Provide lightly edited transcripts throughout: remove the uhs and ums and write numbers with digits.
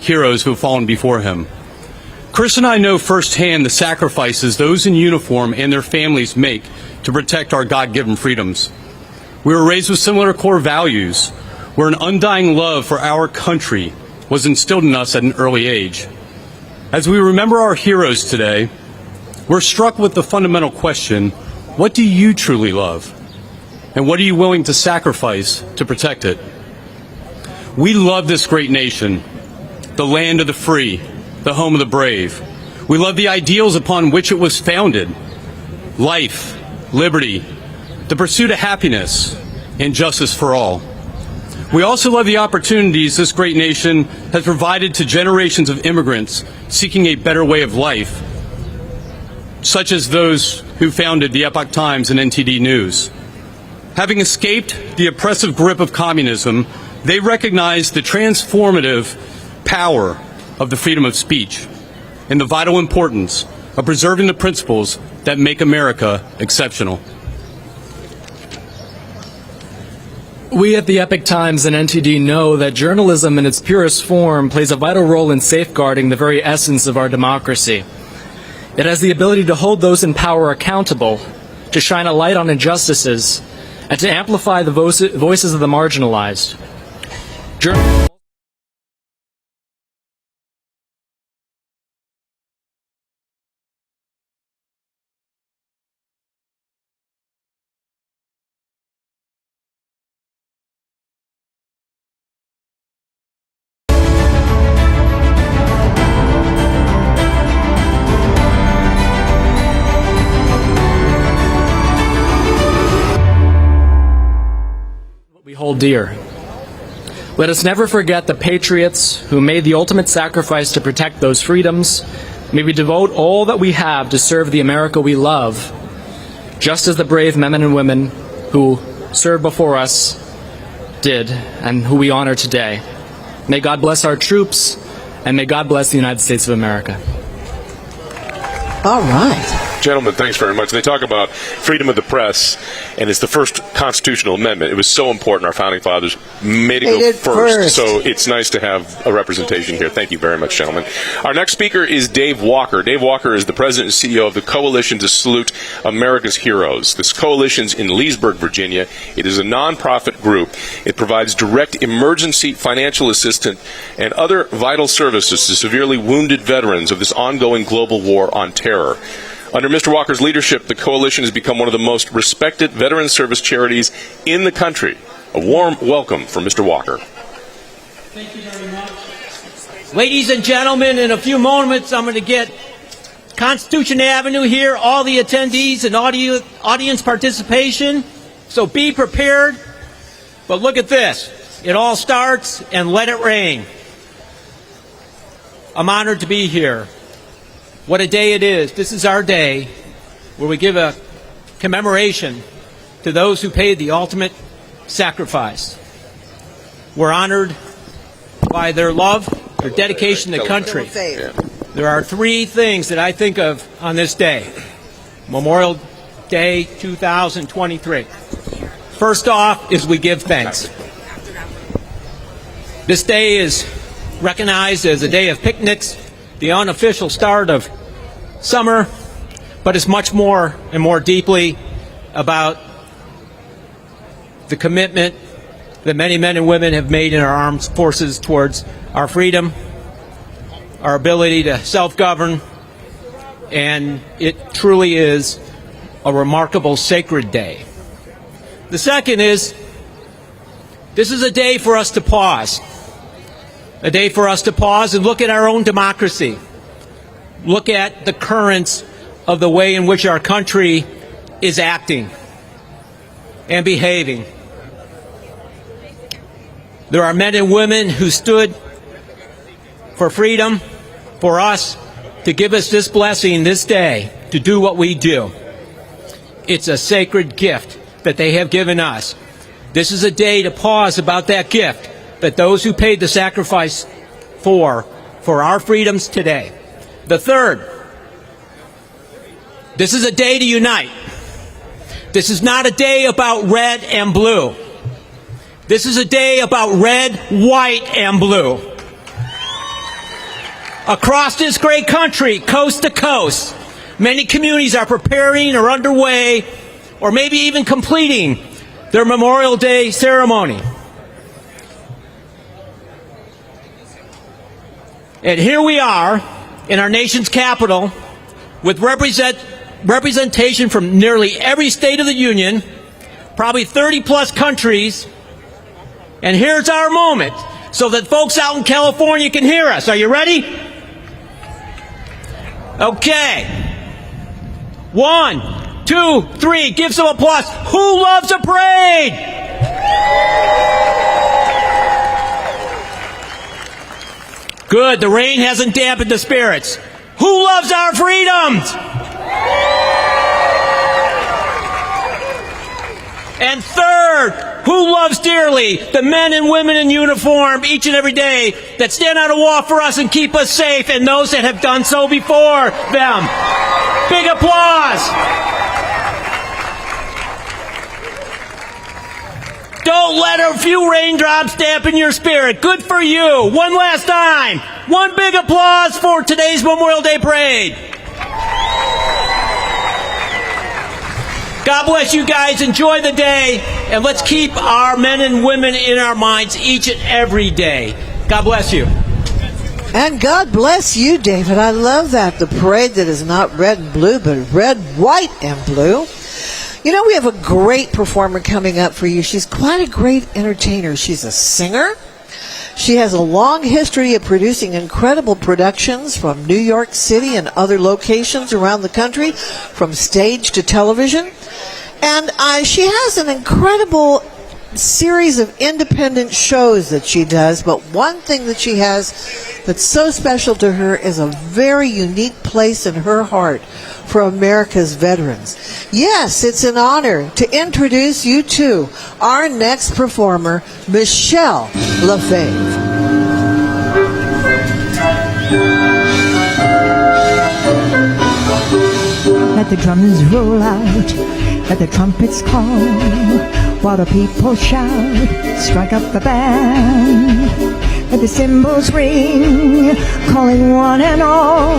heroes who have fallen before him. Chris and I know firsthand the sacrifices those in uniform and their families make to protect our God-given freedoms. We were raised with similar core values, where an undying love for our country was instilled in us at an early age. As we remember our heroes today, we're struck with the fundamental question, what do you truly love? And what are you willing to sacrifice to protect it? We love this great nation, the land of the free, the home of the brave. We love the ideals upon which it was founded: life, liberty, the pursuit of happiness, and justice for all. We also love the opportunities this great nation has provided to generations of immigrants seeking a better way of life, such as those who founded the Epoch Times and NTD News. Having escaped the oppressive grip of communism, they recognized the transformative power of the freedom of speech and the vital importance of preserving the principles that make America exceptional. We at the Epoch Times and NTD know that journalism in its purest form plays a vital role in safeguarding the very essence of our democracy. It has the ability to hold those in power accountable, to shine a light on injustices, and to amplify the voices of the marginalized. We hold dear. Let us never forget the patriots who made the ultimate sacrifice to protect those freedoms. May we devote all that we have to serve the America we love, just as the brave men and women who served before us did and who we honor today. May God bless our troops, and may God bless the United States of America. All right. Gentlemen, thanks very much. They talk about freedom of the press, and it's the first constitutional amendment. It was so important. Our founding fathers made it go first, so it's nice to have a representation here. Thank you very much, gentlemen. Our next speaker is Dave Walker. Dave Walker is the president and CEO of the Coalition to Salute America's Heroes. This coalition's in Leesburg, Virginia. It is a nonprofit group. It provides direct emergency financial assistance and other vital services to severely wounded veterans of this ongoing global war on terror. Under Mr. Walker's leadership, the coalition has become one of the most respected veteran service charities in the country. A warm welcome for Mr. Walker. Thank you very much. Ladies and gentlemen, in a few moments, I'm going to get Constitution Avenue here, all the attendees and audience participation. So be prepared. But look at this. It all starts and let it rain. I'm honored to be here. What a day it is. This is our day where we give a commemoration to those who paid the ultimate sacrifice. We're honored by their love, their dedication to the country. There are three things that I think of on this day, Memorial Day 2023. First off is we give thanks. This day is recognized as a day of picnics, the unofficial start of summer, but it's much more and more deeply about the commitment that many men and women have made in our armed forces towards our freedom, our ability to self-govern, and it truly is a remarkable sacred day. The second is, this is a day for us to pause. A day for us to pause and look at our own democracy. Look at the currents of the way in which our country is acting and behaving. There are men and women who stood for freedom, for us, to give us this blessing this day, to do what we do. It's a sacred gift that they have given us. This is a day to pause about that gift that those who paid the sacrifice for our freedoms today. The third, this is a day to unite. This is not a day about red and blue. This is a day about red, white, and blue. Across this great country, coast to coast, many communities are preparing or underway, or maybe even completing their Memorial Day ceremony. And here we are in our nation's capital with representation from nearly every state of the union, probably 30-plus countries. And here's our moment so that folks out in California can hear us. Are you ready? Okay. 1, 2, 3. Give some applause. Who loves a parade? Good. The rain hasn't dampened the spirits. Who loves our freedoms? And third, who loves dearly the men and women in uniform each and every day that stand on a wall for us and keep us safe, and those that have done so before them? Big applause. Don't let a few raindrops dampen your spirit. Good for you. One last time. One big applause for today's Memorial Day Parade. God bless you guys. Enjoy the day. And let's keep our men and women in our minds each and every day. God bless you. And God bless you, David. I love that. The parade that is not red and blue, but red, white, and blue. You know, we have a great performer coming up for you. She's quite a great entertainer. She's a singer. She has a long history of producing incredible productions from New York City and other locations around the country, from stage to television. And she has an incredible series of independent shows that she does, but one thing that she has that's so special to her is a very unique place in her heart for America's veterans. Yes, it's an honor to introduce you to our next performer, Michelle LaFave. Let the drums roll out, let the trumpets call, while the people shout, strike up the band. Let the cymbals ring, calling one and all,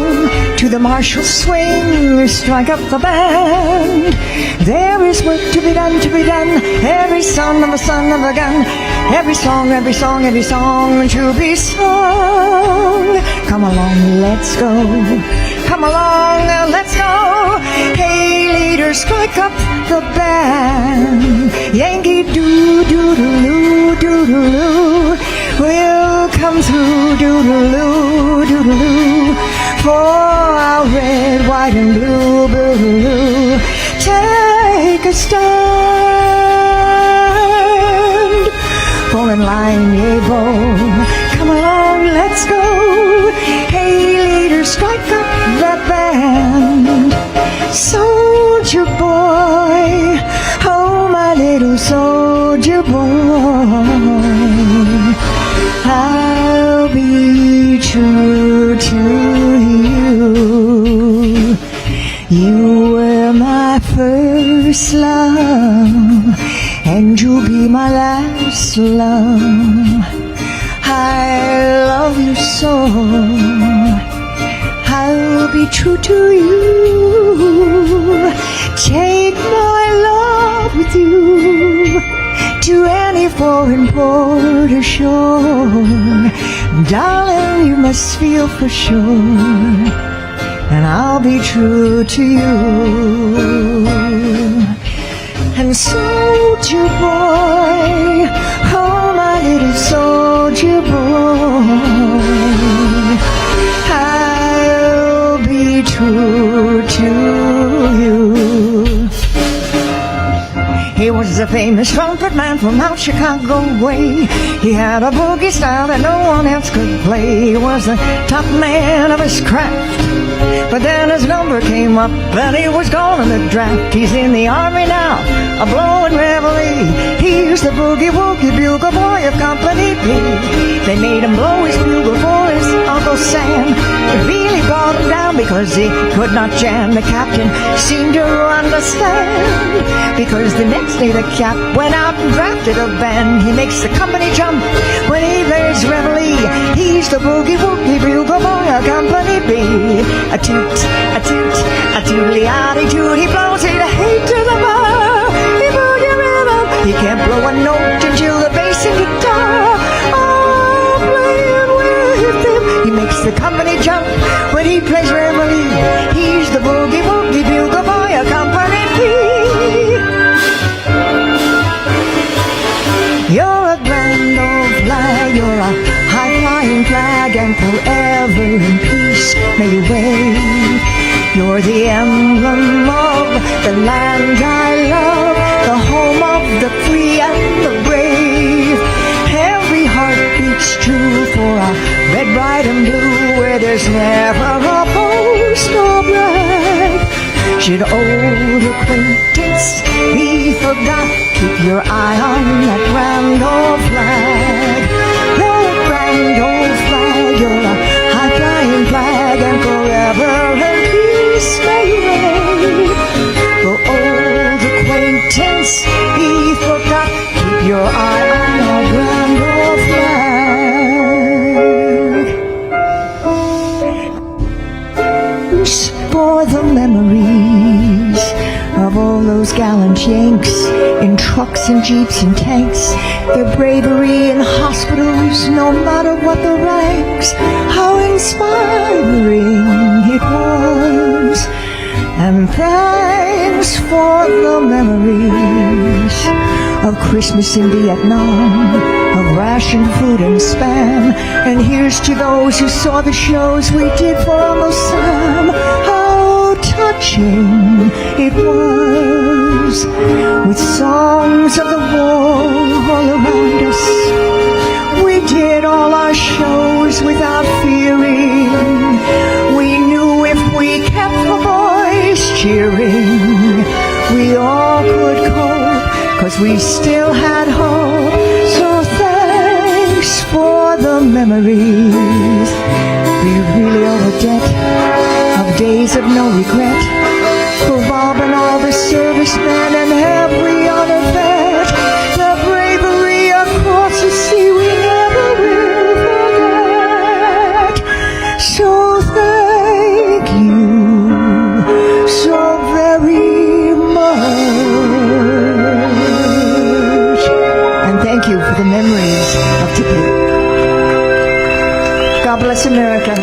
to the martial swing, strike up the band. There is work to be done, every son of a gun, every song to be sung. Come along, let's go. Come along, let's go. Hey, leaders, strike up the band. Yankee doodle-doo, doodle-doo, we'll come through, doodle-doo, doodle-doo, for our red, white, and blue, blue. Take a stand, fall in line, yay-bo. Come along, let's go. Hey, leaders, strike up the band. Soldier boy, oh my little soldier boy, I'll be true to you. You were my first love, and you'll be my last love. I love you so, I'll be true to you. Take my love with you to any foreign port or shore. Darling, you must feel for sure, and I'll be true to you. And soldier boy, oh my little soldier boy, I'll be true to you. He was a famous trumpet man from out Chicago way. He had a boogie style that no one else could play. He was the top man of his craft, but then his number came up and he was gone in the draft. He's in the army now, a blowing reveille. He's the boogie-woogie bugle boy of Company B. They made him blow his bugle for his Uncle Sam. It really brought him down because he could not jam. The captain seemed to understand, because the next day the cap went out and drafted a band. He makes the company jump when he plays reveille. He's the boogie-woogie bugle boy of Company B. A toot, a toot, a tootly-oddly toot. He blows it a hate to the bar. He boogie rhythm. He can't blow a note until the bass and guitar are playing with him. He makes the company jump when he plays Reveille. He's the boogie woogie bugle boy of Company B. You're a grand old flag, you're a high-flying flag, and forever in peace may you wave. You're the emblem of the land I love, the home of the free and the brave. Every heart beats true for a red, white, and blue, where there's never a post or flag. Should old acquaintance be forgot, keep your eye on that grand old flag. You're a grand old flag, you're a high-flying flag, and forever in peace may you reign. For old acquaintance be forgot, keep your eye on that grand old flag. For the memories of all those gallant Yanks in trucks and jeeps and tanks, their bravery in hospitals, no matter what the ranks, how inspiring it was. And thanks for the memories of Christmas in Vietnam, of rationed food and Spam. And here's to those who saw the shows we did for Uncle Sam. How touching it was, with songs of the war all around us. We did all our shows without fearing. We knew if we kept the boys cheering, we all could cope, 'cause we still had hope. So thanks for the memories. We really owe a debt of days of no regret for Bob and all the servicemen and every other vet. The bravery across the sea we never will forget. So thank you so very much. And thank you for the memories of Tippy. God bless America.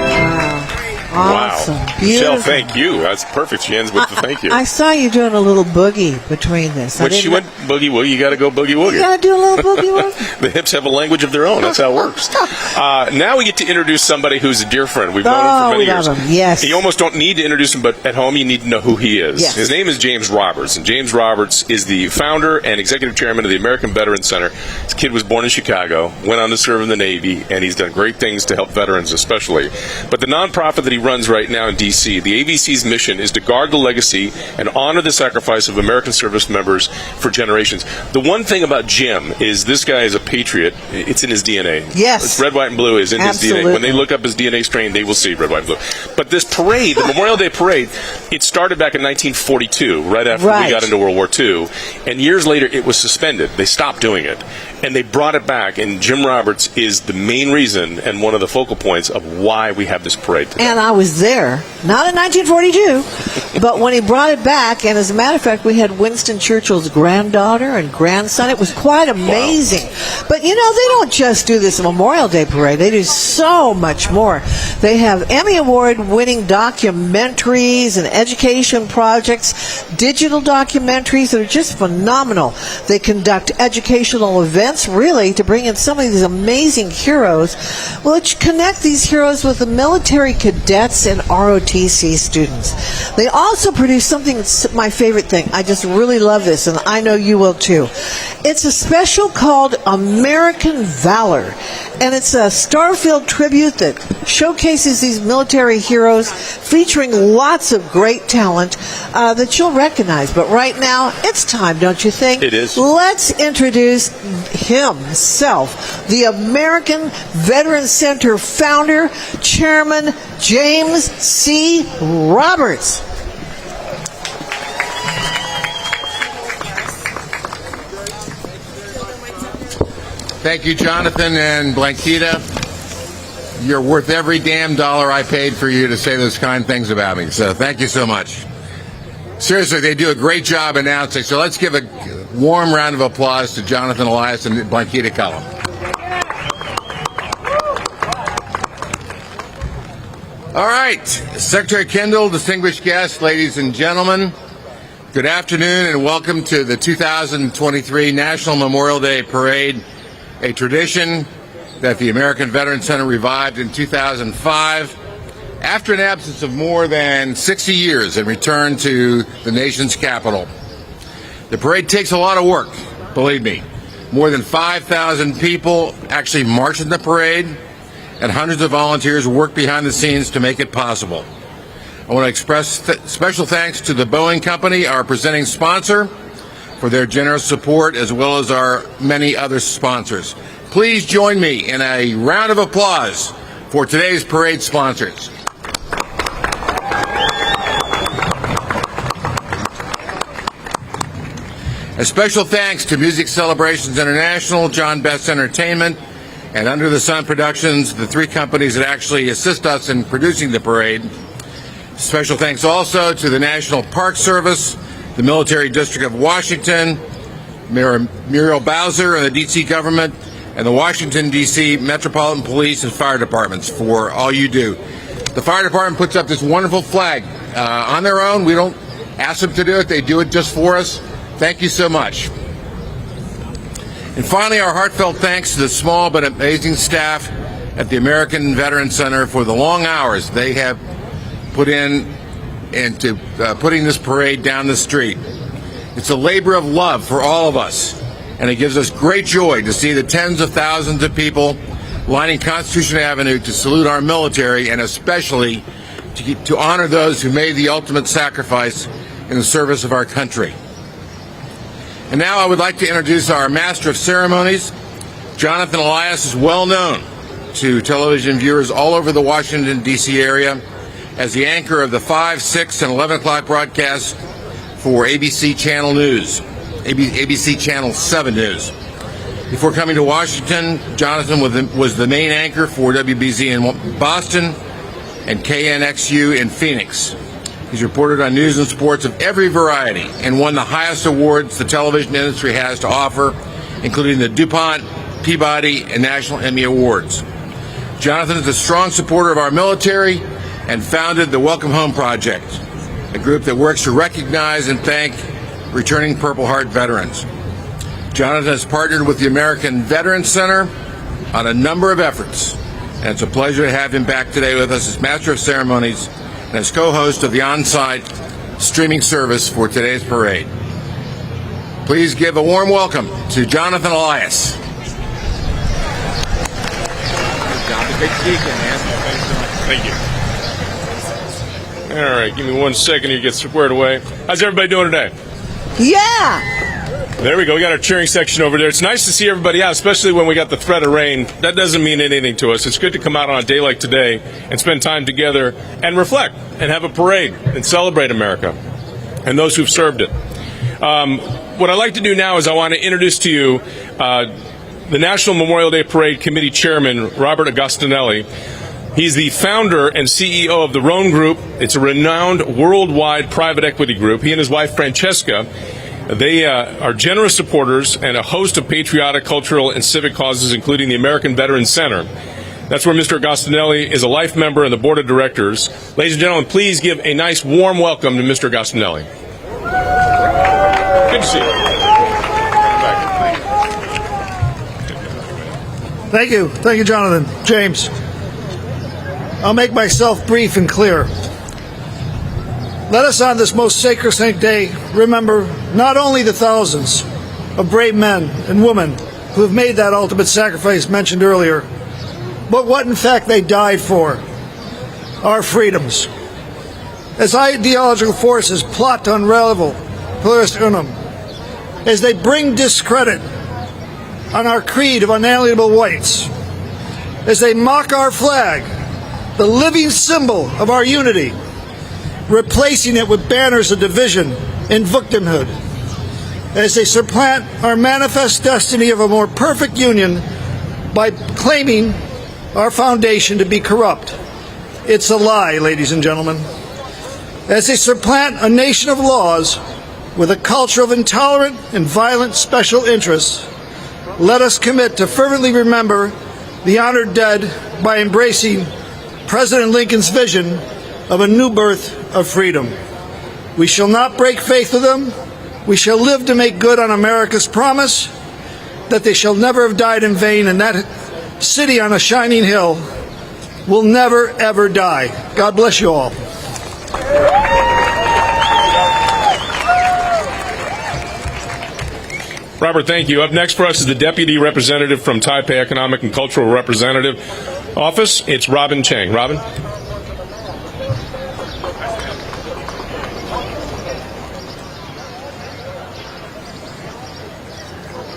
Awesome. Wow. Beautiful. Michelle, thank you. That's perfect. She ends with the thank you. I saw you doing a little boogie between this. When she went boogie woogie, you got to go boogie woogie. You got to do a little boogie woogie. The hips have a language of their own. That's how it works. Now we get to introduce somebody who's a dear friend. We've known him for many years. Him. Yes. You almost don't need to introduce him, but at home you need to know who he is. Yes. His name is James Roberts, and James Roberts is the founder and executive chairman of the American Veterans Center. His kid was born in Chicago, went on to serve in the Navy, and he's done great things to help veterans especially. But the nonprofit that he runs right now in D.C., the AVC's mission is to guard the legacy and honor the sacrifice of American service members for generations. The one thing about Jim is this guy is a patriot. It's in his DNA. Yes. It's red, white, and blue is in Absolutely. his DNA. When they look up his DNA strain, they will see red, white, and blue. But this parade, the Memorial Day Parade, it started back in 1942, right after we got into World War II. And years later, it was suspended. They stopped doing it. And they brought it back. And Jim Roberts is the main reason and one of the focal points of why we have this parade today. And I was there, not in 1942, but when he brought it back. And as a matter of fact, we had Winston Churchill's granddaughter and grandson. It was quite amazing. Wow. But, you know, they don't just do this Memorial Day Parade. They do so much more. They have Emmy Award-winning documentaries and education projects, digital documentaries that are just phenomenal. They conduct educational events, really, to bring in some of these amazing heroes. Well, let's connect these heroes with the military cadets and ROTC students. They also produce something that's my favorite thing. I just really love this, and I know you will too. It's a special called American Valor, and it's a star-filled tribute that showcases these military heroes, featuring lots of great talent that you'll recognize. But right now, it's time, don't you think? It is. Let's introduce himself, the American Veterans Center founder, Chairman James C. Roberts. Thank you, Jonathan and Blankita. you're worth every damn dollar I paid for you to say those kind things about me. So thank you so much. Seriously, they do a great job announcing. So let's give a warm round of applause to Jonathan Elias and Blanquita Cullum. All right, Secretary Kendall, distinguished guests, ladies and gentlemen, good afternoon and welcome to the 2023 National Memorial Day Parade, a tradition that the American Veterans Center revived in 2005 after an absence of more than 60 years and returned to the nation's capital. The parade takes a lot of work, believe me. More than 5,000 people actually march in the parade, and hundreds of volunteers work behind the scenes to make it possible. I want to express special thanks to the Boeing Company, our presenting sponsor, for their generous support, as well as our many other sponsors. Please join me in a round of applause for today's parade sponsors. A special thanks to Music Celebrations International, John Best Entertainment, and Under the Sun Productions, the three companies that actually assist us in producing the parade. Special thanks also to the National Park Service, the Military District of Washington, Muriel Bowser and the D.C. government, and the Washington, D.C. Metropolitan Police and Fire Departments for all you do. The Fire Department puts up this wonderful flag on their own. We don't ask them to do it. They do it just for us. Thank you so much. And finally, our heartfelt thanks to the small but amazing staff at the American Veterans Center for the long hours they have put in into putting this parade down the street. It's a labor of love for all of us, and it gives us great joy to see the tens of thousands of people lining Constitution Avenue to salute our military and especially to honor those who made the ultimate sacrifice in the service of our country. And now I would like to introduce our Master of Ceremonies. Jonathan Elias is well known to television viewers all over the Washington, D.C. area as the anchor of the 5, 6, and 11 o'clock broadcasts for ABC Channel News, ABC Channel 7 News. Before coming to Washington, Jonathan was the main anchor for WBZ in Boston and KNXU in Phoenix. He's reported on news and sports of every variety and won the highest awards the television industry has to offer, including the DuPont, Peabody, and National Emmy Awards. Jonathan is a strong supporter of our military and founded the Welcome Home Project, a group that works to recognize and thank returning Purple Heart veterans. Jonathan has partnered with the American Veterans Center on a number of efforts, and it's a pleasure to have him back today with us as Master of Ceremonies and as co-host of the on-site streaming service for today's parade. Please give a warm welcome to Jonathan Elias. Thank you. All right, give me 1 second to get squared away. How's everybody doing today? Yeah! There we go. We got our cheering section over there. It's nice to see everybody out, especially when we got the threat of rain. That doesn't mean anything to us. It's good to come out on a day like today and spend time together and reflect and have a parade and celebrate America and those who've served it. What I'd like to do now is I want to introduce to you the National Memorial Day Parade Committee Chairman, Robert Agostinelli. He's the founder and CEO of the Roan Group. It's a renowned worldwide private equity group. He and his wife, Francesca, they are generous supporters and a host of patriotic, cultural, and civic causes, including the American Veterans Center. That's where Mr. Agostinelli is a life member in the board of directors. Ladies and gentlemen, please give a nice, warm welcome to Mr. Agostinelli. Good to see you. Thank you. Thank you, Jonathan. James. I'll make myself brief and clear. Let us on this most sacrosanct day remember not only the thousands of brave men and women who have made that ultimate sacrifice mentioned earlier, but what in fact they died for, our freedoms. As ideological forces plot to unravel pluribus unum, as they bring discredit on our creed of unalienable rights, as they mock our flag, the living symbol of our unity, replacing it with banners of division and victimhood, as they supplant our manifest destiny of a more perfect union by claiming our foundation to be corrupt. It's a lie, ladies and gentlemen. As they supplant a nation of laws with a culture of intolerant and violent special interests, let us commit to fervently remember the honored dead by embracing President Lincoln's vision of a new birth of freedom. We shall not break faith with them. We shall live to make good on America's promise that they shall never have died in vain, and that city on a shining hill will never, ever die. God bless you all. Robert, thank you. Up next for us is the Deputy Representative from Taipei Economic and Cultural Representative Office. It's Robin Chang. Robin?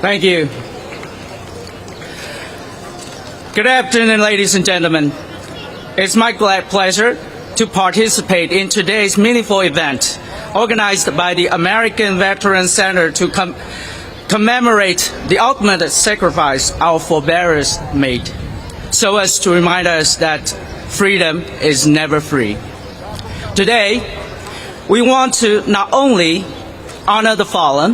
Thank you. Good afternoon, ladies and gentlemen. It's my great pleasure to participate in today's meaningful event organized by the American Veterans Center to commemorate the ultimate sacrifice our forebears made, so as to remind us that freedom is never free. Today, we want to not only honor the fallen,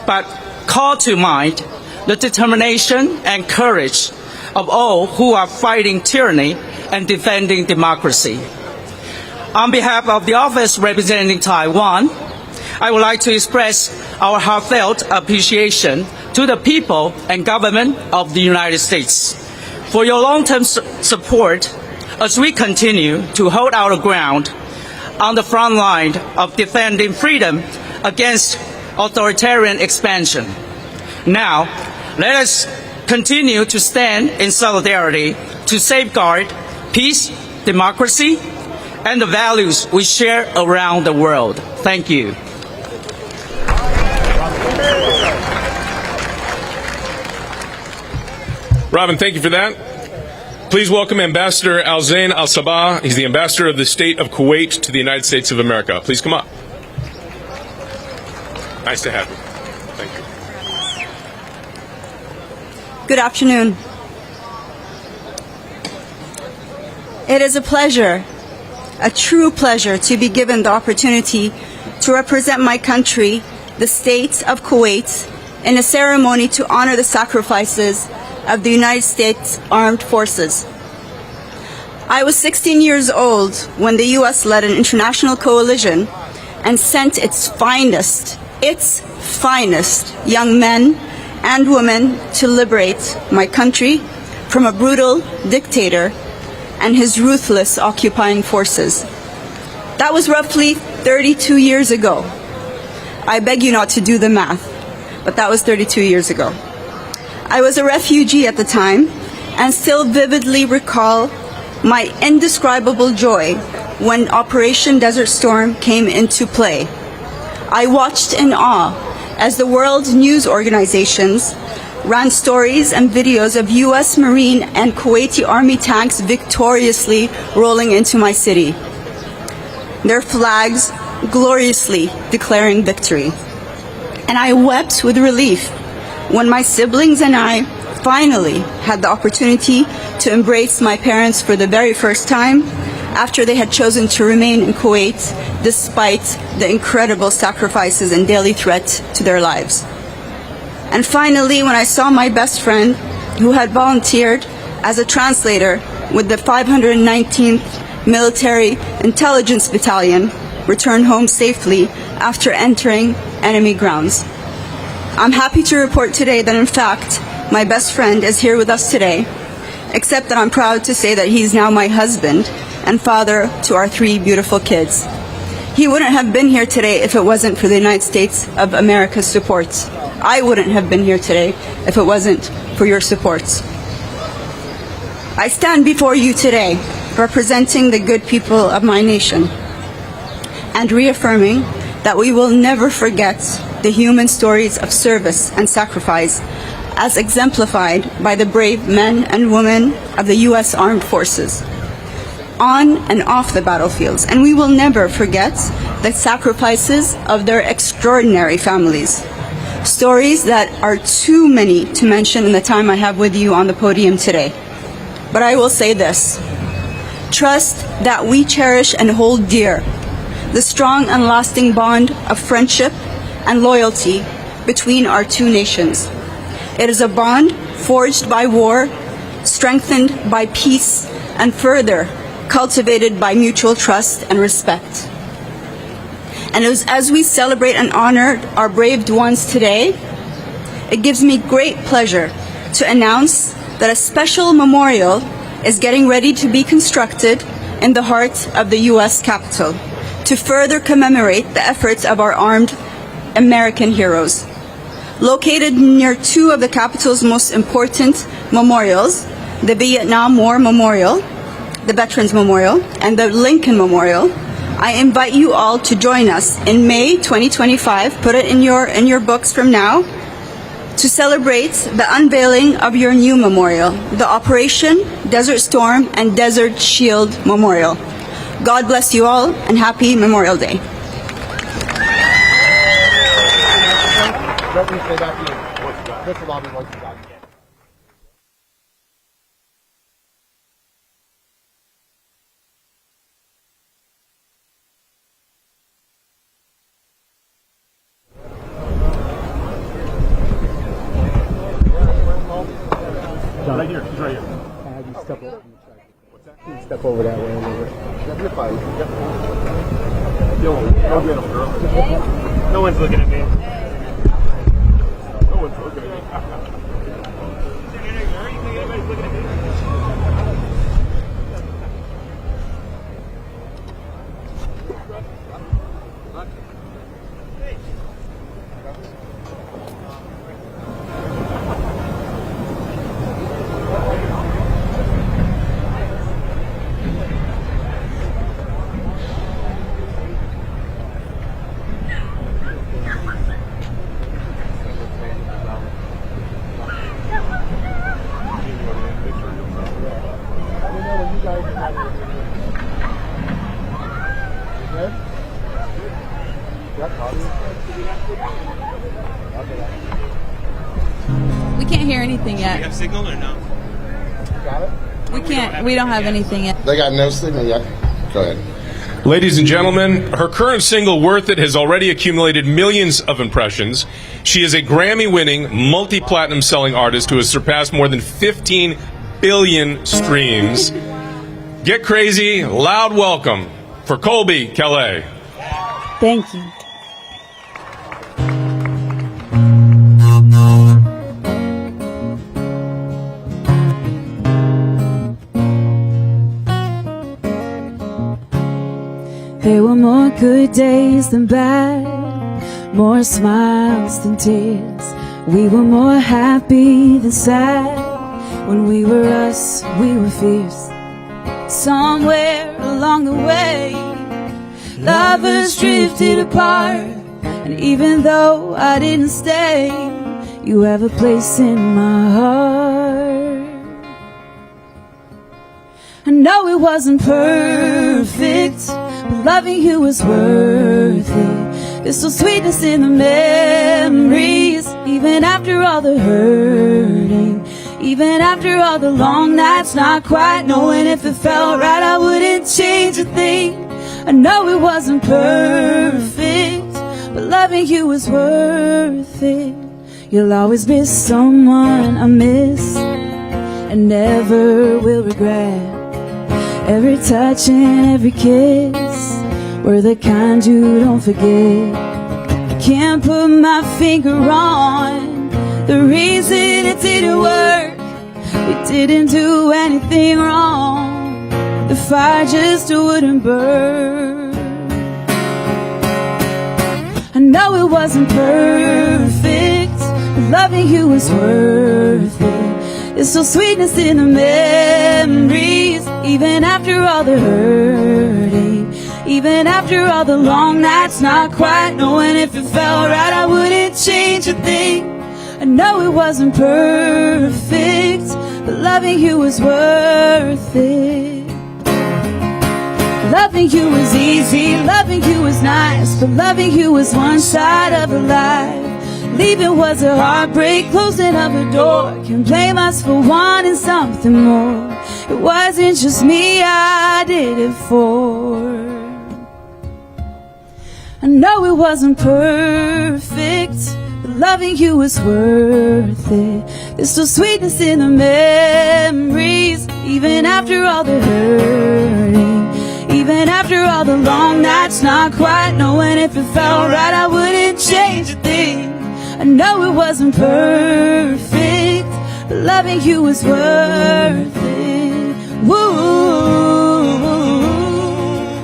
but call to mind the determination and courage of all who are fighting tyranny and defending democracy. On behalf of the office representing Taiwan, I would like to express our heartfelt appreciation to the people and government of the United States for your long-term support as we continue to hold our ground on the front line of defending freedom against authoritarian expansion. Now, let us continue to stand in solidarity to safeguard peace, democracy, and the values we share around the world. Thank you. Robin, thank you for that. Please welcome Ambassador Al-Zain Al-Sabah. He's the ambassador of the state of Kuwait to the United States of America. Please come up. Nice to have you. Thank you. Good afternoon. It is a pleasure, a true pleasure, to be given the opportunity to represent my country, the state of Kuwait, in a ceremony to honor the sacrifices of the United States Armed Forces. I was 16 years old when the U.S. led an international coalition and sent its finest young men and women to liberate my country from a brutal dictator and his ruthless occupying forces. That was roughly 32 years ago. I beg you not to do the math, but that was 32 years ago. I was a refugee at the time and still vividly recall my indescribable joy when Operation Desert Storm came into play. I watched in awe as the world's news organizations ran stories and videos of U.S. Marine and Kuwaiti Army tanks victoriously rolling into my city, their flags gloriously declaring victory. And I wept with relief when my siblings and I finally had the opportunity to embrace my parents for the very first time after they had chosen to remain in Kuwait despite the incredible sacrifices and daily threat to their lives. And finally, when I saw my best friend, who had volunteered as a translator with the 519th Military Intelligence Battalion, return home safely after entering enemy grounds. I'm happy to report today that, in fact, my best friend is here with us today, except that I'm proud to say that he's now my husband and father to our 3 beautiful kids. He wouldn't have been here today if it wasn't for the United States of America's support. I wouldn't have been here today if it wasn't for your support. I stand before you today representing the good people of my nation and reaffirming that we will never forget the human stories of service and sacrifice as exemplified by the brave men and women of the U.S. Armed Forces on and off the battlefields. And we will never forget the sacrifices of their extraordinary families. Stories that are too many to mention in the time I have with you on the podium today. but I will say this. Trust that we cherish and hold dear the strong and lasting bond of friendship and loyalty between our two nations. It is a bond forged by war, strengthened by peace, and further cultivated by mutual trust and respect. And as we celebrate and honor our brave ones today, it gives me great pleasure to announce that a special memorial is getting ready to be constructed in the heart of the U.S. Capitol to further commemorate the efforts of our armed American heroes. Located near two of the Capitol's most important memorials, the Vietnam War Memorial, the Veterans Memorial, and the Lincoln Memorial, I invite you all to join us in May 2025, put it in your books from now, to celebrate the unveiling of your new memorial, the Operation Desert Storm and Desert Shield Memorial. God bless you all, and happy Memorial Day. Right here. He's right here. Step over that way a little bit. You're fine. Don't get him, girl. No one's looking at me. No one's looking at me. Anybody's looking at me? We can't hear anything yet. Do you have signal or no? Got it? We don't have anything yet. They got no signal yet. Go ahead. Ladies and gentlemen, her current single, Worth It, has already accumulated millions of impressions. She is a Grammy-winning, multi-platinum selling artist who has surpassed more than 15 billion streams. Get crazy, loud welcome for Colby Calais. Thank you. There were more good days than bad, more smiles than tears. We were more happy than sad. When we were us, we were fierce. Somewhere along the way, lovers drifted apart. And even though I didn't stay, you have a place in my heart. I know it wasn't perfect, but loving you was worth it. There's still sweetness in the memories, even after all the hurting, even after all the long nights, not quite knowing if it felt right. I wouldn't change a thing. I know it wasn't perfect, but loving you was worth it. You'll always be someone I miss and never will regret. Every touch and every kiss were the kind you don't forget. I can't put my finger on the reason it didn't work. We didn't do anything wrong. The fire just wouldn't burn. I know it wasn't perfect, but loving you was worth it. There's still sweetness in the memories, even after all the hurting, even after all the long nights, not quite knowing if it felt right. I wouldn't change a thing. I know it wasn't perfect, but loving you was worth it. Loving you was easy, loving you was nice, but loving you was one side of a life. Leaving was a heartbreak, closing of a door. Can't blame us for wanting something more. It wasn't just me I did it for. I know it wasn't perfect, but loving you was worth it. There's still sweetness in the memories, even after all the hurting, even after all the long nights, not quite knowing if it felt right. I wouldn't change a thing. I know it wasn't perfect, but loving you was worth it. Woo,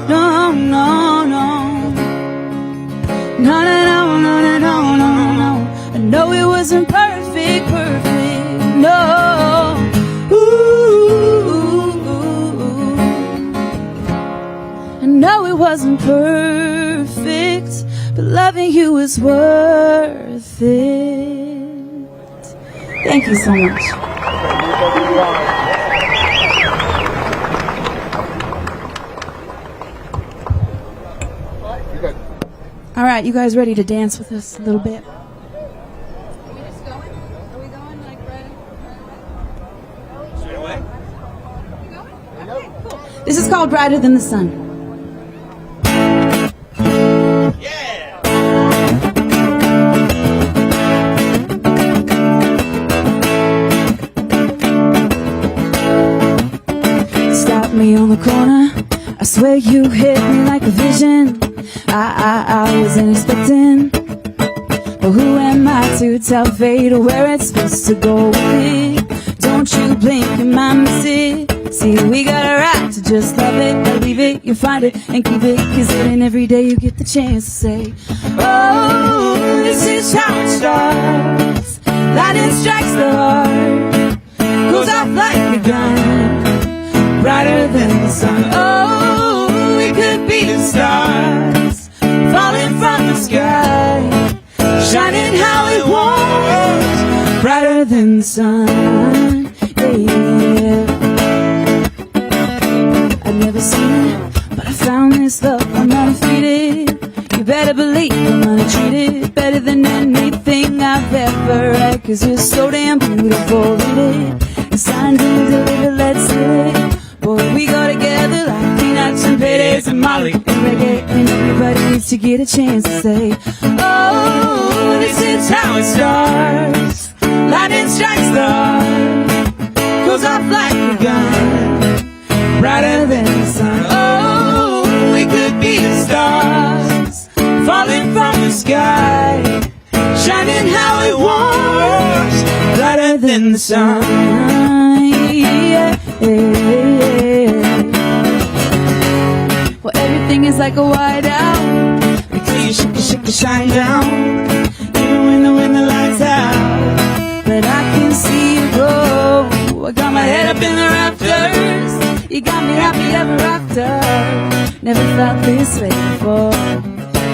no, no, no. No, no, no, no, no, no, no, no. I know it wasn't perfect, perfect, no. Ooh, I know it wasn't perfect, but loving you was worth it. Thank you so much. All right, you guys ready to dance with us a little bit? This is called Brighter Than the Sun. Stop me on the corner, I swear you hit me like a vision. I wasn't expecting, but who am I to tell fate where it's supposed to go with it? Don't you blink, you might miss it. See, we got a right to just love it, believe it, you find it and keep it, cause it ain't every day you get the chance to say, oh, this is how it starts. Lightning strikes the heart, goes off like a gun, brighter than the sun. Oh, we could be the stars, falling from the sky, shining how it wants, brighter than the sun. Yeah. I've never seen it, but I found this love, I'm undefeated. You better believe I'm untreated, better than anything I've ever read, cause you're so damn beautiful. Read it, it's time to deliver, let's hit it. Boy, we go together like peanuts and paydays and Molly and reggae, and everybody needs to get a chance to say, oh, this is how it starts. Lightning strikes the heart, goes off like a gun, brighter than the sun. Oh, we could be the stars, falling from the sky, shining how it wants, brighter than the sun. Yeah, yeah. Well, everything is like a whiteout until you shake the shine down, even when the lights out. But I can see you go. I got my head up in the rafters. You got me happy ever after. Never felt this way before.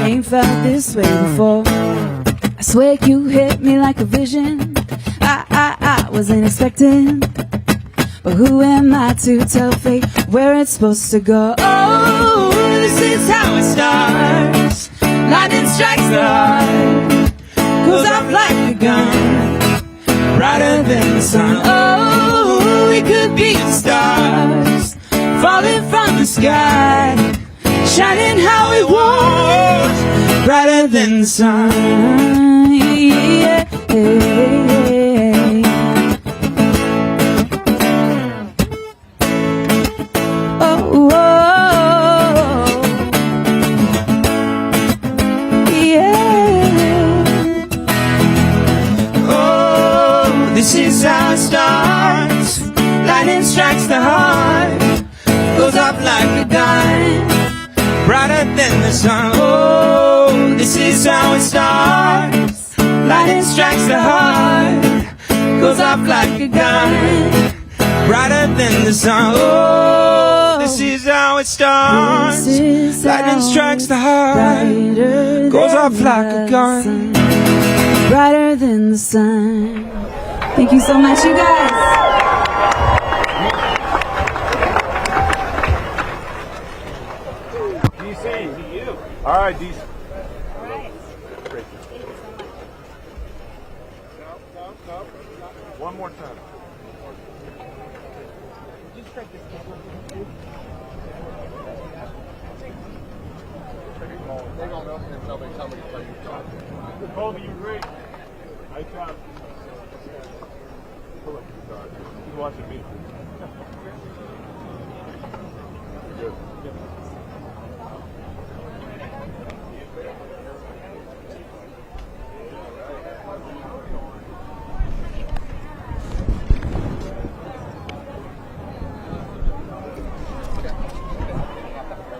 Ain't felt this way before. I swear you hit me like a vision. I wasn't expecting, but who am I to tell fate where it's supposed to go? Oh, this is how it starts. Lightning strikes the heart, goes off like a gun, brighter than the sun. Oh, we could be the stars, falling from the sky, shining how it wants, brighter than the sun. Yeah, yeah. Oh, oh, yeah. Oh, this is how it starts. Lightning strikes the heart, goes off like a gun, brighter than the sun. Oh, this is how it starts. Lightning strikes the heart, goes off like a gun, brighter than the sun. Oh, this is how it starts. Lightning strikes the heart, goes off like a gun, brighter than the sun. Thank you so much, you guys. All right, DC. No. One more time. They don't know until they tell me to play your song. Colby, you're great. Nice job. Pull up your guitar. He's watching me. Good.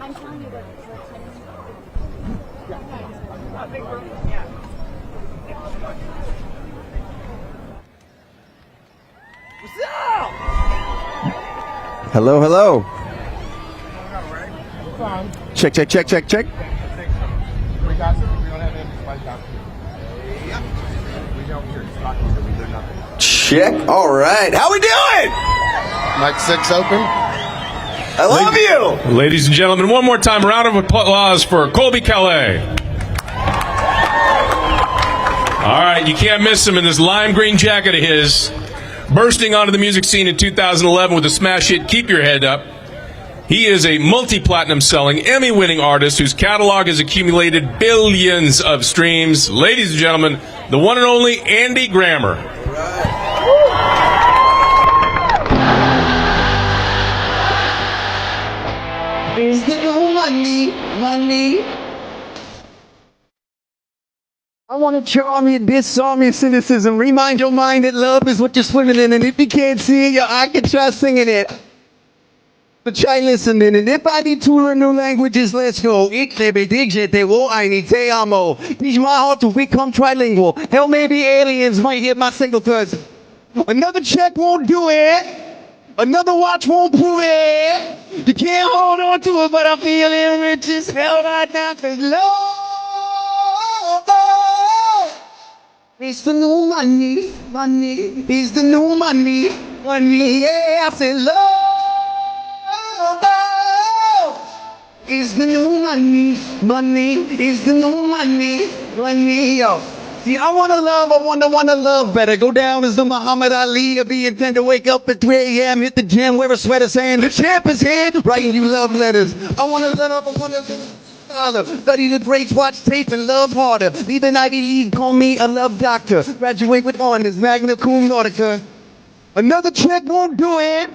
I'm telling you what. Hello, hello. Check, check, check, check, check. We got something. We don't have any spike out here. Yep. We don't hear stock here. We do nothing. Check. All right. How we doing? Mic 6 open. I love you. Ladies and gentlemen, one more time, round of applause for Colby Calais. All right, you can't miss him in this lime green jacket of his, bursting onto the music scene in 2011 with the smash hit Keep Your Head Up. He is a multi-platinum selling, Emmy-winning artist whose catalog has accumulated billions of streams. Ladies and gentlemen, the one and only Andy Grammer. Is the money? I want to charm you, disarm your cynicism, remind your mind that love is what you're swimming in, and if you can't see it, your eye can try singing it. But try listening, and if I need to learn new languages, let's go. Ich lebe dich, te wo eine te amo. Teach my heart to become trilingual. Hell, maybe aliens might hit my single person. Another check won't do it. Another watch won't prove it. You can't hold on to it, but I'm feeling rich as hell right now. Cause love is the new money. Money is the new money. Money, yeah, I said love is the new money. Money is the new money. Money, yo. See, I wanna love better. Go down as the Muhammad Ali. Or be intent to wake up at 3 a.m. Hit the gym, wear a sweater saying the champ is here. Writing you love letters. I wanna study the greats, watch tape, and love harder. Leave an Ivy League, call me a love doctor. Graduate with honors, magna cum laude. Another check won't do it.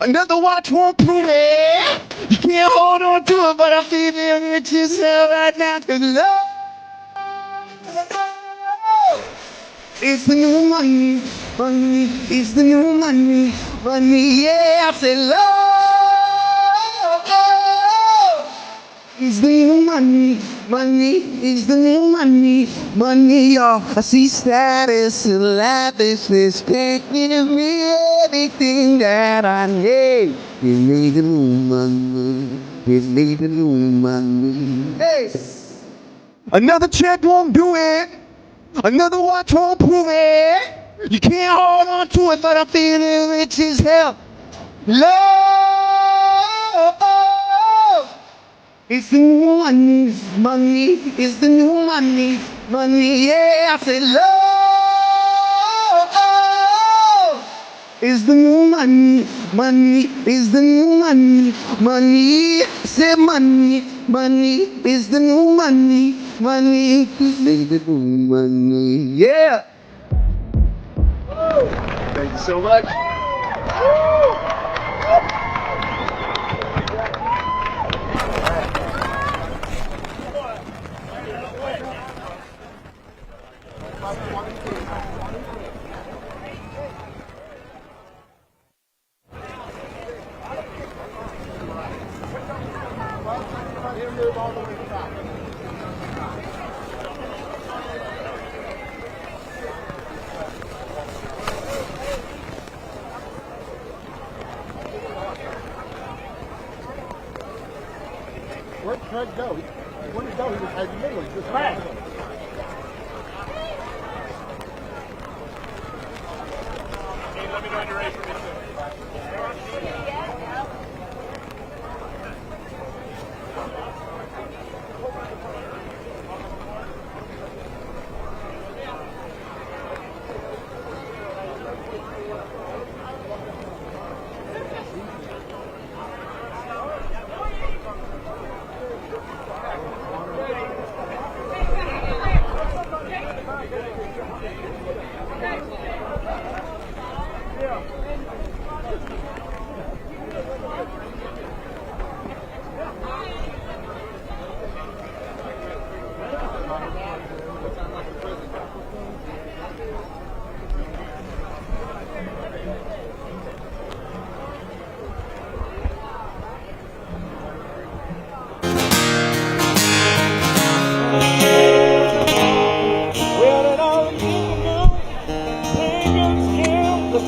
Another watch won't prove it. You can't hold on to it, but I'm feeling rich as hell right now. Cause love is the new money. Money is the new money. Money, yeah, I said love is the new money. Money is the new money. Money, y'all. I see status and lavishness. Can't give me everything that I need. Give me the new money. Give me the new money. Hey! Another check won't do it. Another watch won't prove it. You can't hold on to it, but I'm feeling rich as hell. Love is the new money. Money is the new money. Money, yeah, I said love is the new money. Money is the new money. Money, I said money. Money is the new money. Money is the new money. Yeah. Thank you so much. Where'd Craig go? Where did he go? He was in the middle. He just back. Hey, let me know when you're ready for me.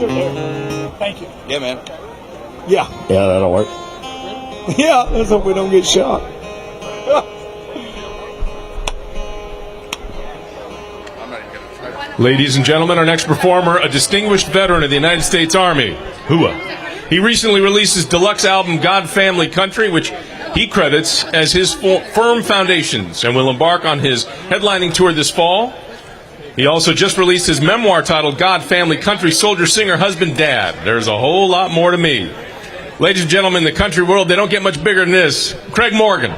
there. Thank you. Yeah, man. Yeah. Yeah, that'll work. Yeah, let's hope we don't get shot. Ladies and gentlemen, our next performer, a distinguished veteran of the United States Army, Hua. He recently released his deluxe album, God Family Country, which he credits as his firm foundations, and will embark on his headlining tour this fall. He also just released his memoir titled God Family Country, Soldier, Singer, Husband, Dad. There's a whole lot more to me. Ladies and gentlemen, in the country world, they don't get much bigger than this. Craig Morgan.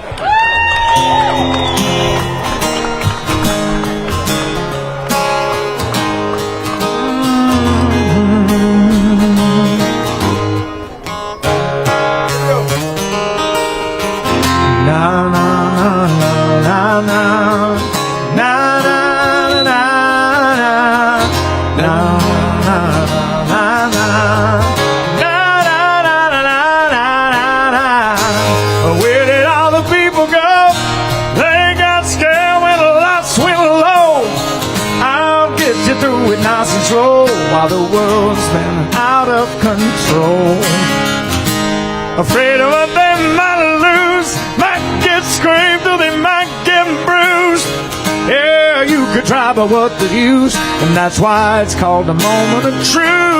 Where did all the people go? They got scared when the lights went low. I'll get you through it nice and slow while the world's been out of control. Afraid of what they might lose, might get scraped or they might get bruised. Yeah, you could try, but what the use? And that's why it's called a moment of truth.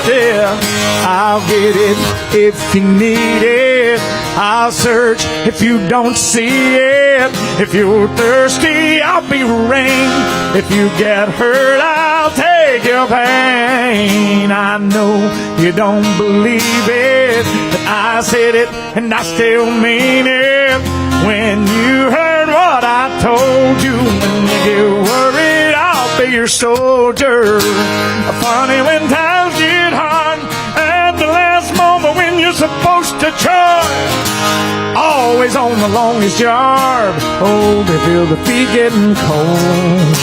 Yeah, I'll get it if you need it. I'll search if you don't see it. If you're thirsty, I'll be rain. If you get hurt, I'll take your pain. I know you don't believe it, but I said it and I still mean it. When you heard what I told you, when you get worried, I'll be your soldier. Funny when times get hard, at the last moment when you're supposed to charge. Always on the longest yard. Oh, they feel the feet getting cold.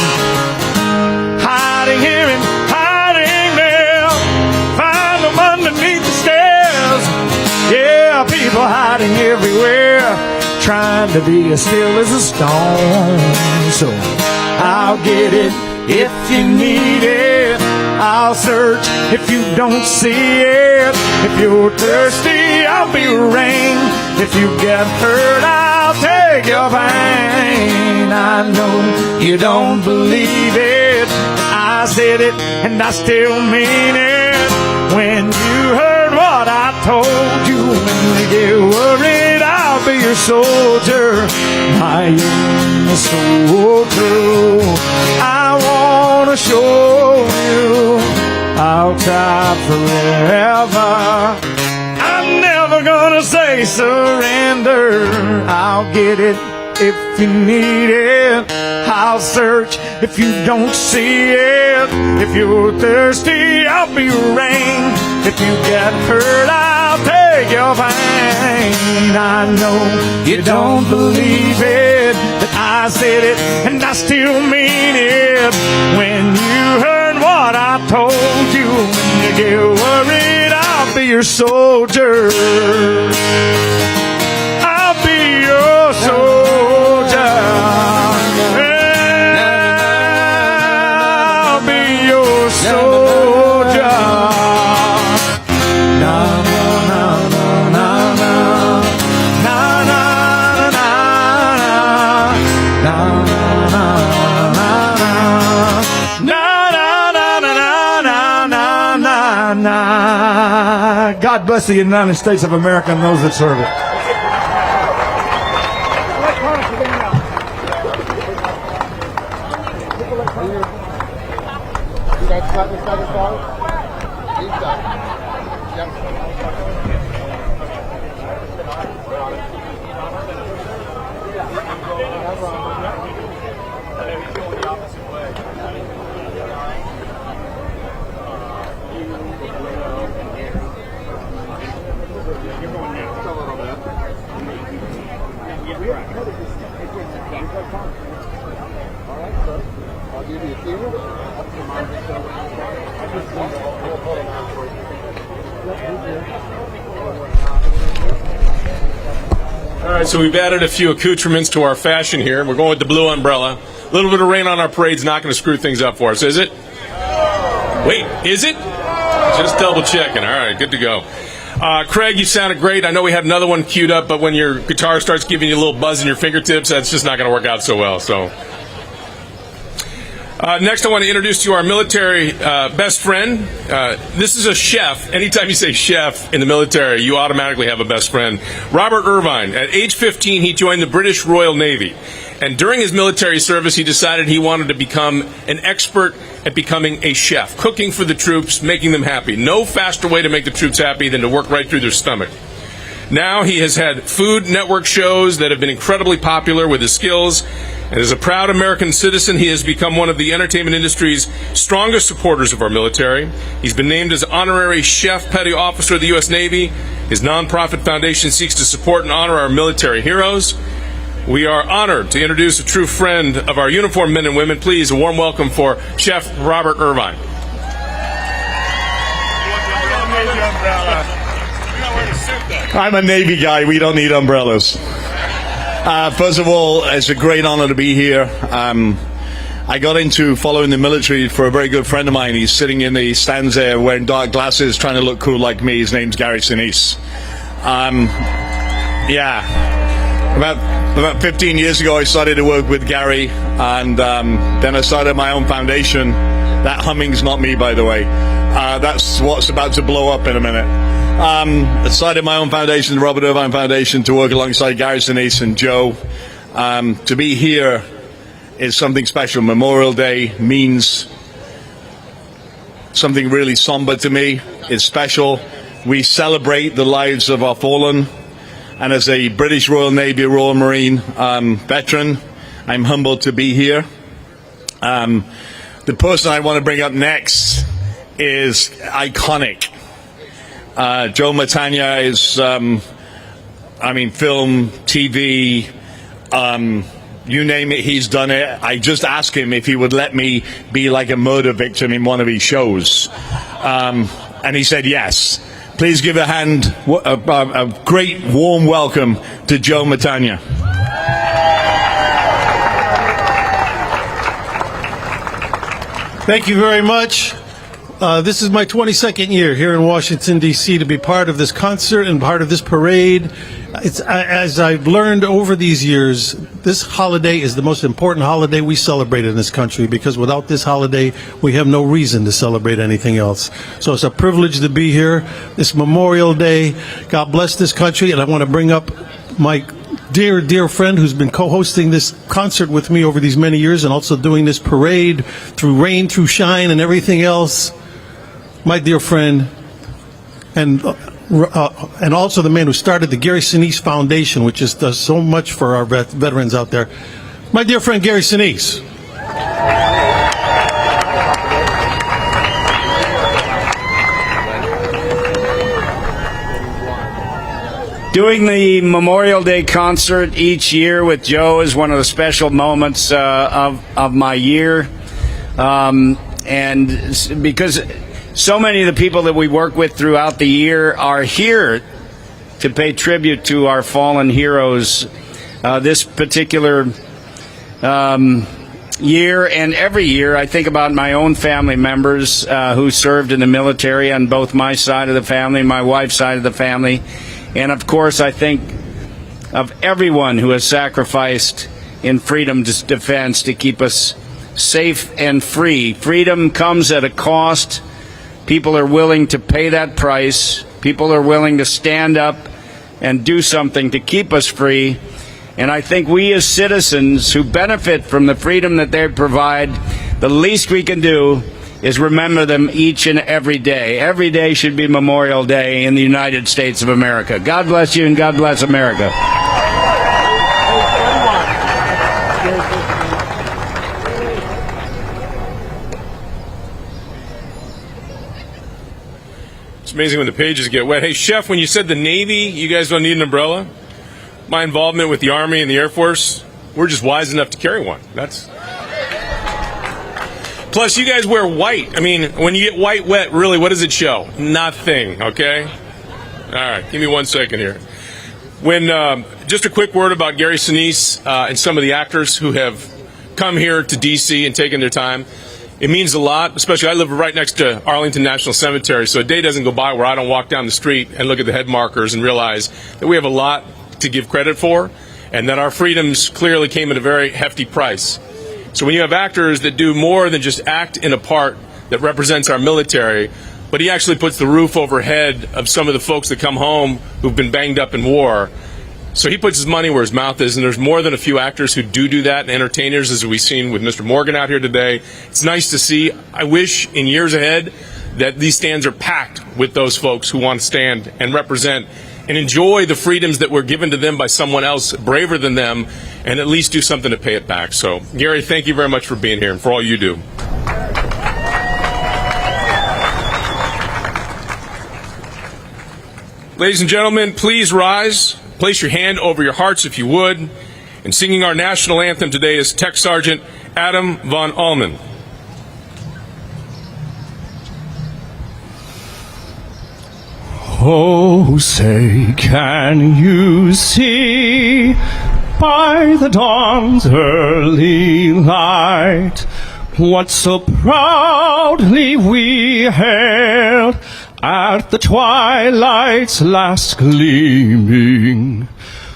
Hiding here and hiding there. Find them underneath the stairs. Yeah, people hiding everywhere, trying to be as still as a stone. So I'll get it if you need it. I'll search if you don't see it. If you're thirsty, I'll be rain. If you get hurt, I'll take your pain. I know you don't believe it, but I said it and I still mean it. When you heard what I told you, when you get worried, I'll be your soldier. I am a soldier. I wanna show you I'll try forever. I'm never gonna say surrender. I'll get it if you need it. I'll search if you don't see it. If you're thirsty, I'll be rain. If you get hurt, I'll take your pain. I know you don't believe it, but I said it and I still mean it. When you heard what I told you, when you get worried, I'll be your soldier. I'll be your soldier. I'll be your soldier. Na na na na na na na na na na. God bless the United States of America and those that serve it. All right, so we've added a few accoutrements to our fashion here. We're going with the blue umbrella. A little bit of rain on our parade's not going to screw things up for us, is it? Wait, is it? Just double checking. All right, good to go. Craig, you sounded great. I know we had another one queued up, but when your guitar starts giving you a little buzz in your fingertips, that's just not going to work out so well. So, next I want to introduce to you our military best friend. This is a chef. Anytime you say chef in the military, you automatically have a best friend. Robert Irvine. At age 15, he joined the British Royal Navy. And during his military service, he decided he wanted to become an expert at becoming a chef, cooking for the troops, making them happy. No faster way to make the troops happy than to work right through their stomach. Now he has had Food Network shows that have been incredibly popular with his skills. And as a proud American citizen, he has become one of the entertainment industry's strongest supporters of our military. He's been named as Honorary Chef Petty Officer of the U.S. Navy. His nonprofit foundation seeks to support and honor our military heroes. We are honored to introduce a true friend of our uniformed men and women. Please, a warm welcome for Chef Robert Irvine. I'm a Navy guy. We don't need umbrellas. First of all, it's a great honor to be here. I got into following the military for a very good friend of mine. He's sitting in the stands there wearing dark glasses, trying to look cool like me. His name's Gary Sinise. About 15 years ago, I started to work with Gary, and then I started my own foundation. That humming's not me, by the way. That's what's about to blow up in a minute. I started my own foundation, the Robert Irvine Foundation, to work alongside Gary Sinise and Joe. To be here is something special. Memorial Day means something really somber to me. It's special. We celebrate the lives of our fallen. And as a British Royal Navy, Royal Marine veteran, I'm humbled to be here. The person I want to bring up next is iconic. Joe Mantegna is, film, TV, you name it, he's done it. I just asked him if he would let me be like a murder victim in one of his shows. And he said yes. Please give a great warm welcome to Joe Mantegna. Thank you very much. This is my 22nd year here in Washington, D.C. to be part of this concert and part of this parade. As I've learned over these years, this holiday is the most important holiday we celebrate in this country, because without this holiday, we have no reason to celebrate anything else. So it's a privilege to be here this Memorial Day. God bless this country, and I want to bring up my dear, dear friend who's been co-hosting this concert with me over these many years and also doing this parade through rain, through shine, and everything else. My dear friend, and also the man who started the Gary Sinise Foundation, which does so much for our veterans out there. My dear friend, Gary Sinise. Doing the Memorial Day concert each year with Joe is one of the special moments of my year. And because so many of the people that we work with throughout the year are here to pay tribute to our fallen heroes. This particular year and every year, I think about my own family members who served in the military on both my side of the family, my wife's side of the family. And of course, I think of everyone who has sacrificed in freedom's defense to keep us safe and free. Freedom comes at a cost. People are willing to pay that price. People are willing to stand up and do something to keep us free. And I think we as citizens who benefit from the freedom that they provide, the least we can do is remember them each and every day. Every day should be Memorial Day in the United States of America. God bless you and God bless America. It's amazing when the pages get wet. Hey, Chef, when you said the Navy, you guys don't need an umbrella. My involvement with the Army and the Air Force, we're just wise enough to carry one. Plus, you guys wear white. I mean, when you get white wet, really, what does it show? Nothing, okay? All right, give me 1 second here. Just a quick word about Gary Sinise and some of the actors who have come here to D.C. and taken their time. It means a lot, especially I live right next to Arlington National Cemetery, so a day doesn't go by where I don't walk down the street and look at the head markers and realize that we have a lot to give credit for and that our freedoms clearly came at a very hefty price. So when you have actors that do more than just act in a part that represents our military, but he actually puts the roof overhead of some of the folks that come home who've been banged up in war. So he puts his money where his mouth is, and there's more than a few actors who do that, and entertainers, as we've seen with Mr. Morgan out here today. It's nice to see. I wish in years ahead that these stands are packed with those folks who want to stand and represent and enjoy the freedoms that were given to them by someone else braver than them, and at least do something to pay it back. So, Gary, thank you very much for being here and for all you do. Ladies and gentlemen, please rise. Place your hand over your hearts if you would. And singing our national anthem today is Tech Sergeant Adam von Allman. Oh, say, can you see by the dawn's early light what so proudly we hailed at the twilight's last gleaming,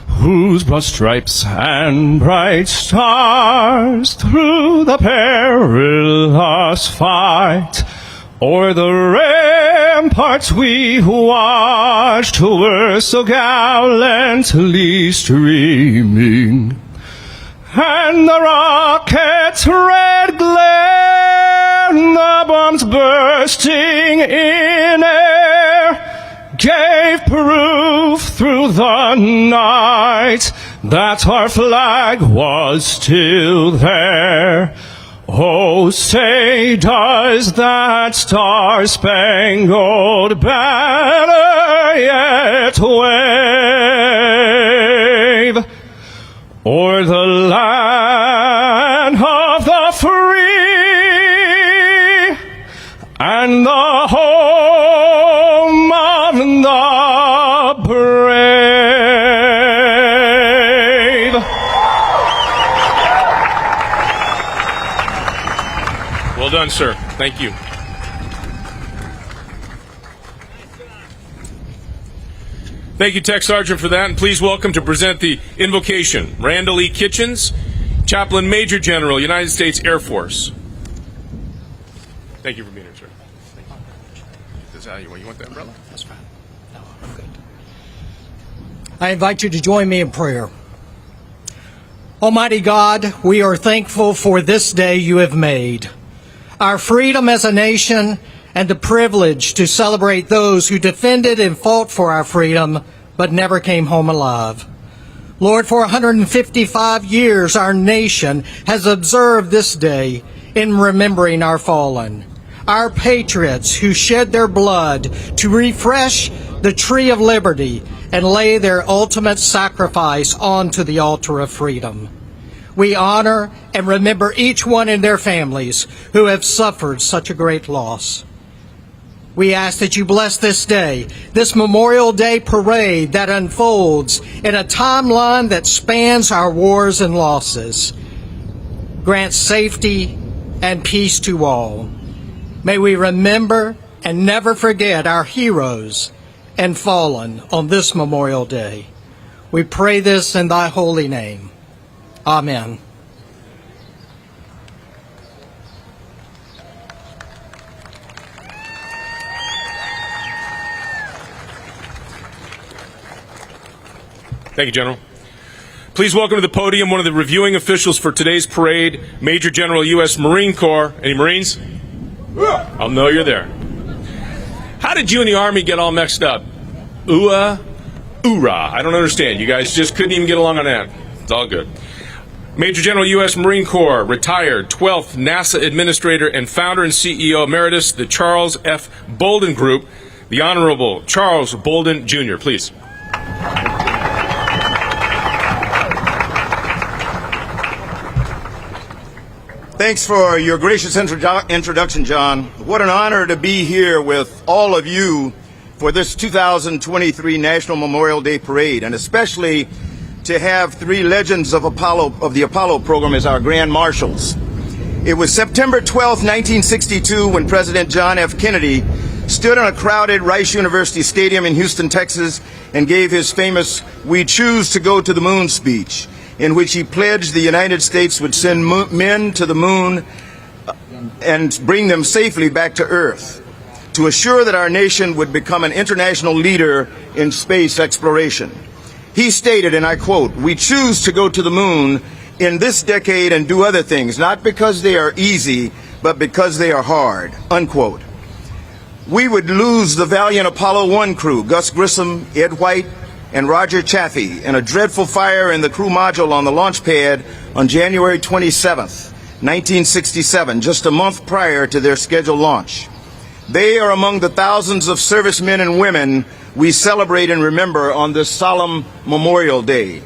whose broad stripes and bright stars through the perilous fight o'er the ramparts we watched were so gallantly streaming, and the rocket's red glare, the bombs bursting in air, gave proof through the night that our flag was still there. Oh, say, does that star-spangled banner yet wave o'er the land of the free and the home of the brave? Well done, sir. Thank you. Thank you, Tech Sergeant, for that. And please welcome to present the invocation, Randall E. Kitchens, Chaplain Major General, United States Air Force. Thank you for being here, sir. Thank you. Is that how you want that umbrella? That's fine. No, I'm good. I invite you to join me in prayer. Almighty God, we are thankful for this day you have made, our freedom as a nation, and the privilege to celebrate those who defended and fought for our freedom but never came home alive. Lord, for 155 years our nation has observed this day in remembering our fallen, our patriots who shed their blood to refresh the tree of liberty and lay their ultimate sacrifice onto the altar of freedom. We honor and remember each one and their families who have suffered such a great loss. We ask that you bless this day, this Memorial Day parade that unfolds in a timeline that spans our wars and losses. Grant safety and peace to all. May we remember and never forget our heroes and fallen on this Memorial Day. We pray this in thy holy name. Amen. Thank you, General. Please welcome to the podium one of the reviewing officials for today's parade, Major General U.S. Marine Corps. Any Marines? I'll know you're there. How did you and the Army get all mixed up? Ooh-ah, oorah. I don't understand. You guys just couldn't even get along on that. It's all good. Major General U.S. Marine Corps, retired, 12th NASA Administrator and Founder and CEO Emeritus, the Charles F. Bolden Group, the Honorable Charles Bolden, Jr., please. Thanks for your gracious introduction, John. What an honor to be here with all of you for this 2023 National Memorial Day Parade, and especially to have three legends of the Apollo program as our Grand Marshals. It was September 12, 1962, when President John F. Kennedy stood in a crowded Rice University Stadium in Houston, Texas, and gave his famous "We Choose to Go to the Moon" speech, in which he pledged the United States would send men to the moon and bring them safely back to Earth, to assure that our nation would become an international leader in space exploration. He stated, and I quote, "We choose to go to the moon in this decade and do other things, not because they are easy, but because they are hard," unquote. We would lose the valiant Apollo 1 crew, Gus Grissom, Ed White, and Roger Chaffee, in a dreadful fire in the crew module on the launch pad on January 27th, 1967, just a month prior to their scheduled launch. They are among the thousands of servicemen and women we celebrate and remember on this solemn Memorial Day.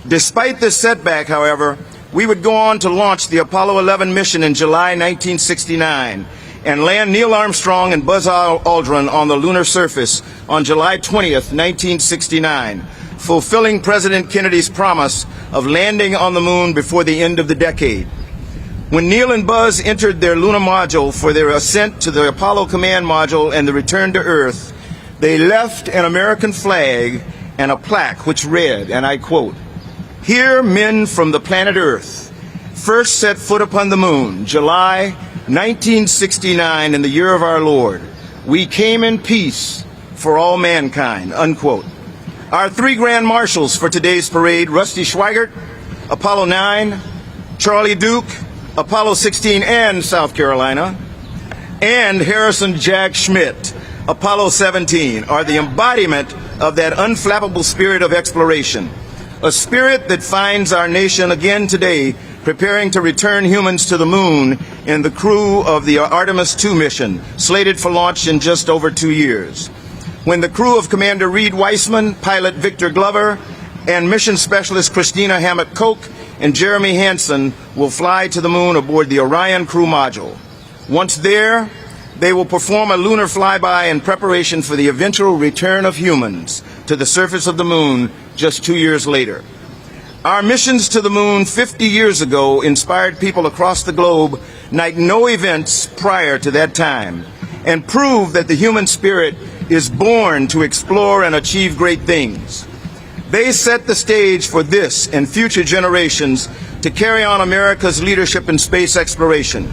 Despite this setback, however, we would go on to launch the Apollo 11 mission in July 1969 and land Neil Armstrong and Buzz Aldrin on the lunar surface on July 20th, 1969, fulfilling President Kennedy's promise of landing on the moon before the end of the decade. When Neil and Buzz entered their lunar module for their ascent to the Apollo command module and the return to Earth, they left an American flag and a plaque which read, and I quote, "Here men from the planet Earth first set foot upon the moon, July 1969, in the year of our Lord. We came in peace for all mankind," unquote. Our three grand marshals for today's parade, Rusty Schweigert, Apollo 9, Charlie Duke, Apollo 16 and South Carolina, and Harrison Jack Schmidt, Apollo 17, are the embodiment of that unflappable spirit of exploration, a spirit that finds our nation again today preparing to return humans to the moon in the crew of the Artemis II mission, slated for launch in just over 2 years. When the crew of Commander Reed Weissman, pilot Victor Glover, and mission specialist Christina Hammett-Koch and Jeremy Hansen will fly to the moon aboard the Orion crew module. Once there, they will perform a lunar flyby in preparation for the eventual return of humans to the surface of the moon just 2 years later. Our missions to the moon 50 years ago inspired people across the globe like no events prior to that time, and proved that the human spirit is born to explore and achieve great things. They set the stage for this and future generations to carry on America's leadership in space exploration.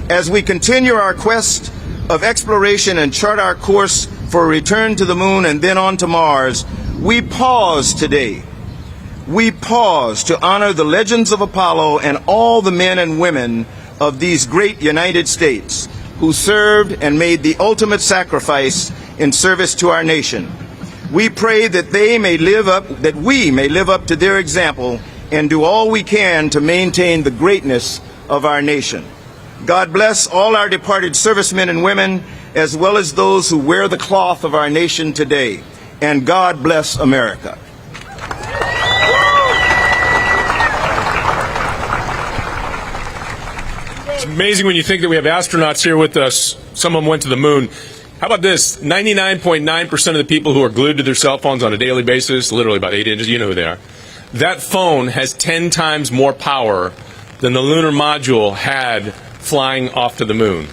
As we continue our quest of exploration and chart our course for a return to the moon and then on to Mars, we pause today. We pause to honor the legends of Apollo and all the men and women of these great United States who served and made the ultimate sacrifice in service to our nation. We pray that we may live up to their example and do all we can to maintain the greatness of our nation. God bless all our departed servicemen and women, as well as those who wear the cloth of our nation today. And God bless America. It's amazing when you think that we have astronauts here with us. Some of them went to the moon. How about this? 99.9% of the people who are glued to their cell phones on a daily basis, literally about 8 inches, you know who they are, that phone has 10 times more power than the lunar module had flying off to the moon.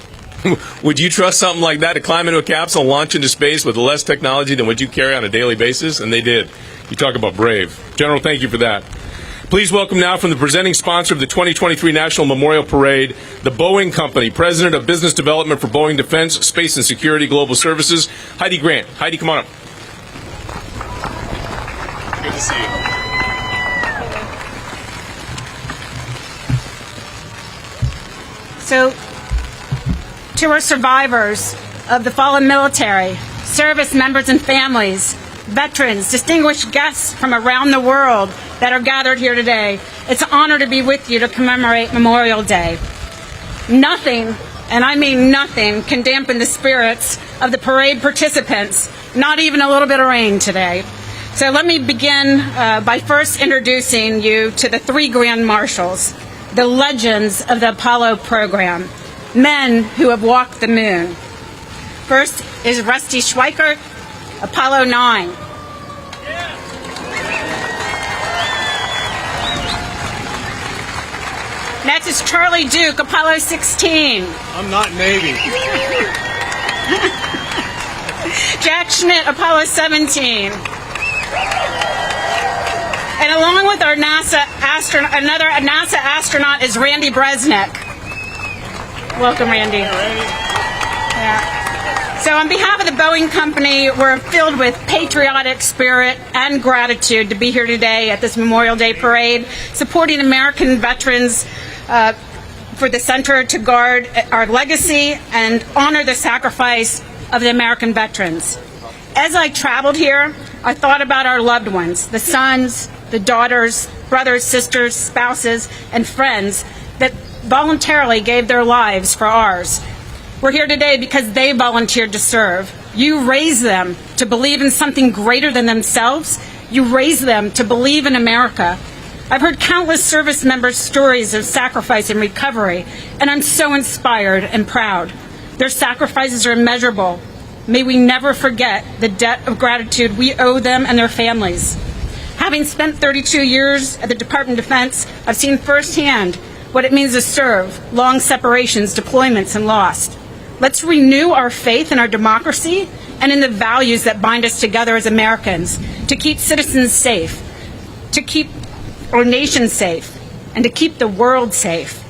Would you trust something like that to climb into a capsule and launch into space with less technology than what you carry on a daily basis? And they did. You talk about brave. General, thank you for that. Please welcome now, from the presenting sponsor of the 2023 National Memorial Parade, the Boeing Company, President of Business Development for Boeing Defense, Space and Security Global Services, Heidi Grant. Heidi, come on up. Good to see you. So, to our survivors of the fallen military, service members and families, veterans, distinguished guests from around the world that are gathered here today, it's an honor to be with you to commemorate Memorial Day. Nothing, and I mean nothing, can dampen the spirits of the parade participants, not even a little bit of rain today. So let me begin by first introducing you to the three Grand Marshals, the legends of the Apollo program, men who have walked the moon. First is Rusty Schweikert, Apollo 9. Next is Charlie Duke, Apollo 16. I'm not Navy. Jack Schmidt, Apollo 17. And along with our another NASA astronaut is Randy Bresnik. Welcome, Randy. Yeah. So on behalf of the Boeing Company, we're filled with patriotic spirit and gratitude to be here today at this Memorial Day parade, supporting American veterans for the center to guard our legacy and honor the sacrifice of the American veterans. As I traveled here, I thought about our loved ones, the sons, the daughters, brothers, sisters, spouses, and friends that voluntarily gave their lives for ours. We're here today because they volunteered to serve. You raised them to believe in something greater than themselves. You raised them to believe in America. I've heard countless service members' stories of sacrifice and recovery, and I'm so inspired and proud. Their sacrifices are immeasurable. May we never forget the debt of gratitude we owe them and their families. Having spent 32 years at the Department of Defense, I've seen firsthand what it means to serve, long separations, deployments, and loss. Let's renew our faith in our democracy and in the values that bind us together as Americans to keep citizens safe, to keep our nation safe, and to keep the world safe.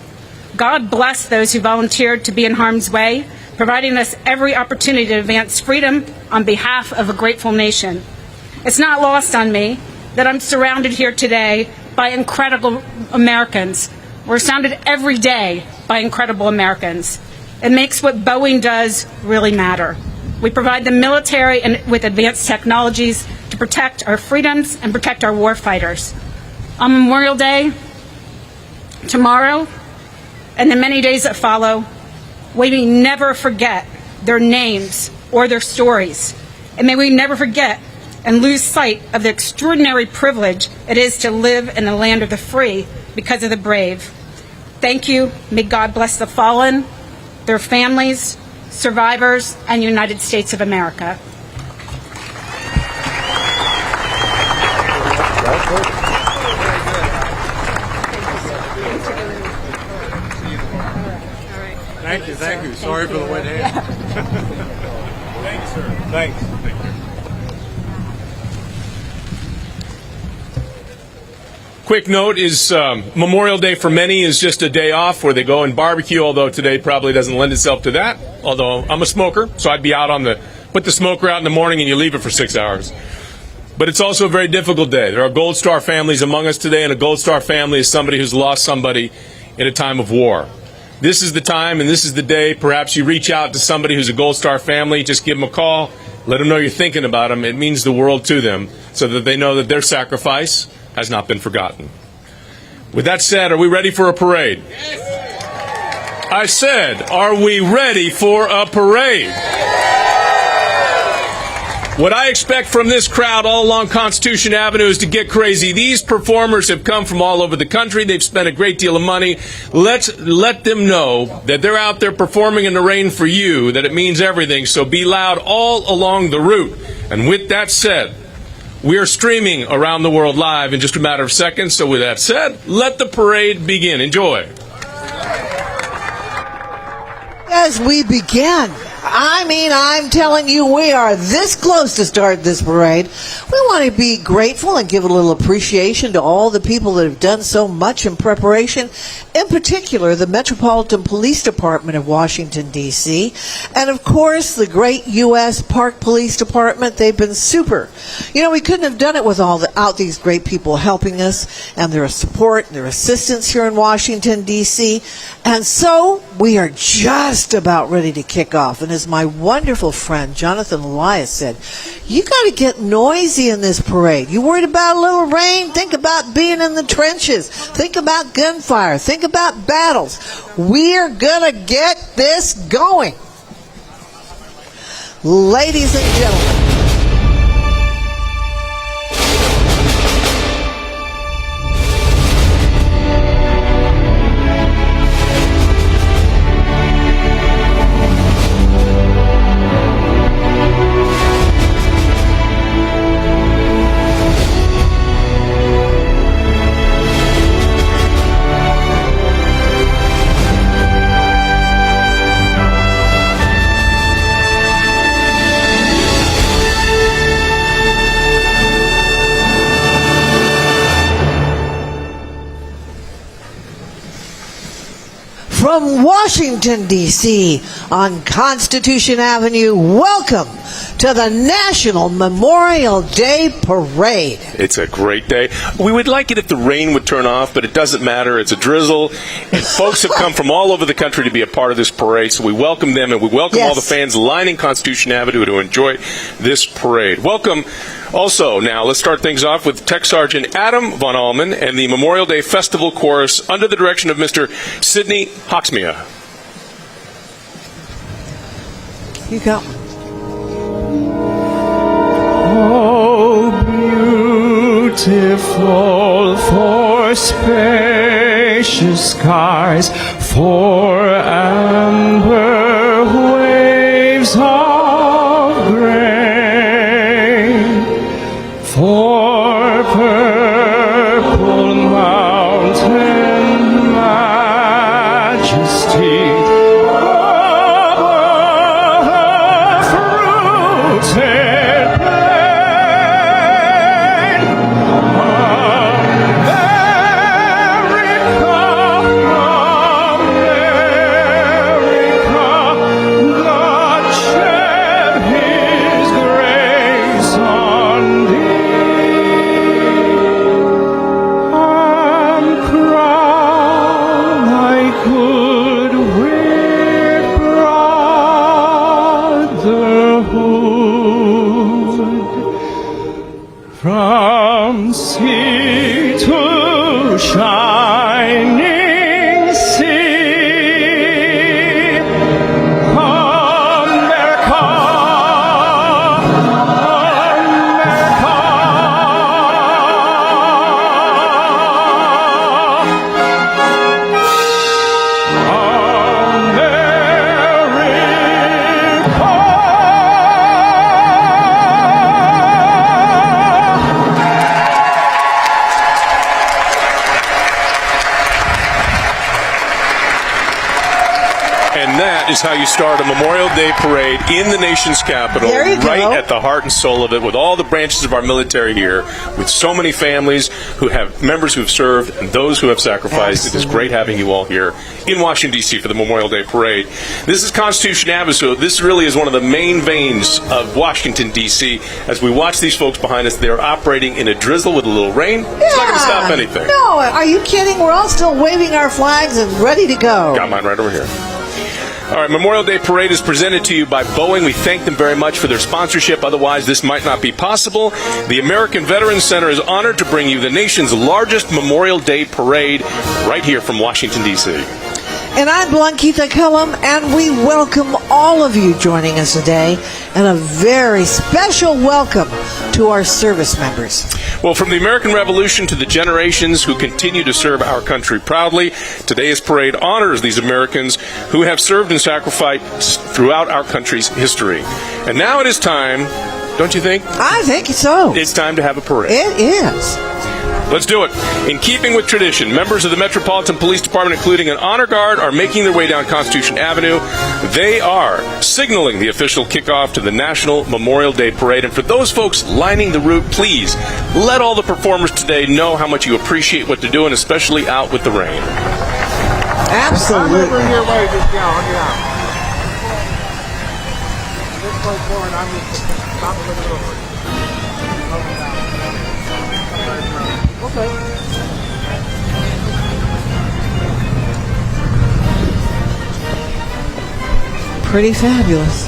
God bless those who volunteered to be in harm's way, providing us every opportunity to advance freedom on behalf of a grateful nation. It's not lost on me that I'm surrounded here today by incredible Americans. We're surrounded every day by incredible Americans. It makes what Boeing does really matter. We provide the military and with advanced technologies to protect our freedoms and protect our warfighters. On Memorial Day, tomorrow, and the many days that follow, may we never forget their names or their stories. And may we never forget and lose sight of the extraordinary privilege it is to live in the land of the free because of the brave. Thank you. May God bless the fallen, their families, survivors, and United States of America. Thank you. Sorry for the wet hand. Thanks, sir. Thanks. Quick note is Memorial Day for many is just a day off where they go and barbecue, although today probably doesn't lend itself to that. Although I'm a smoker, so I'd be out put the smoker out in the morning and you leave it for 6 hours. But it's also a very difficult day. There are Gold Star families among us today, and a Gold Star family is somebody who's lost somebody in a time of war. This is the time and this is the day perhaps you reach out to somebody who's a Gold Star family, just give them a call, let them know you're thinking about them. It means the world to them so that they know that their sacrifice has not been forgotten. With that said, are we ready for a parade? Yes. I said, are we ready for a parade? What I expect from this crowd all along Constitution Avenue is to get crazy. These performers have come from all over the country. They've spent a great deal of money. Let's let them know that they're out there performing in the rain for you, that it means everything. So be loud all along the route. And with that said, we are streaming around the world live in just a matter of seconds. So with that said, let the parade begin. Enjoy. As we begin, I'm telling you, we are this close to start this parade. We want to be grateful and give a little appreciation to all the people that have done so much in preparation, in particular the Metropolitan Police Department of Washington, D.C., and of course the great U.S. Park Police Department. They've been super. You know, we couldn't have done it without these great people helping us and their support and their assistance here in Washington, D.C., and so we are just about ready to kick off. And as my wonderful friend Jonathan Elias said, you got to get noisy in this parade. You worried about a little rain? Think about being in the trenches. Think about gunfire. Think about battles. We're going to get this going. Ladies and gentlemen, from Washington, D.C. on Constitution Avenue, welcome to the National Memorial Day Parade. It's a great day. We would like it if the rain would turn off, but it doesn't matter. It's a drizzle. And folks have come from all over the country to be a part of this parade, so we welcome them, and we welcome all the fans lining Constitution Avenue to enjoy this parade. Welcome. Also, now, let's start things off with Tech Sergeant Adam Von Allman and the Memorial Day Festival Chorus under the direction of Mr. Sidney Hawksmia. You go. Oh, beautiful for spacious skies, for amber waves of grain, for purple mountain majesty, fruited plain, America, God shed His grace on thee, and crown thy good with brotherhood, from sea to shining sea. America, And that is how you start a Memorial Day parade in the nation's capital, There you right go. at the heart and soul of it, with all the branches of our military here, with so many families who have members who have served and those who have sacrificed. It is great having you all here in Washington, D.C. for the Memorial Day parade. This is Constitution Avenue, so this really is one of the main veins of Washington, D.C. As we watch these folks behind us, they're operating in a drizzle with a little rain. It's not going to stop anything. No, are you kidding? We're all still waving our flags and ready to go. Got mine right over here. All right, Memorial Day Parade is presented to you by Boeing. We thank them very much for their sponsorship. Otherwise, this might not be possible. The American Veterans Center is honored to bring you the nation's largest Memorial Day Parade right here from Washington, D.C. And I'm Blankita Cullum, and we welcome all of you joining us today, and a very special welcome to our service members. Well, from the American Revolution to the generations who continue to serve our country proudly, today's parade honors these Americans who have served and sacrificed throughout our country's history. And now it is time, don't you think? I think so. It's time to have a parade. It is. Let's do it. In keeping with tradition, members of the Metropolitan Police Department, including an honor guard, are making their way down Constitution Avenue. They are signaling the official kickoff to the National Memorial Day Parade. And for those folks lining the route, please let all the performers today know how much you appreciate what they're doing, especially out with the rain. Absolutely. I'm over here ready to go. Yeah. This way forward, I'm just stop a little over. Okay. Pretty fabulous.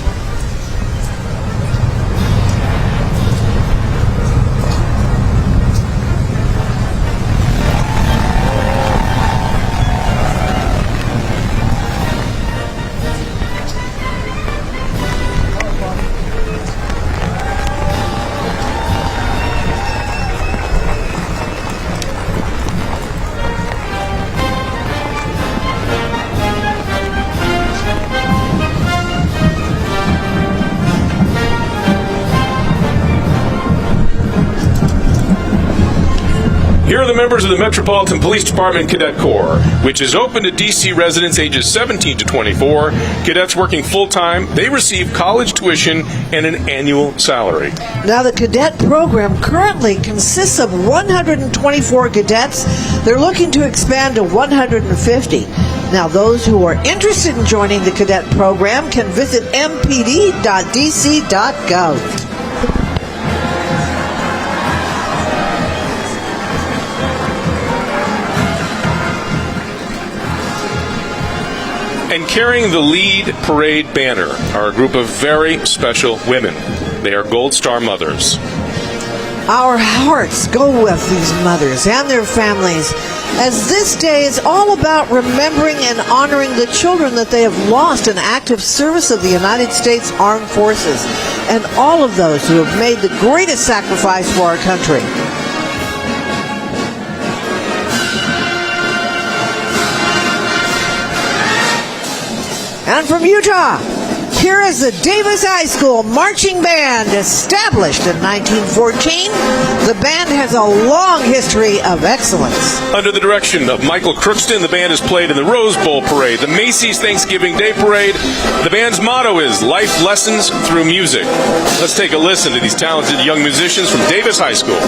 Here are the members of the Metropolitan Police Department Cadet Corps, which is open to D.C. residents ages 17 to 24. Cadets working full-time, they receive college tuition and an annual salary. Now, the cadet program currently consists of 124 cadets. They're looking to expand to 150. Now, those who are interested in joining the cadet program can visit mpd.dc.gov. And carrying the lead parade banner are a group of very special women. They are Gold Star mothers. Our hearts go with these mothers and their families, as this day is all about remembering and honoring the children that they have lost in active service of the United States Armed Forces, and all of those who have made the greatest sacrifice for our country. And from Utah, here is the Davis High School Marching Band, established in 1914. The band has a long history of excellence. Under the direction of Michael Crookston, the band has played in the Rose Bowl Parade, the Macy's Thanksgiving Day Parade. The band's motto is Life Lessons Through Music. Let's take a listen to these talented young musicians from Davis High School.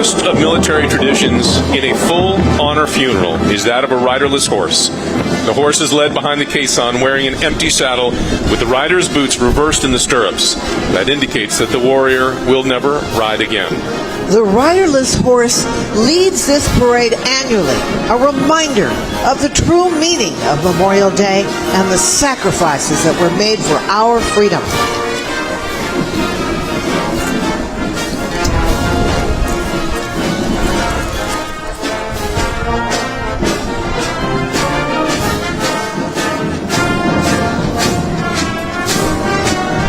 Of military traditions in a full honor funeral is that of a riderless horse. The horse is led behind the caisson wearing an empty saddle with the rider's boots reversed in the stirrups. That indicates that the warrior will never ride again. The riderless horse leads this parade annually, a reminder of the true meaning of Memorial Day and the sacrifices that were made for our freedom.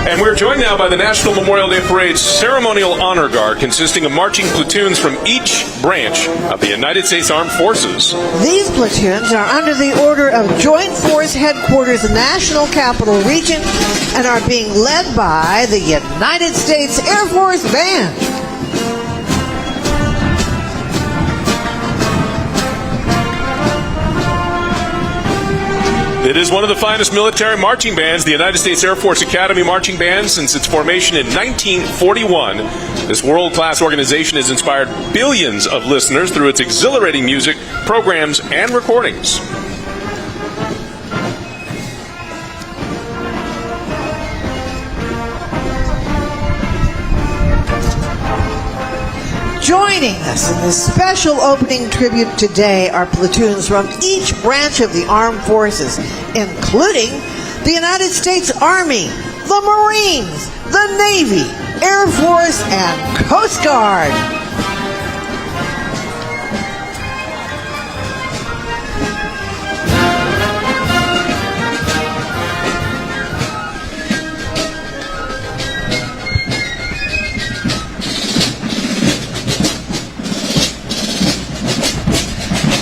And we're joined now by the National Memorial Day Parade's Ceremonial Honor Guard, consisting of marching platoons from each branch of the United States Armed Forces. These platoons are under the order of Joint Force Headquarters National Capital Region and are being led by the United States Air Force Band. It is one of the finest military marching bands, the United States Air Force Academy Marching Band, since its formation in 1941. This world-class organization has inspired billions of listeners through its exhilarating music, programs, and recordings. Joining us in this special opening tribute today are platoons from each branch of the armed forces, including the United States Army, the Marines, the Navy, Air Force, and Coast Guard.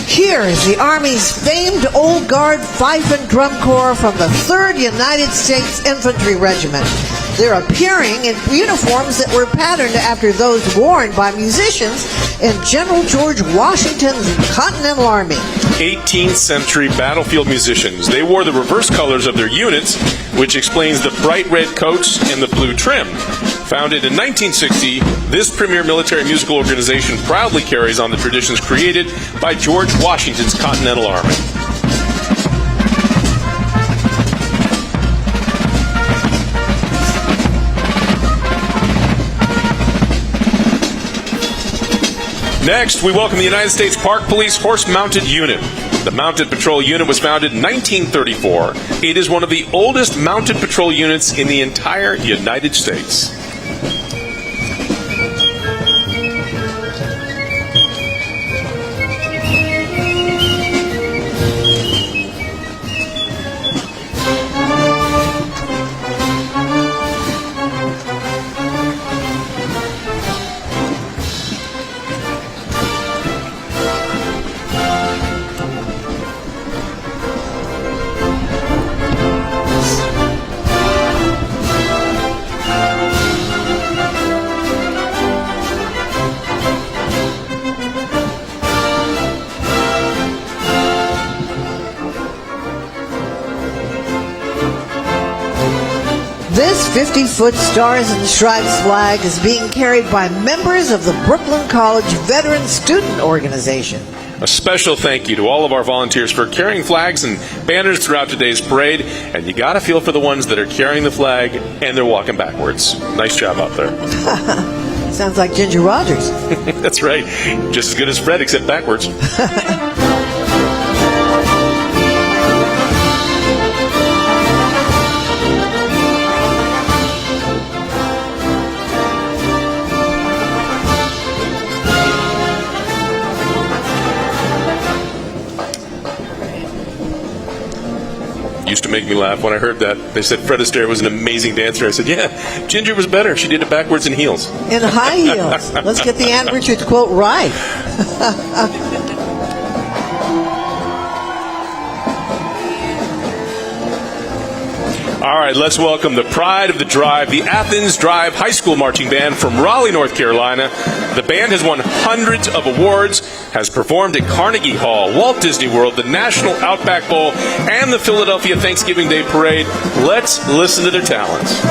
Here is the Army's famed Old Guard Fife and Drum Corps from the 3rd United States Infantry Regiment. They're appearing in uniforms that were patterned after those worn by musicians in General George Washington's Continental Army. 18th century battlefield musicians. They wore the reverse colors of their units, which explains the bright red coats and the blue trim. Founded in 1960, this premier military musical organization proudly carries on the traditions created by George Washington's Continental Army. Next, we welcome the United States Park Police Horse-Mounted Unit. The Mounted Patrol Unit was founded in 1934. It is one of the oldest mounted patrol units in the entire United States. 50-foot Stars and Stripes flag is being carried by members of the Brooklyn College Veteran Student Organization. A special thank you to all of our volunteers for carrying flags and banners throughout today's parade. And you got to feel for the ones that are carrying the flag and they're walking backwards. Nice job out there. Sounds like Ginger Rogers. That's right. Just as good as Fred, except backwards. Used to make me laugh when I heard that. They said Fred Astaire was an amazing dancer. I said, yeah, Ginger was better. She did it backwards in heels. In high heels. Let's get the Ann Richards quote right. All right, let's welcome the pride of the drive, the Athens Drive High School Marching Band from Raleigh, North Carolina. The band has won hundreds of awards, has performed at Carnegie Hall, Walt Disney World, the National Outback Bowl, and the Philadelphia Thanksgiving Day Parade. Let's listen to their talents.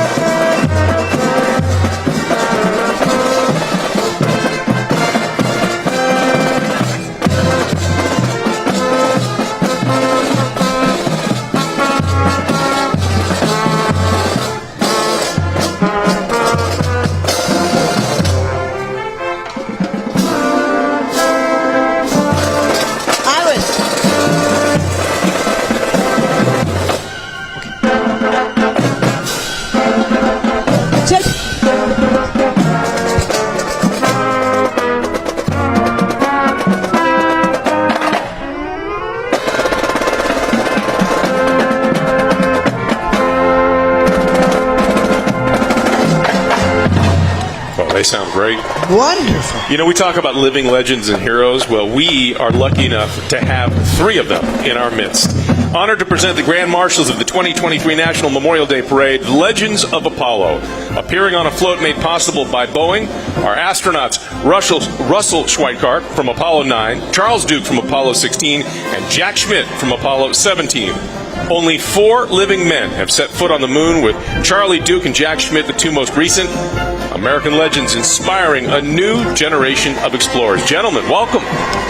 They sound great. Wonderful. You know, we talk about living legends and heroes. Well, we are lucky enough to have 3 of them in our midst. Honored to present the Grand Marshals of the 2023 National Memorial Day Parade, Legends of Apollo. Appearing on a float made possible by Boeing are astronauts Russell Schweikart from Apollo 9, Charles Duke from Apollo 16, and Jack Schmitt from Apollo 17. Only 4 living men have set foot on the moon, with Charlie Duke and Jack Schmitt the 2 most recent. American legends inspiring a new generation of explorers. Gentlemen, welcome.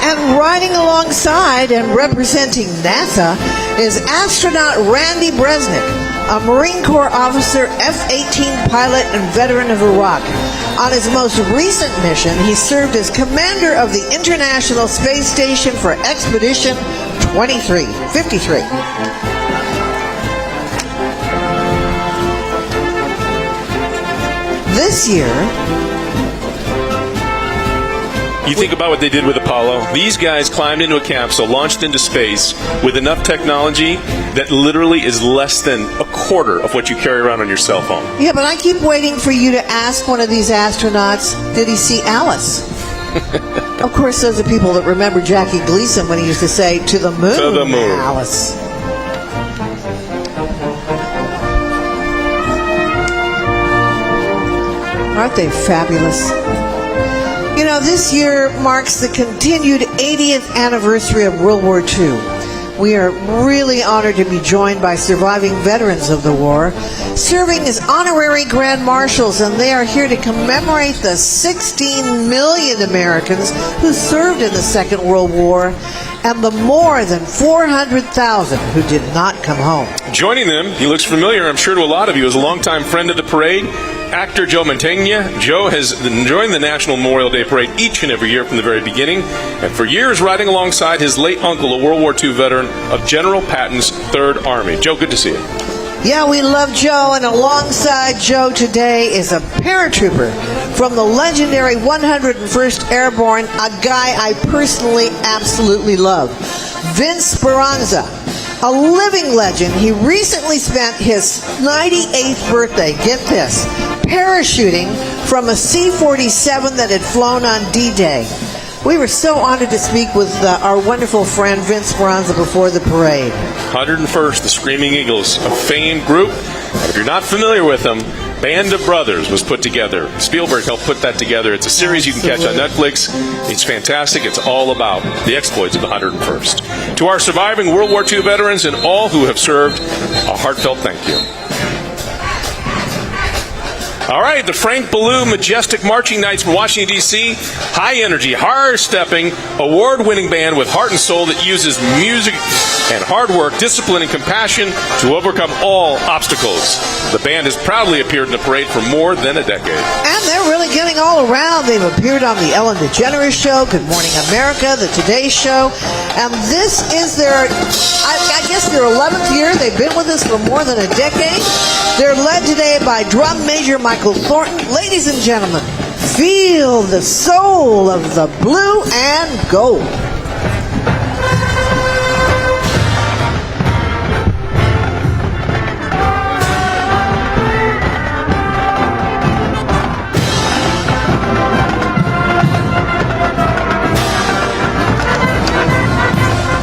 And riding alongside and representing NASA is astronaut Randy Bresnik, a Marine Corps officer, F-18 pilot, and veteran of Iraq. On his most recent mission, he served as commander of the International Space Station for Expedition 2353. This year, you think about what they did with Apollo. These guys climbed into a capsule, launched into space with enough technology that literally is less than a quarter of what you carry around on your cell phone. Yeah, but I keep waiting for you to ask one of these astronauts, did he see Alice? Of course, those are people that remember Jackie Gleason when he used to say, to the moon, to the moon. Alice. Aren't they fabulous? You know, this year marks the continued 80th anniversary of World War II. We are really honored to be joined by surviving veterans of the war, serving as honorary Grand Marshals, and they are here to commemorate the 16 million Americans who served in the Second World War and the more than 400,000 who did not come home. Joining them, he looks familiar, I'm sure, to a lot of you, as a longtime friend of the parade, actor Joe Mantegna. Joe has joined the National Memorial Day Parade each and every year from the very beginning, and for years riding alongside his late uncle, a World War II veteran of General Patton's 3rd Army. Joe, good to see you. Yeah, we love Joe, and alongside Joe today is a paratrooper from the legendary 101st Airborne, a guy I personally absolutely love, Vince Speranza. A living legend. He recently spent his 98th birthday, get this, parachuting from a C-47 that had flown on D-Day. We were so honored to speak with our wonderful friend Vince Speranza before the parade. 101st, the Screaming Eagles, a famed group. And if you're not familiar with them, Band of Brothers was put together. Spielberg helped put that together. It's a series you can catch on Netflix. It's fantastic. It's all about the exploits of the 101st. To our surviving World War II veterans and all who have served, a heartfelt thank you. All right, the Frank Ballou Majestic Marching Knights from Washington, D.C. High energy, hard-stepping, award-winning band with heart and soul that uses music and hard work, discipline, and compassion to overcome all obstacles. The band has proudly appeared in the parade for more than a decade. And they're really getting all around. They've appeared on the Ellen DeGeneres Show, Good Morning America, the Today Show, and this is their, I guess their 11th year. They've been with us for more than a decade. They're led today by drum major Michael Thornton. Ladies and gentlemen, feel the soul of the blue and gold.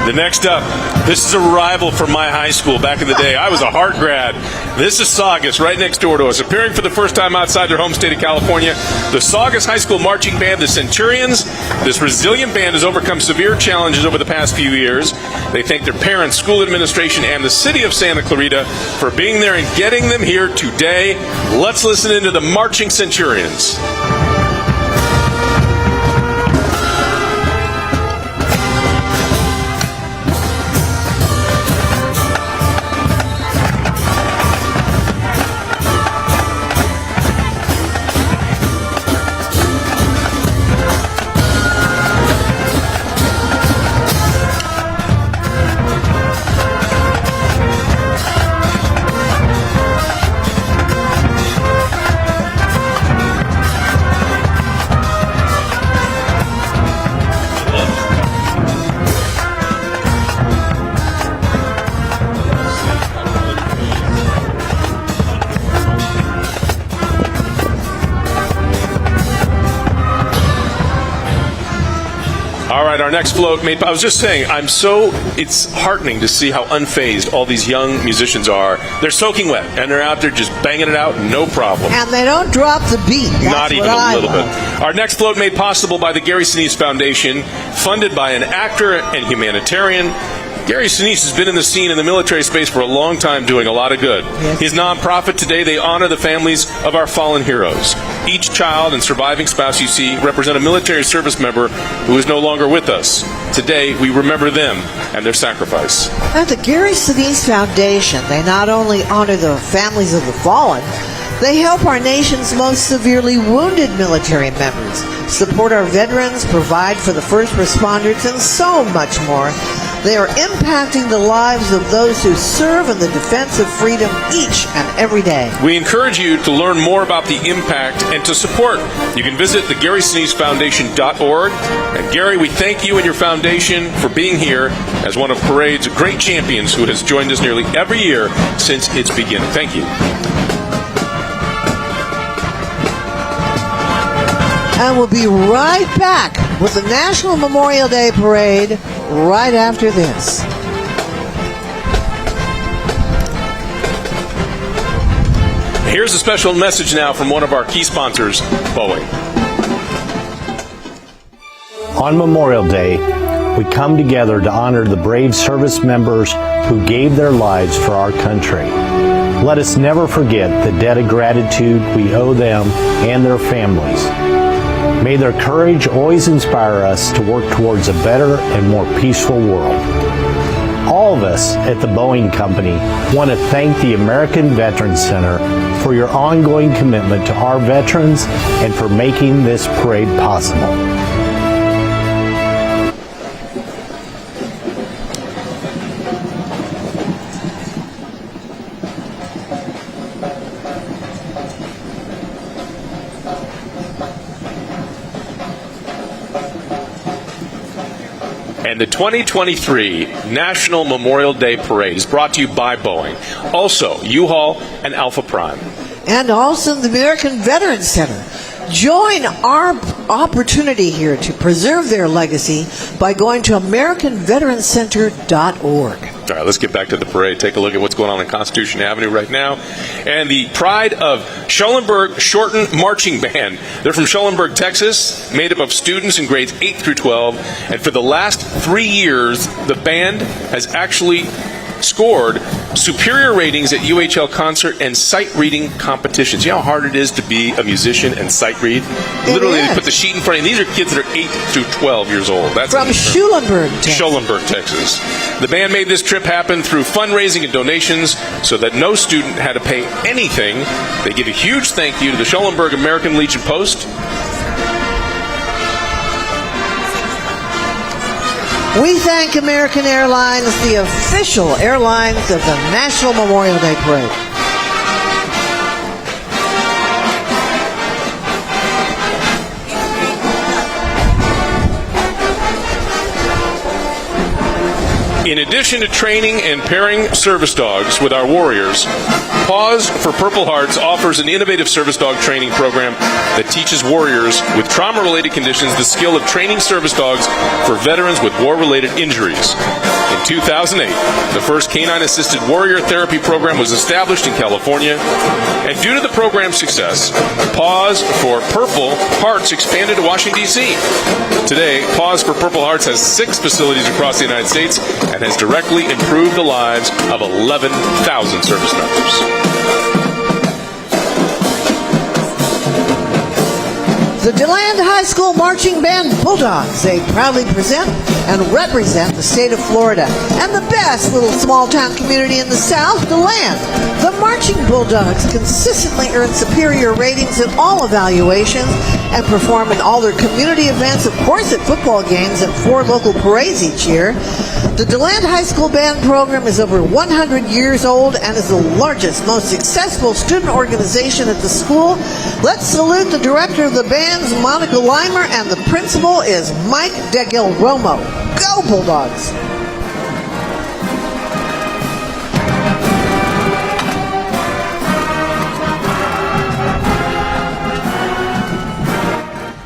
The next up, this is a rival from my high school back in the day. I was a Hart grad. This is Saugus, right next door to us. Appearing for the first time outside their home state of California, the Saugus High School marching band, the Centurions. This resilient band has overcome severe challenges over the past few years. They thank their parents, school administration, and the city of Santa Clarita for being there and getting them here today. Let's listen into the Marching Centurions. Our next float made, I was just saying, it's heartening to see how unfazed all these young musicians are. They're soaking wet, and they're out there just banging it out, no problem. And they don't drop the beat. That's Not even a little bit. Our next float made possible by the Gary Sinise Foundation, funded by an actor and humanitarian. Gary Sinise has been in the scene in the military space for a long time, doing a lot of good. Yes. His nonprofit today, they honor the families of our fallen heroes. Each child and surviving spouse you see represent a military service member who is no longer with us. Today, we remember them and their sacrifice. At the Gary Sinise Foundation, they not only honor the families of the fallen, they help our nation's most severely wounded military members, support our veterans, provide for the first responders, and so much more. They are impacting the lives of those who serve in the defense of freedom each and every day. We encourage you to learn more about the impact and to support. You can visit theGarySiniseFoundation.org. And Gary, we thank you and your foundation for being here as one of Parade's great champions who has joined us nearly every year since its beginning. Thank you. And we'll be right back with the National Memorial Day Parade right after this. Here's a special message now from one of our key sponsors, Boeing. On Memorial Day, we come together to honor the brave service members who gave their lives for our country. Let us never forget the debt of gratitude we owe them and their families. May their courage always inspire us to work towards a better and more peaceful world. All of us at the Boeing Company want to thank the American Veterans Center for your ongoing commitment to our veterans and for making this parade possible. And the 2023 National Memorial Day Parade is brought to you by Boeing, also U-Haul and Alpha Prime. And also the American Veterans Center. Join our opportunity here to preserve their legacy by going to AmericanVeteransCenter.org. All right, let's get back to the parade. Take a look at what's going on Constitution Avenue right now. And the pride of Schellenberg Shorten Marching Band. They're from Schellenberg, Texas, made up of students in grades 8 through 12. And for the last 3 years, the band has actually scored superior ratings at UHL concert and sight reading competitions. You know how hard it is to be a musician and sight read? Literally, they put the sheet in front of you. These are kids that are 8 through 12 years old. That's from Schulenburg, Texas. Schulenburg, Texas. The band made this trip happen through fundraising and donations so that no student had to pay anything. They give a huge thank you to the Schulenburg American Legion Post. We thank American Airlines, the official airlines of the National Memorial Day Parade. In addition to training and pairing service dogs with our warriors, Paws for Purple Hearts offers an innovative service dog training program that teaches warriors with trauma-related conditions the skill of training service dogs for veterans with war-related injuries. In 2008, the first canine-assisted warrior therapy program was established in California, and due to the program's success, Paws for Purple Hearts expanded to Washington, D.C. Today, Paws for Purple Hearts has 6 facilities across the United States and has directly improved the lives of 11,000 service members. The DeLand High School Marching Band Bulldogs, they proudly present and represent the state of Florida and the best little small-town community in the South, DeLand. The Marching Bulldogs consistently earn superior ratings in all evaluations and perform in all their community events, of course at football games and 4 local parades each year. The DeLand High School Band program is over 100 years old and is the largest, most successful student organization at the school. Let's salute the director of the bands, Monica Leimer, and the principal is Mike DeGilromo. Go Bulldogs!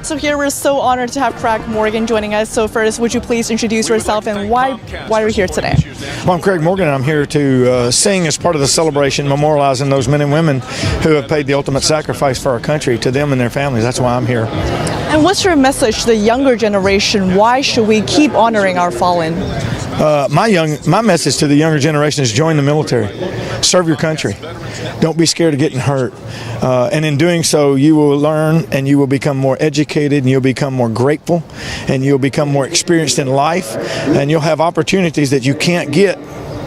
So here we're so honored to have Craig Morgan joining us. So first, would you please introduce yourself and why are you here today? Well, I'm Craig Morgan, and I'm here to sing as part of the celebration, memorializing those men and women who have paid the ultimate sacrifice for our country, to them and their families. That's why I'm here. And what's your message to the younger generation? Why should we keep honoring our fallen? My message to the younger generation is join the military. Serve your country. Don't be scared of getting hurt. And in doing so, you will learn and you will become more educated and you'll become more grateful and you'll become more experienced in life and you'll have opportunities that you can't get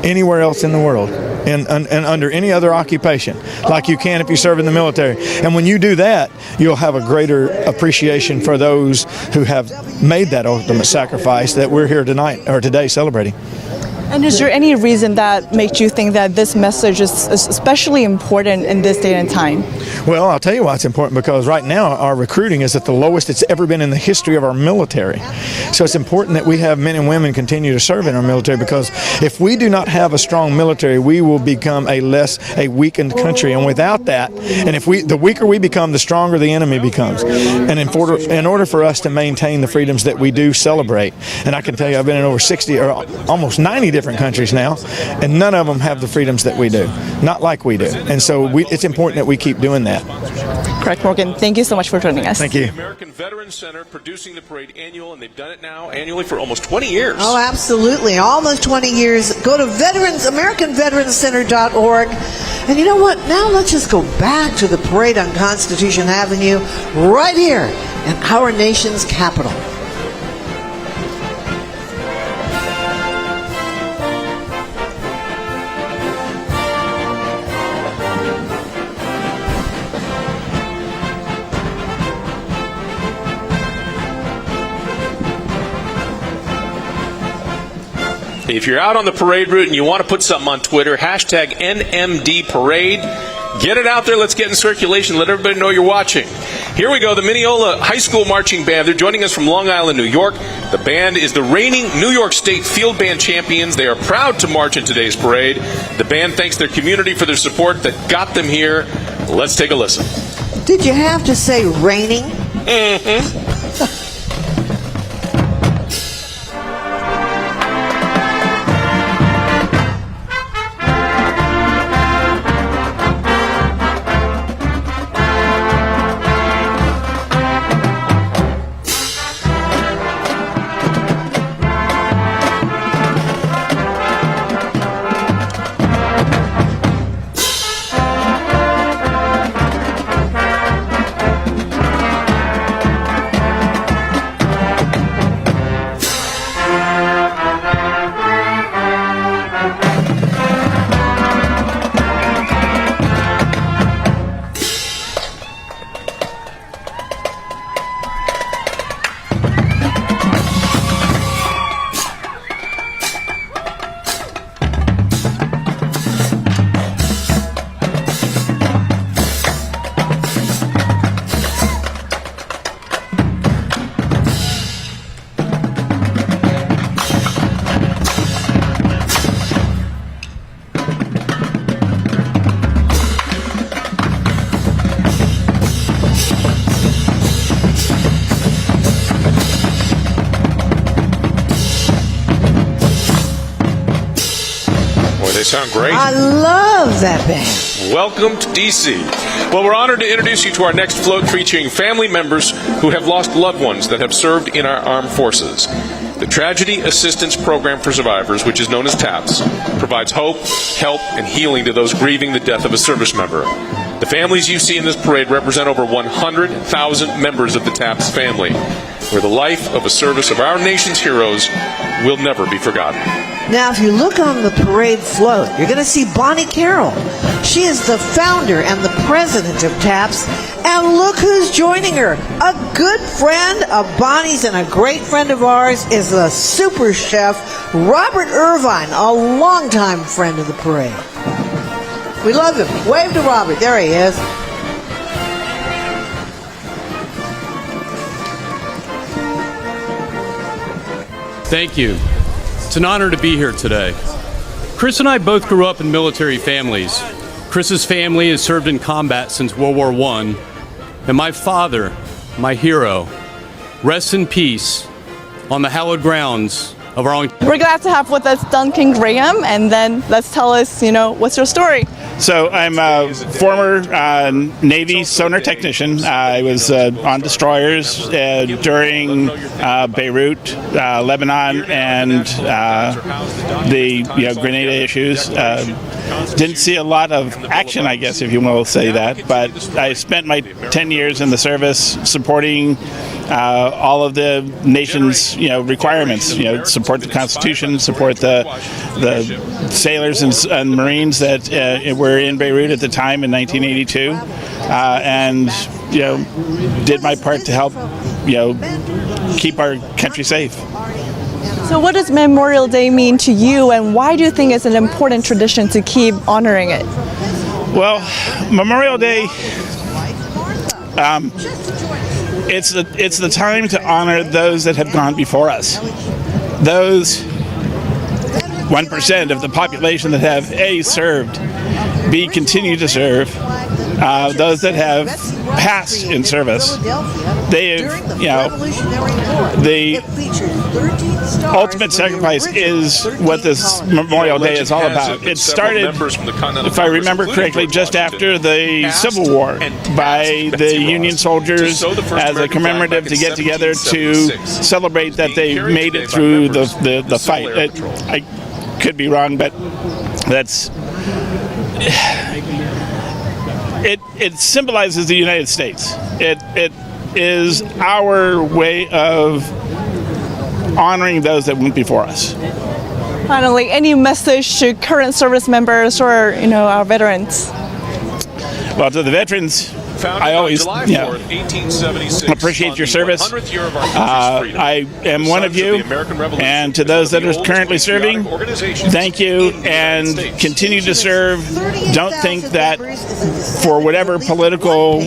anywhere else in the world and under any other occupation like you can if you serve in the military. And when you do that, you'll have a greater appreciation for those who have made that ultimate sacrifice that we're here tonight or today celebrating. And is there any reason that makes you think that this message is especially important in this day and time? Well, I'll tell you why it's important, because right now our recruiting is at the lowest it's ever been in the history of our military. So it's important that we have men and women continue to serve in our military, because if we do not have a strong military, we will become a weakened country. And without that, and the weaker we become, the stronger the enemy becomes. And in order for us to maintain the freedoms that we do celebrate, and I can tell you I've been in over 60 or almost 90 different countries now, and none of them have the freedoms that we do, not like we do. And so it's important that we keep doing that. Craig Morgan, thank you so much for joining us. Thank you. American Veterans Center producing the parade annual, and they've done it now annually for almost 20 years. Oh, absolutely. Almost 20 years. Go to AmericanVeteransCenter.org. And you know what? Now let's just go back to the parade on Constitution Avenue right here in our nation's capital. If you're out on the parade route and you want to put something on Twitter, hashtag NMD Parade. Get it out there. Let's get in circulation. Let everybody know you're watching. Here we go. The Mineola High School Marching Band. They're joining us from Long Island, New York. The band is the reigning New York State Field Band champions. They are proud to march in today's parade. The band thanks their community for their support that got them here. Let's take a listen. Did you have to say raining? Mm-hmm. sound great. I love that band. Welcome to D.C. Well, we're honored to introduce you to our next float featuring family members who have lost loved ones that have served in our armed forces. The Tragedy Assistance Program for Survivors, which is known as TAPS, provides hope, help, and healing to those grieving the death of a service member. The families you see in this parade represent over 100,000 members of the TAPS family, where the life of a service of our nation's heroes will never be forgotten. Now, if you look on the parade float, you're going to see Bonnie Carroll. She is the founder and the president of TAPS. And look who's joining her. A good friend of Bonnie's and a great friend of ours is the super chef, Robert Irvine, a longtime friend of the parade. We love him. Wave to Robert. There he is. Thank you. It's an honor to be here today. Chris and I both grew up in military families. Chris's family has served in combat since World War I, and my father, my hero, rests in peace on the hallowed grounds of our own. We're glad to have with us Duncan Graham, and then let's tell us, what's your story? So I'm a former Navy sonar technician. I was on destroyers during Beirut, Lebanon, and the Grenada issues. Didn't see a lot of action, I guess, if you will say that. But I spent my 10 years in the service supporting all of the nation's requirements. Support the Constitution, support the sailors and Marines that were in Beirut at the time in 1982, and did my part to help keep our country safe. So what does Memorial Day mean to you, and why do you think it's an important tradition to keep honoring it? Well, Memorial Day, it's the time to honor those that have gone before us. Those 1% of the population that have A, served, B, continue to serve, those that have passed in service. They have, the ultimate sacrifice is what this Memorial Day is all about. It started, if I remember correctly, just after the Civil War by the Union soldiers as a commemorative to get together to celebrate that they made it through the fight. I could be wrong, but that's... It symbolizes the United States. It is our way of honoring those that went before us. Finally, any message to current service members or our veterans? Well, to the veterans, I always appreciate your service. I am one of you, and to those that are currently serving, thank you, and continue to serve. Don't think that for whatever political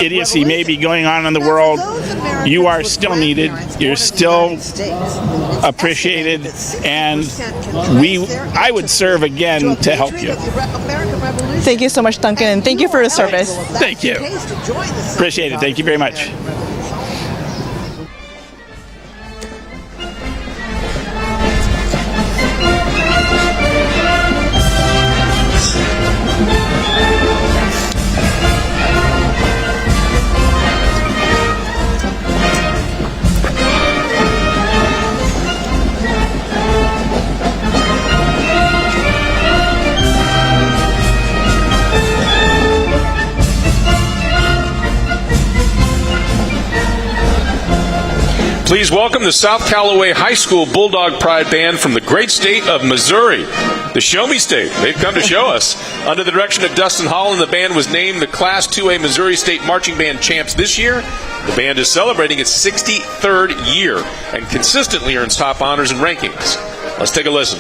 idiocy may be going on in the world, you are still needed, you're still appreciated, and I would serve again to help you. Thank you so much, Duncan, and thank you for your service. Thank you. Appreciate it. Thank you very much. Please welcome the South Callaway High School Bulldog Pride Band from the great state of Missouri, the Show Me State. They've come to show us. Under the direction of Dustin Holland, the band was named the Class 2A Missouri State Marching Band Champs this year. The band is celebrating its 63rd year and consistently earns top honors and rankings. Let's take a listen.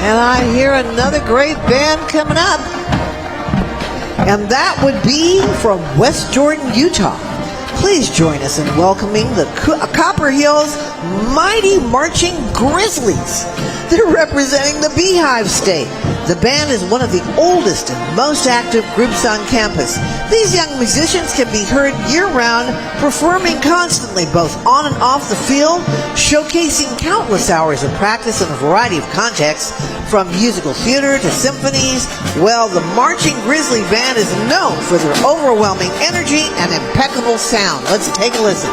And I hear another great band coming up. And that would be from West Jordan, Utah. Please join us in welcoming the Copper Hills Mighty Marching Grizzlies. They're representing the Beehive State. The band is one of the oldest and most active groups on campus. These young musicians can be heard year-round, performing constantly both on and off the field, showcasing countless hours of practice in a variety of contexts, from musical theater to symphonies. Well, the Marching Grizzly Band is known for their overwhelming energy and impeccable sound. Let's take a listen.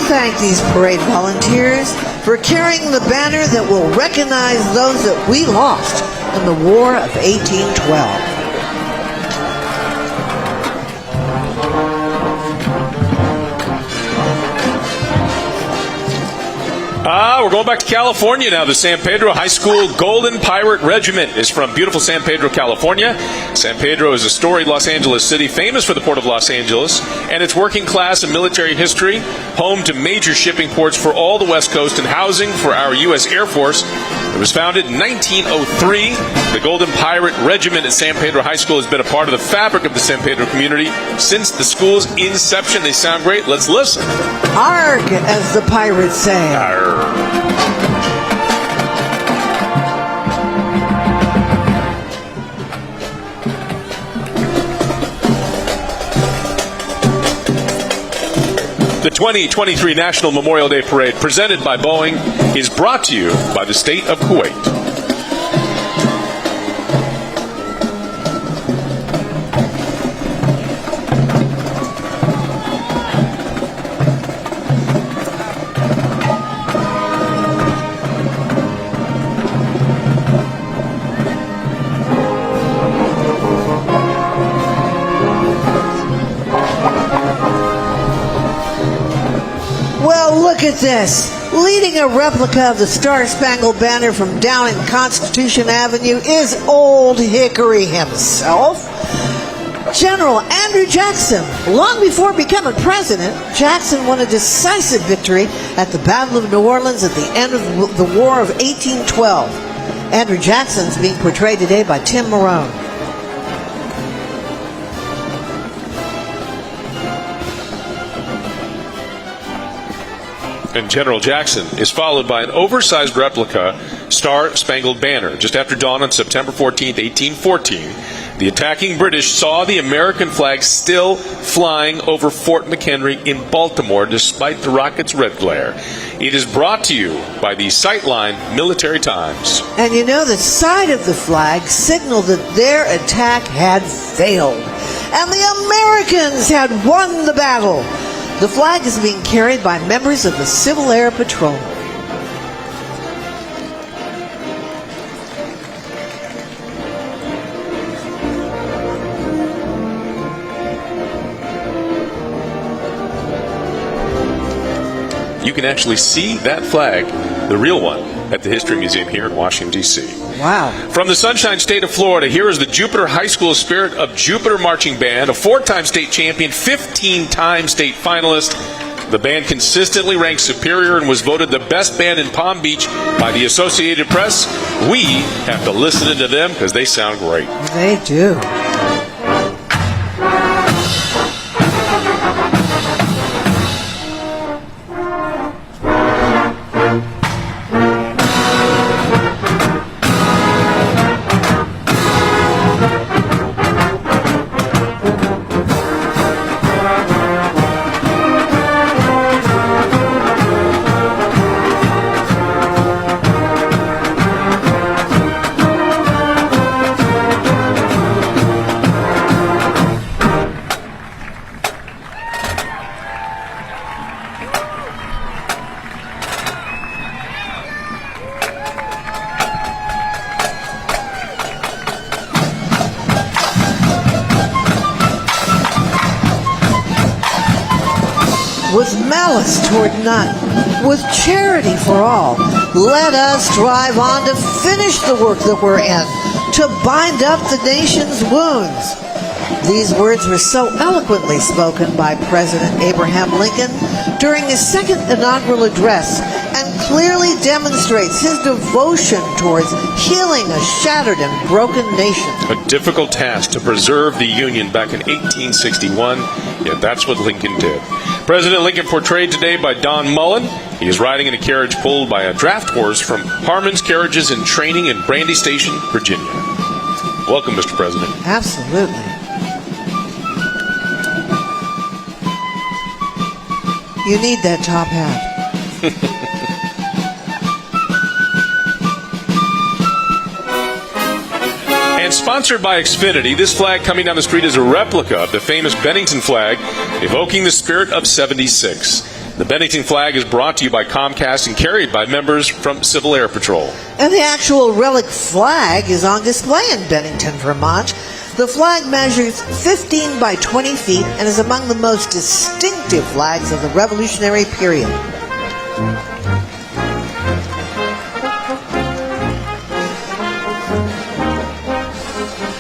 Thank these parade volunteers for carrying the banner that will recognize those that we lost in the War of 1812. We're going back to California now. The San Pedro High School Golden Pirate Regiment is from beautiful San Pedro, California. San Pedro is a storied Los Angeles city, famous for the Port of Los Angeles and its working class and military history, home to major shipping ports for all the West Coast and housing for our U.S. Air Force. It was founded in 1903. The Golden Pirate Regiment at San Pedro High School has been a part of the fabric of the San Pedro community since the school's inception. They sound great. Let's listen. Arg, as the pirates say. Arr. The 2023 National Memorial Day Parade, presented by Boeing, is brought to you by the state of Kuwait. Look at this. Leading a replica of the Star-Spangled Banner from down in Constitution Avenue is Old Hickory himself, General Andrew Jackson. Long before becoming president, Jackson won a decisive victory at the Battle of New Orleans at the end of the War of 1812. Andrew Jackson is being portrayed today by Tim Marone. And General Jackson is followed by an oversized replica Star-Spangled Banner. Just after dawn on September 14, 1814, the attacking British saw the American flag still flying over Fort McHenry in Baltimore despite the rocket's red glare. It is brought to you by the Sightline Military Times. And you know, the side of the flag signaled that their attack had failed, and the Americans had won the battle. The flag is being carried by members of the Civil Air Patrol. You can actually see that flag, the real one, at the History Museum here in Washington, D.C. Wow. From the Sunshine State of Florida, here is the Jupiter High School Spirit of Jupiter Marching Band, a 4-time state champion, 15-time state finalist. The band consistently ranked superior and was voted the best band in Palm Beach by the Associated Press. We have to listen to them because they sound great. They do. with malice toward none, with charity for all. Let us strive on to finish the work that we're in, to bind up the nation's wounds. These words were so eloquently spoken by President Abraham Lincoln during his second inaugural address, and clearly demonstrates his devotion towards healing a shattered and broken nation. A difficult task to preserve the Union back in 1861, yet that's what Lincoln did. President Lincoln portrayed today by Don Mullen. He is riding in a carriage pulled by a draft horse from Harmon's Carriages and Training in Brandy Station, Virginia. Welcome, Mr. President. Absolutely. You need that top hat. And sponsored by Xfinity, this flag coming down the street is a replica of the famous Bennington flag, evoking the spirit of '76. The Bennington flag is brought to you by Comcast and carried by members from Civil Air Patrol. And the actual relic flag is on display in Bennington, Vermont. The flag measures 15 by 20 feet and is among the most distinctive flags of the Revolutionary period.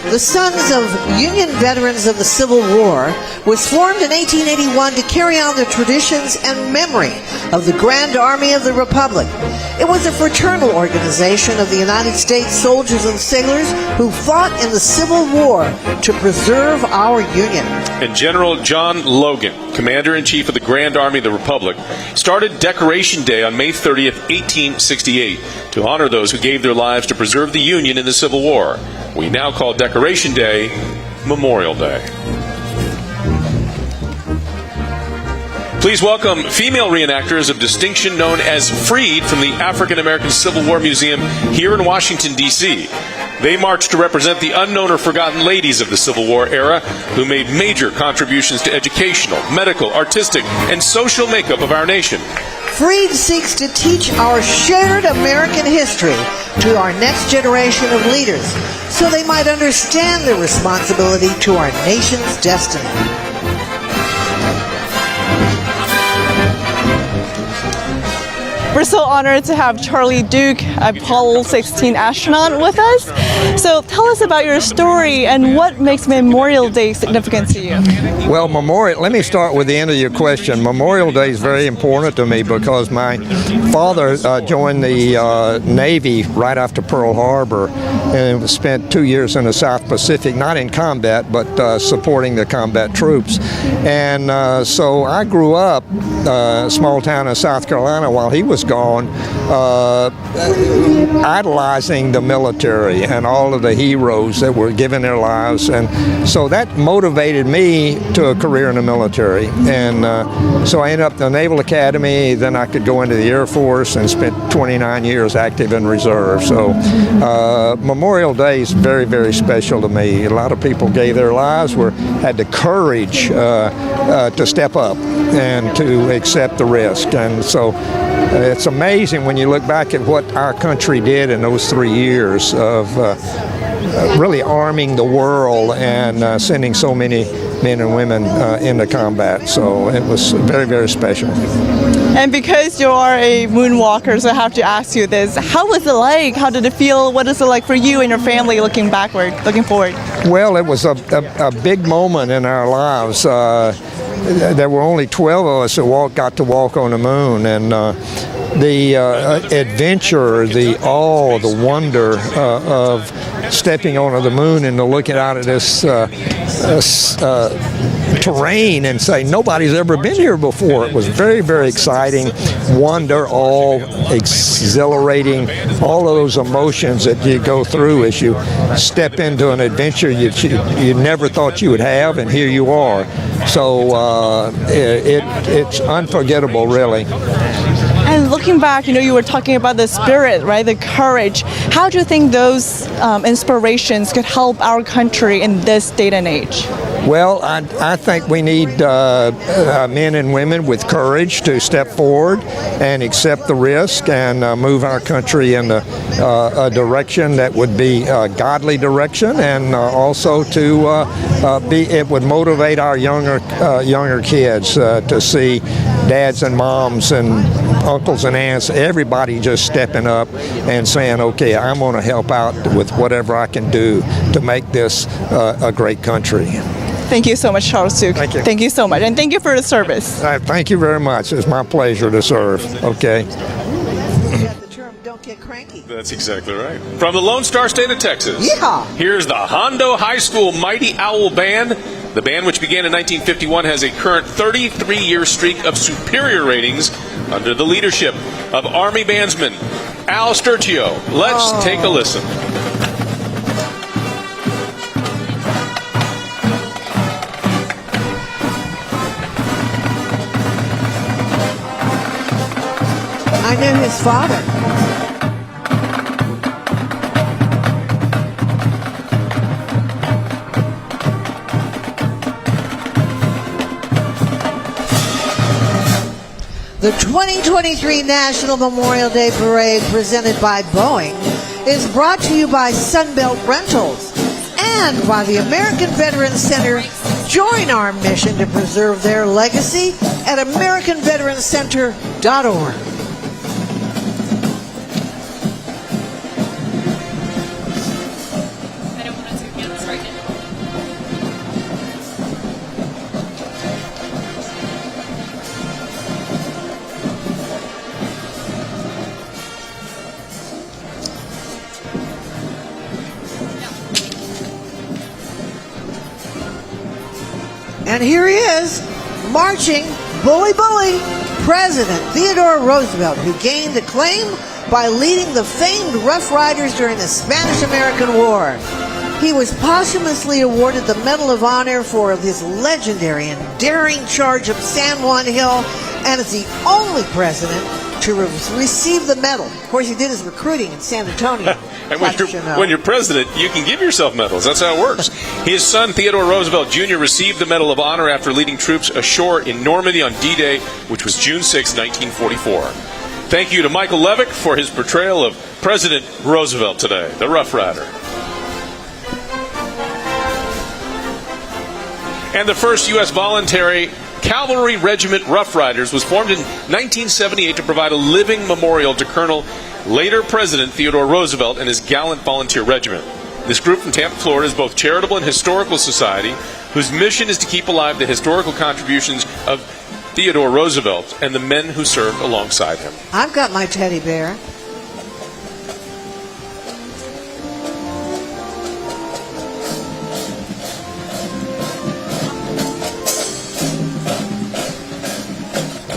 The Sons of Union Veterans of the Civil War was formed in 1881 to carry on the traditions and memory of the Grand Army of the Republic. It was a fraternal organization of the United States soldiers and sailors who fought in the Civil War to preserve our Union. And General John Logan, Commander-in-Chief of the Grand Army of the Republic, started Decoration Day on May 30th, 1868, to honor those who gave their lives to preserve the Union in the Civil War. We now call Decoration Day Memorial Day. Please welcome female reenactors of distinction known as Freed from the African American Civil War Museum here in Washington, D.C. They marched to represent the unknown or forgotten ladies of the Civil War era who made major contributions to educational, medical, artistic, and social makeup of our nation. Freed seeks to teach our shared American history to our next generation of leaders so they might understand their responsibility to our nation's destiny. We're so honored to have Charlie Duke, a Apollo 16 astronaut, with us. So tell us about your story and what makes Memorial Day significant to you. Well, let me start with the end of your question. Memorial Day is very important to me because my father joined the Navy right after Pearl Harbor and spent 2 years in the South Pacific, not in combat, but supporting the combat troops. And so I grew up a small town in South Carolina while he was gone, idolizing the military and all of the heroes that were giving their lives, and so that motivated me to a career in the military. And so I ended up in the Naval Academy, then I could go into the Air Force and spent 29 years active in reserve. So Memorial Day is very, very special to me. A lot of people gave their lives, had the courage to step up and to accept the risk. And so it's amazing when you look back at what our country did in those 3 years of really arming the world and sending so many men and women into combat. So it was very, very special. And because you are a moonwalker, so I have to ask you this. How was it like? How did it feel? What is it like for you and your family looking forward? Well, it was a big moment in our lives. There were only 12 of us that got to walk on the moon, and the adventure, the awe, the wonder of stepping onto the moon and looking out at this terrain and say, nobody's ever been here before. It was very, very exciting, wonder, awe, exhilarating, all of those emotions that you go through as you step into an adventure you never thought you would have, and here you are. So it's unforgettable, really. And looking back, you were talking about the spirit, right? The courage. How do you think those inspirations could help our country in this day and age? Well, I think we need men and women with courage to step forward and accept the risk and move our country in a direction that would be a godly direction, and also to it would motivate our younger kids to see dads and moms and uncles and aunts, everybody just stepping up and saying, okay, I'm going to help out with whatever I can do to make this a great country. Thank you so much, Charles Duke. Thank you. Thank you so much, and thank you for the service. Thank you very much. It's my pleasure to serve. Okay. Don't get cranky. That's exactly right. From the Lone Star State of Texas, yeehaw, here's the Hondo High School Mighty Owl Band. The band, which began in 1951, has a current 33-year streak of superior ratings under the leadership of Army bandsman Al Sturcio. Let's take a listen. I knew his father. The 2023 National Memorial Day Parade, presented by Boeing, is brought to you by Sunbelt Rentals and by the American Veterans Center. Join our mission to preserve their legacy at AmericanVeteransCenter.org. And here he is, marching, bully, President Theodore Roosevelt, who gained acclaim by leading the famed Rough Riders during the Spanish-American War. He was posthumously awarded the Medal of Honor for his legendary and daring charge up San Juan Hill, and is the only president to receive the medal. Of course, he did his recruiting in San Antonio. And when you're president, you can give yourself medals. That's how it works. His son, Theodore Roosevelt Jr., received the Medal of Honor after leading troops ashore in Normandy on D-Day, which was June 6, 1944. Thank you to Michael Levick for his portrayal of President Roosevelt today, the Rough Rider. And the first U.S. voluntary Cavalry Regiment Rough Riders was formed in 1978 to provide a living memorial to later President Theodore Roosevelt and his gallant volunteer regiment. This group from Tampa, Florida is both charitable and historical society whose mission is to keep alive the historical contributions of Theodore Roosevelt and the men who served alongside him. I've got my teddy bear.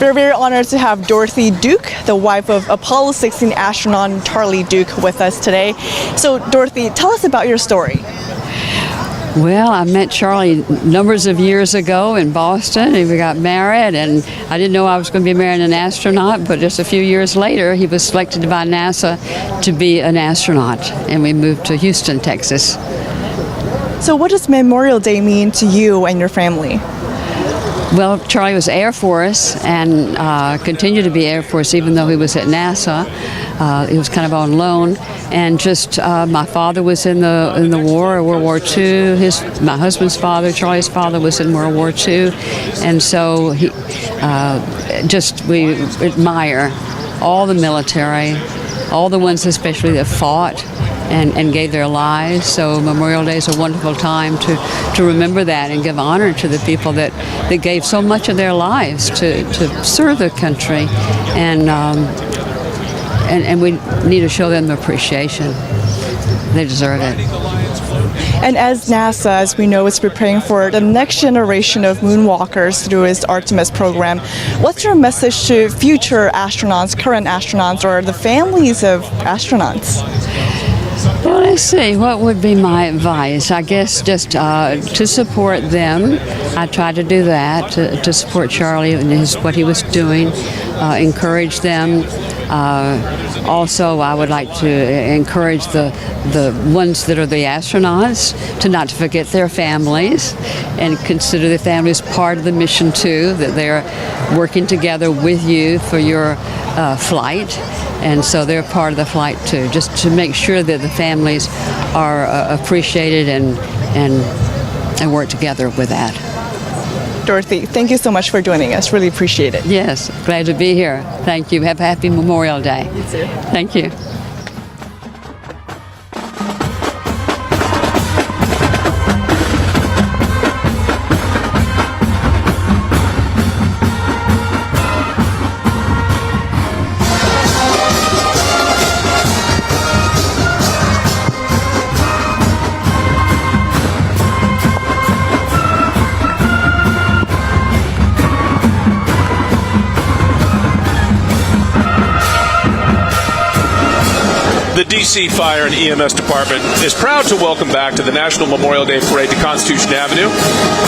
We're very honored to have Dorothy Duke, the wife of Apollo 16 astronaut Charlie Duke, with us today. So, Dorothy, tell us about your story. Well, I met Charlie numbers of years ago in Boston, and we got married, and I didn't know I was going to be marrying an astronaut, but just a few years later, he was selected by NASA to be an astronaut, and we moved to Houston, Texas. So what does Memorial Day mean to you and your family? Well, Charlie was Air Force and continued to be Air Force even though he was at NASA. He was kind of on loan, and just my father was in the war, World War II. My husband's father, Charlie's father, was in World War II, and so we admire all the military, all the ones especially that fought and gave their lives. So Memorial Day is a wonderful time to remember that and give honor to the people that gave so much of their lives to serve the country, and we need to show them appreciation. They deserve it. And as NASA, as we know, is preparing for the next generation of moonwalkers through its Artemis program, what's your message to future astronauts, current astronauts, or the families of astronauts? Well, let's see, what would be my advice? I guess just to support them. I tried to do that, to support Charlie and what he was doing, encourage them Also, I would like to encourage the ones that are the astronauts to not to forget their families and consider the families part of the mission too, that they're working together with you for your flight, and so they're part of the flight too, just to make sure that the families are appreciated and work together with that. Dorothy, thank you so much for joining us. Really appreciate it. Yes, glad to be here. Thank you. Have a happy Memorial Day. You too. Thank you. The D.C. Fire and EMS Department is proud to welcome back to the National Memorial Day Parade to Constitution Avenue.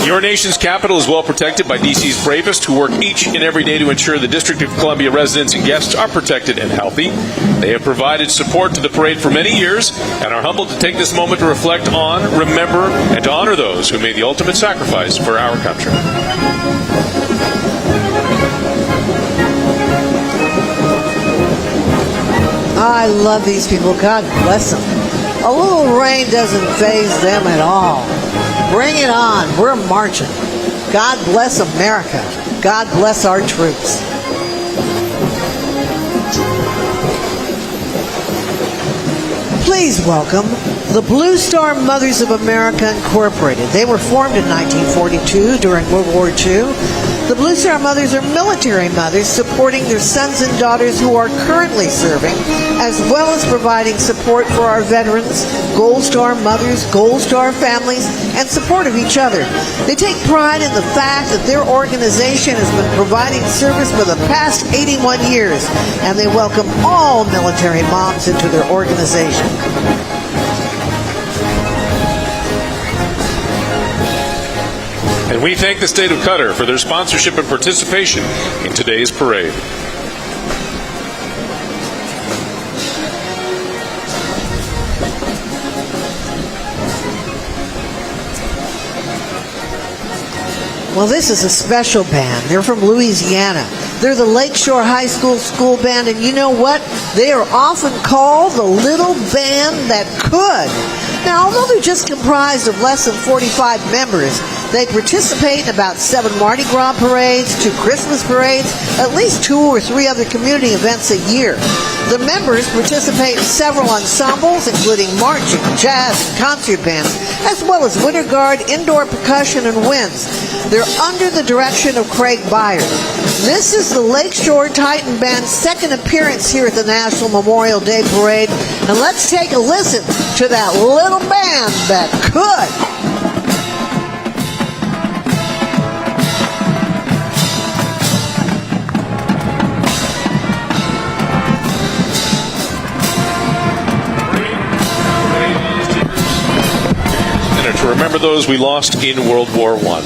Your nation's capital is well protected by D.C.'s bravest, who work each and every day to ensure the District of Columbia residents and guests are protected and healthy. They have provided support to the parade for many years and are humbled to take this moment to reflect on, remember, and to honor those who made the ultimate sacrifice for our country. I love these people. God bless them. A little rain doesn't faze them at all. Bring it on. We're marching. God bless America. God bless our troops. Please welcome the Blue Star Mothers of America Incorporated. They were formed in 1942 during World War II. The Blue Star Mothers are military mothers supporting their sons and daughters who are currently serving, as well as providing support for our veterans, Gold Star mothers, Gold Star families, and support of each other. They take pride in the fact that their organization has been providing service for the past 81 years, and they welcome all military moms into their organization. And we thank the state of Qatar for their sponsorship and participation in today's parade. Well, this is a special band. They're from Louisiana. They're the Lakeshore High School school band, and you know what? They are often called the little band that could. Now, although they're just comprised of less than 45 members, they participate in about 7 Mardi Gras parades, 2 Christmas parades, at least 2 or 3 other community events a year. The members participate in several ensembles, including marching, jazz, and concert bands, as well as winter guard, indoor percussion, and winds. They're under the direction of Craig Byard. This is the Lakeshore Titan Band's second appearance here at the National Memorial Day Parade, and let's take a listen to that little band that could. To remember those we lost in World War I.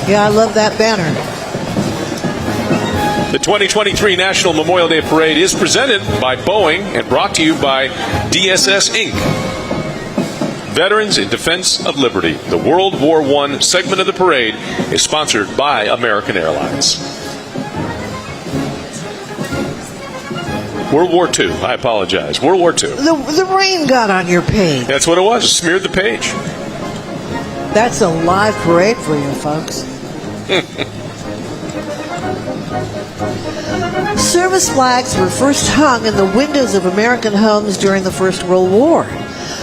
Yeah, I love that banner. The 2023 National Memorial Day Parade is presented by Boeing and brought to you by DSS Inc. Veterans in Defense of Liberty. The World War I segment of the parade is sponsored by American Airlines. World War II. I apologize. World War II. The rain got on your page. That's what it was. It smeared the page. That's a live parade for you, folks. Service flags were first hung in the windows of American homes during the First World War.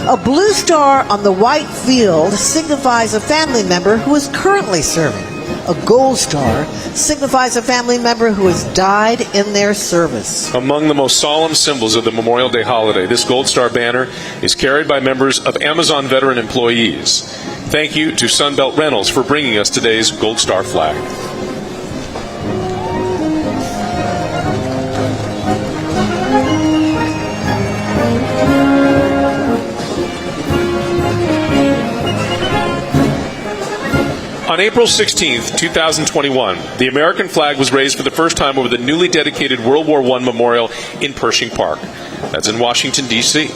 A blue star on the white field signifies a family member who is currently serving. A gold star signifies a family member who has died in their service. Among the most solemn symbols of the Memorial Day holiday, this Gold Star banner is carried by members of Amazon veteran employees. Thank you to Sunbelt Rentals for bringing us today's Gold Star flag. On April 16th, 2021, the American flag was raised for the first time over the newly dedicated World War I Memorial in Pershing Park. That's in Washington, D.C.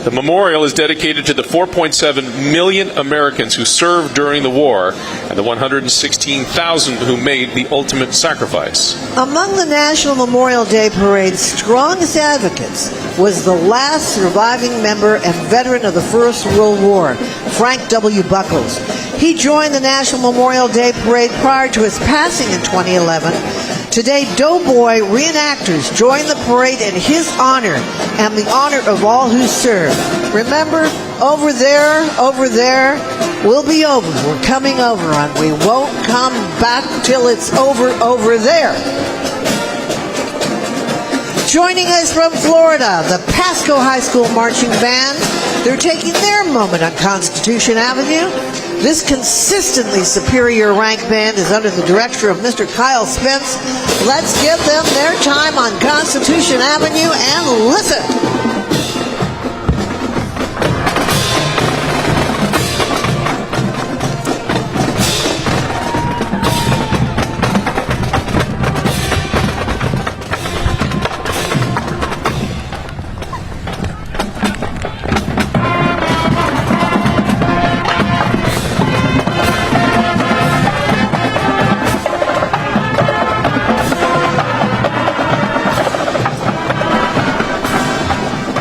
The memorial is dedicated to the 4.7 million Americans who served during the war and the 116,000 who made the ultimate sacrifice. Among the National Memorial Day Parade's strongest advocates was the last surviving member and veteran of the First World War, Frank W. Buckles. He joined the National Memorial Day Parade prior to his passing in 2011. Today, Doughboy reenactors join the parade in his honor and the honor of all who served. Remember, over there, we'll be over. We're coming over, and we won't come back till it's over there. Joining us from Florida, the Pasco High School Marching Band. They're taking their moment on Constitution Avenue. This consistently superior rank band is under the direction of Mr. Kyle Spence. Let's give them their time on Constitution Avenue and listen.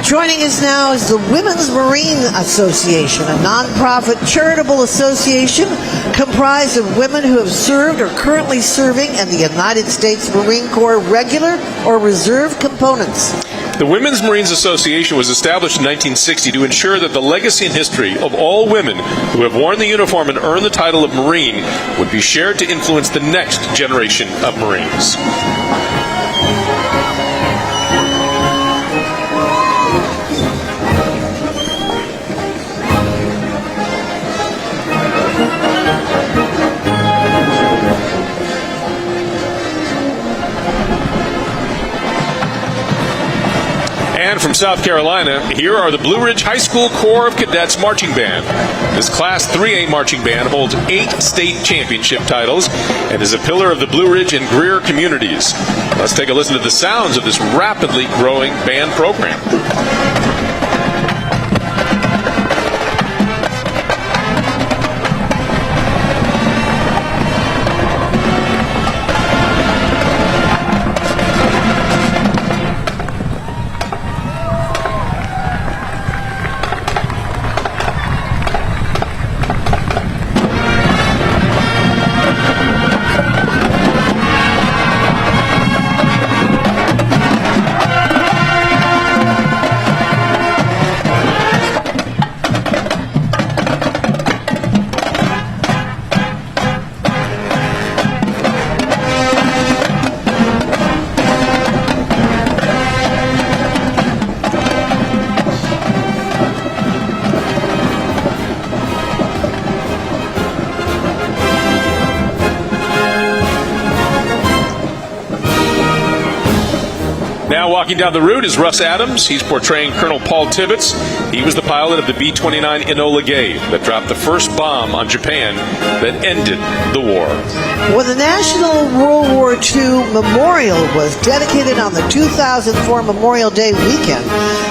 Joining us now is the Women's Marine Association, a nonprofit charitable association comprised of women who have served or currently serving in the United States Marine Corps regular or reserve components. The Women's Marines Association was established in 1960 to ensure that the legacy and history of all women who have worn the uniform and earned the title of Marine would be shared to influence the next generation of Marines. And from South Carolina, here are the Blue Ridge High School Corps of Cadets Marching Band. This Class 3A marching band holds 8 state championship titles and is a pillar of the Blue Ridge and Greer communities. Let's take a listen to the sounds of this rapidly growing band program. Now walking down the route is Russ Adams. He's portraying Colonel Paul Tibbets. He was the pilot of the B-29 Enola Gay that dropped the first bomb on Japan that ended the war. When the National World War II Memorial was dedicated on the 2004 Memorial Day weekend,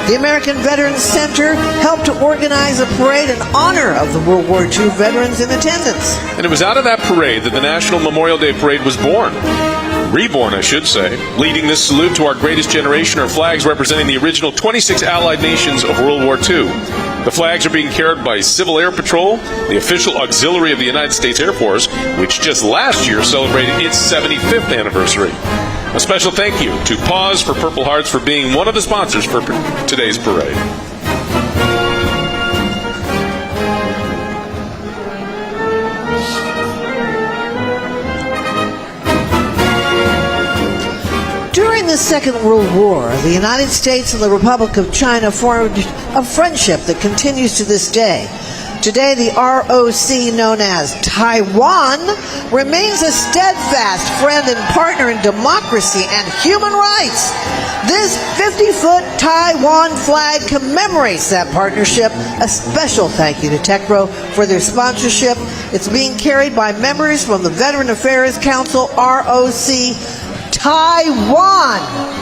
the American Veterans Center helped to organize a parade in honor of the World War II veterans in attendance. And it was out of that parade that the National Memorial Day Parade was born. Reborn, I should say. Leading this salute to our greatest generation are flags representing the original 26 Allied nations of World War II. The flags are being carried by Civil Air Patrol, the official auxiliary of the United States Air Force, which just last year celebrated its 75th anniversary. A special thank you to Paws for Purple Hearts for being one of the sponsors for today's parade. During the Second World War, the United States and the Republic of China formed a friendship that continues to this day. Today, the ROC, known as Taiwan, remains a steadfast friend and partner in democracy and human rights. This 50-foot Taiwan flag commemorates that partnership. A special thank you to TechPro for their sponsorship. It's being carried by members from the Veteran Affairs Council, ROC, Taiwan.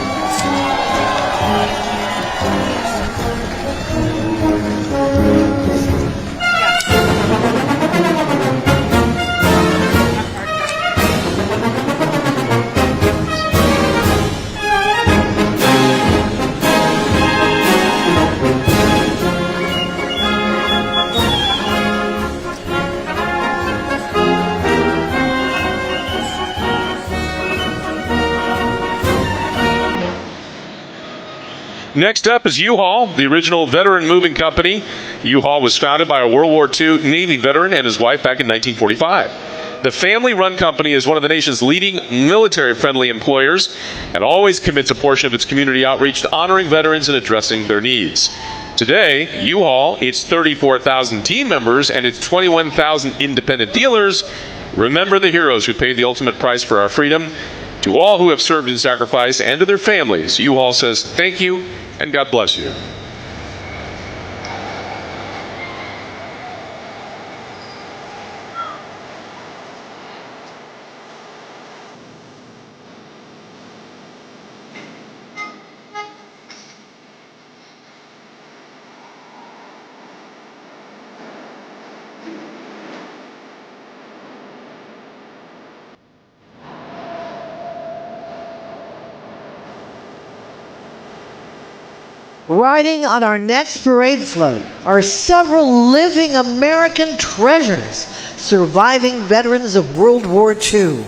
Next up is U-Haul, the original veteran moving company. U-Haul was founded by a World War II Navy veteran and his wife back in 1945. The family-run company is one of the nation's leading military-friendly employers and always commits a portion of its community outreach to honoring veterans and addressing their needs. Today, U-Haul, its 34,000 team members, and its 21,000 independent dealers remember the heroes who paid the ultimate price for our freedom. To all who have served and sacrificed, and to their families, U-Haul says thank you and God bless you. Riding on our next parade float are several living American treasures, surviving veterans of World War II.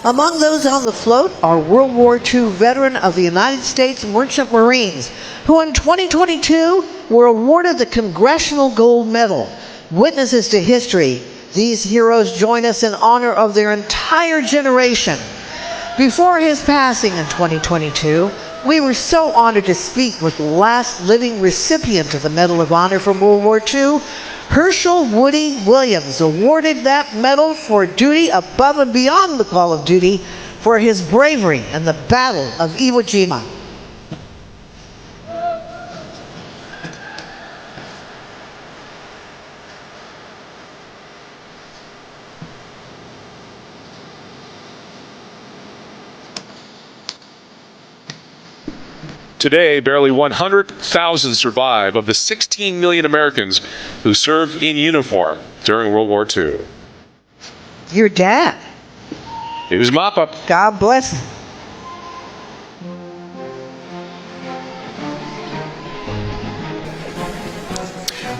Among those on the float are World War II veteran of the United States Merchant Marines, who in 2022 were awarded the Congressional Gold Medal. Witnesses to history, these heroes join us in honor of their entire generation. Before his passing in 2022, we were so honored to speak with the last living recipient of the Medal of Honor from World War II, Herschel Woody Williams, awarded that medal for duty above and beyond the call of duty for his bravery in the Battle of Iwo Jima. Today, barely 100,000 survive of the 16 million Americans who served in uniform during World War II. Your dad. He was mop-up. God bless him.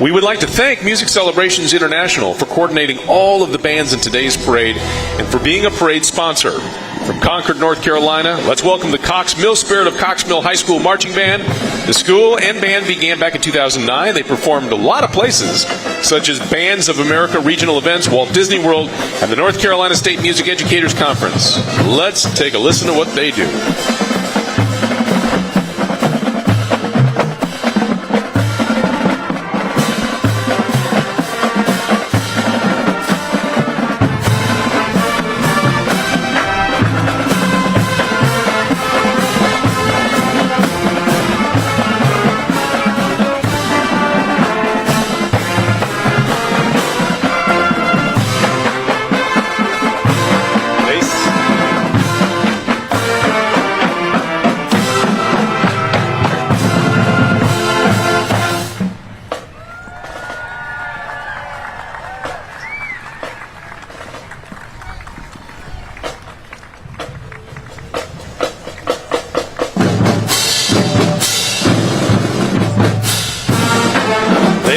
We would like to thank Music Celebrations International for coordinating all of the bands in today's parade and for being a parade sponsor. From Concord, North Carolina, let's welcome the Cox Mill Spirit of Cox Mill High School Marching Band. The school and band began back in 2009. They performed a lot of places, such as Bands of America regional events, Walt Disney World, and the North Carolina State Music Educators Conference. Let's take a listen to what they do.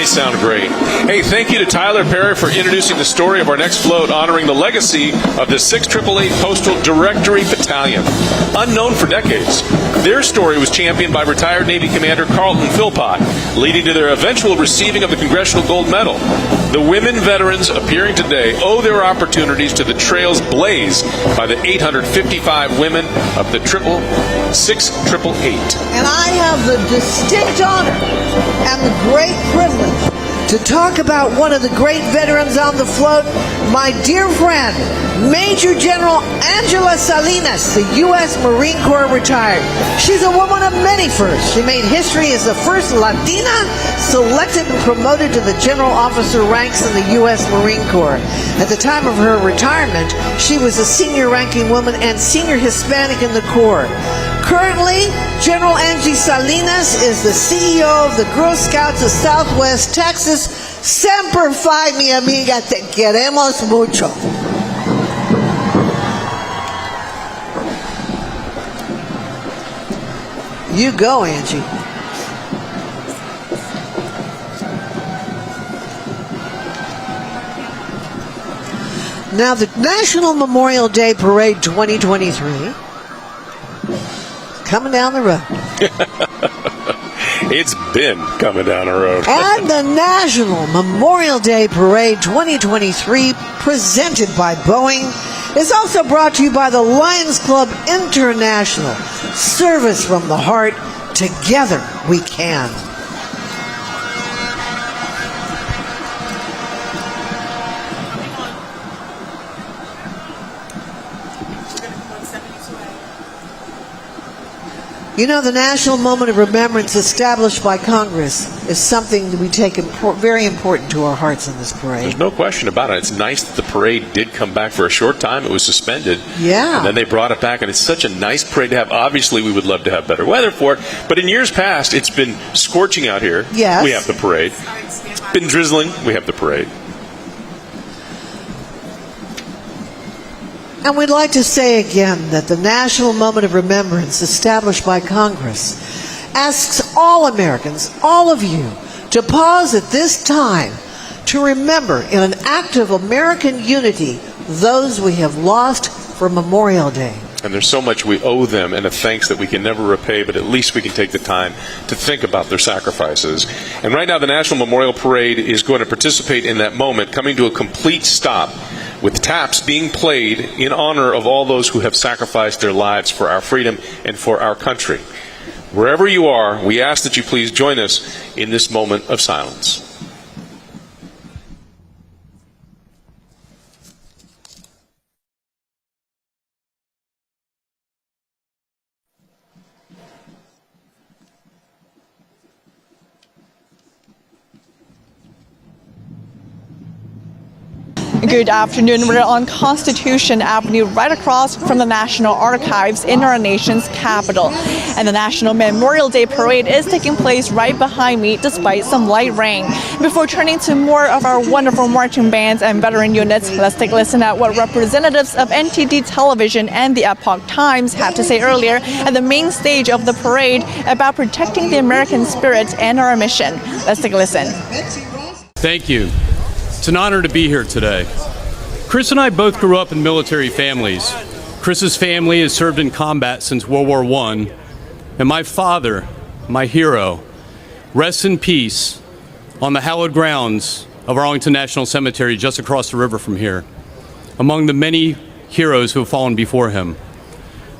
Sound great. Hey, thank you to Tyler Perry for introducing the story of our next float, honoring the legacy of the 6888 Postal Directory Battalion. Unknown for decades, their story was championed by retired Navy Commander Carlton Philpott, leading to their eventual receiving of the Congressional Gold Medal. The women veterans appearing today owe their opportunities to the trails blazed by the 855 women of the 6888. And I have the distinct honor and the great privilege to talk about one of the great veterans on the float, my dear friend, Major General Angela Salinas, the U.S. Marine Corps retired. She's a woman of many firsts. She made history as the first Latina selected and promoted to the general officer ranks in the U.S. Marine Corps. At the time of her retirement, she was a senior ranking woman and senior Hispanic in the Corps. Currently, General Angie Salinas is the CEO of the Girl Scouts of Southwest Texas. Semper Fi, mi amiga, te queremos mucho. You go, Angie. Now, the National Memorial Day Parade 2023 coming down the road. It's been coming down the road. And the National Memorial Day Parade 2023, presented by Boeing, is also brought to you by the Lions Club International. Service from the heart. Together we can. You know, the national moment of remembrance established by Congress is something that we take very important to our hearts in this parade. There's no question about it. It's nice that the parade did come back for a short time. It was suspended. Yeah. And then they brought it back, and it's such a nice parade to have. Obviously, we would love to have better weather for it, but in years past, it's been scorching out here. Yes. We have the parade. It's been drizzling. We have the parade. And we'd like to say again that the National Moment of Remembrance established by Congress asks all Americans, all of you, to pause at this time to remember in an act of American unity those we have lost for Memorial Day. And there's so much we owe them and a thanks that we can never repay, but at least we can take the time to think about their sacrifices. And right now the National Memorial Parade is going to participate in that moment, coming to a complete stop, with taps being played in honor of all those who have sacrificed their lives for our freedom and for our country. Wherever you are, we ask that you please join us in this moment of silence. Good afternoon. We're on Constitution Avenue, right across from the National Archives in our nation's capital. And the National Memorial Day Parade is taking place right behind me despite some light rain. Before turning to more of our wonderful marching bands and veteran units, let's take a listen at what representatives of NTD Television and the Epoch Times had to say earlier at the main stage of the parade about protecting the American spirit and our mission. Let's take a listen. Thank you. It's an honor to be here today. Chris and I both grew up in military families. Chris's family has served in combat since World War I, and my father, my hero, rests in peace on the hallowed grounds of Arlington National Cemetery just across the river from here, among the many heroes who have fallen before him.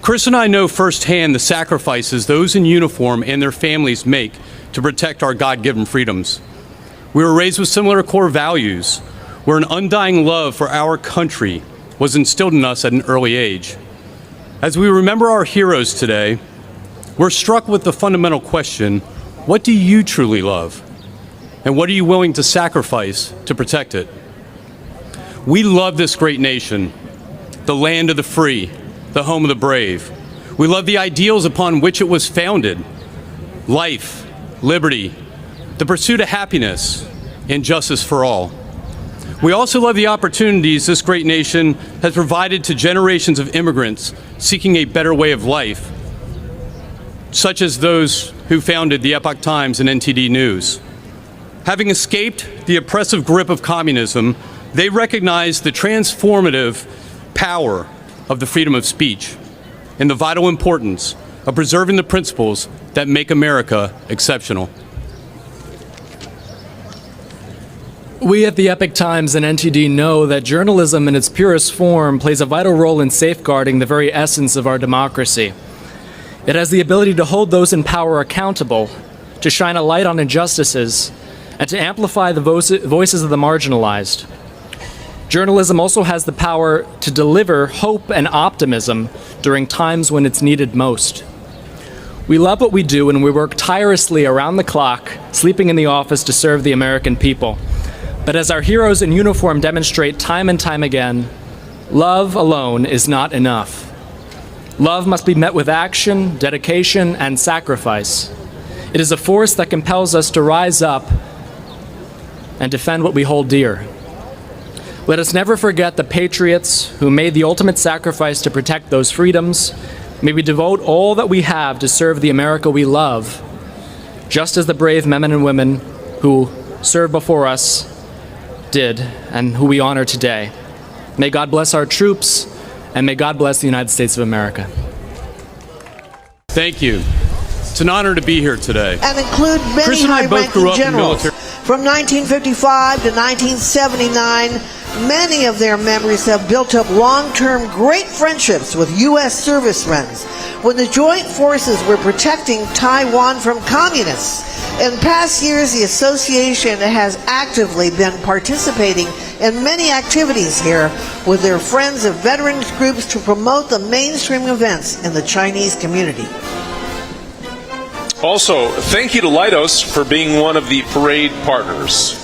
Chris and I know firsthand the sacrifices those in uniform and their families make to protect our God-given freedoms. We were raised with similar core values, where an undying love for our country was instilled in us at an early age. As we remember our heroes today, we're struck with the fundamental question, what do you truly love? And what are you willing to sacrifice to protect it? We love this great nation, the land of the free, the home of the brave. We love the ideals upon which it was founded: life, liberty, the pursuit of happiness, and justice for all. We also love the opportunities this great nation has provided to generations of immigrants seeking a better way of life, such as those who founded the Epoch Times and NTD News. Having escaped the oppressive grip of communism, they recognize the transformative power of the freedom of speech and the vital importance of preserving the principles that make America exceptional. We at the Epoch Times and NTD know that journalism in its purest form plays a vital role in safeguarding the very essence of our democracy. It has the ability to hold those in power accountable, to shine a light on injustices, and to amplify the voices of the marginalized. Journalism also has the power to deliver hope and optimism during times when it's needed most. We love what we do and we work tirelessly around the clock, sleeping in the office to serve the American people. But as our heroes in uniform demonstrate time and time again, love alone is not enough. Love must be met with action, dedication, and sacrifice. It is a force that compels us to rise up and defend what we hold dear. Let us never forget the patriots who made the ultimate sacrifice to protect those freedoms. May we devote all that we have to serve the America we love, just as the brave men and women who served before us did and who we honor today. May God bless our troops, and may God bless the United States of America. Thank you. It's an honor to be here today. And include many Chris and I both grew high-ranking up in generals. military. From 1955 to 1979, many of their members have built up long-term great friendships with U.S. service friends when the joint forces were protecting Taiwan from communists. In past years, the association has actively been participating in many activities here with their friends of veterans groups to promote the mainstream events in the Chinese community. Also, thank you to Leidos for being one of the parade partners.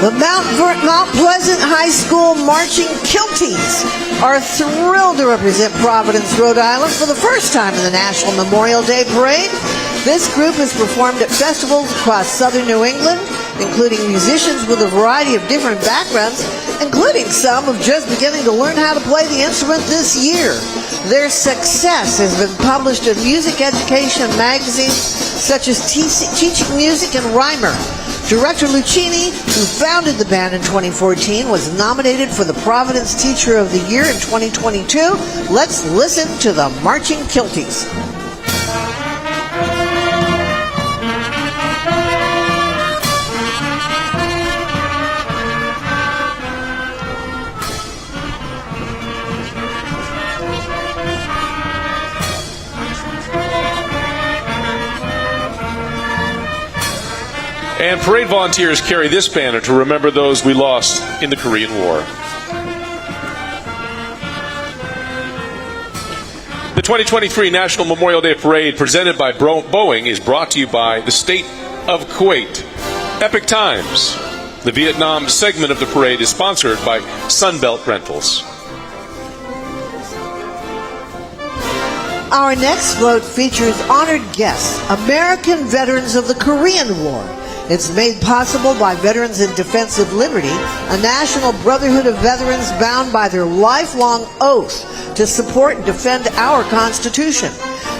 The Mount Pleasant High School Marching Kilties are thrilled to represent Providence, Rhode Island for the first time in the National Memorial Day Parade. This group has performed at festivals across southern New England, including musicians with a variety of different backgrounds, including some who just beginning to learn how to play the instrument this year. Their success has been published in music education magazines such as Teaching Music and Rhymer. Director Lucchini, who founded the band in 2014, was nominated for the Providence Teacher of the Year in 2022. Let's listen to the Marching Kilties. And parade volunteers carry this banner to remember those we lost in the Korean War. The 2023 National Memorial Day Parade, presented by Boeing, is brought to you by the State of Kuwait. Epic Times. The Vietnam segment of the parade is sponsored by Sunbelt Rentals. Our next float features honored guests, American veterans of the Korean War. It's made possible by Veterans in Defense of Liberty, a national brotherhood of veterans bound by their lifelong oath to support and defend our Constitution.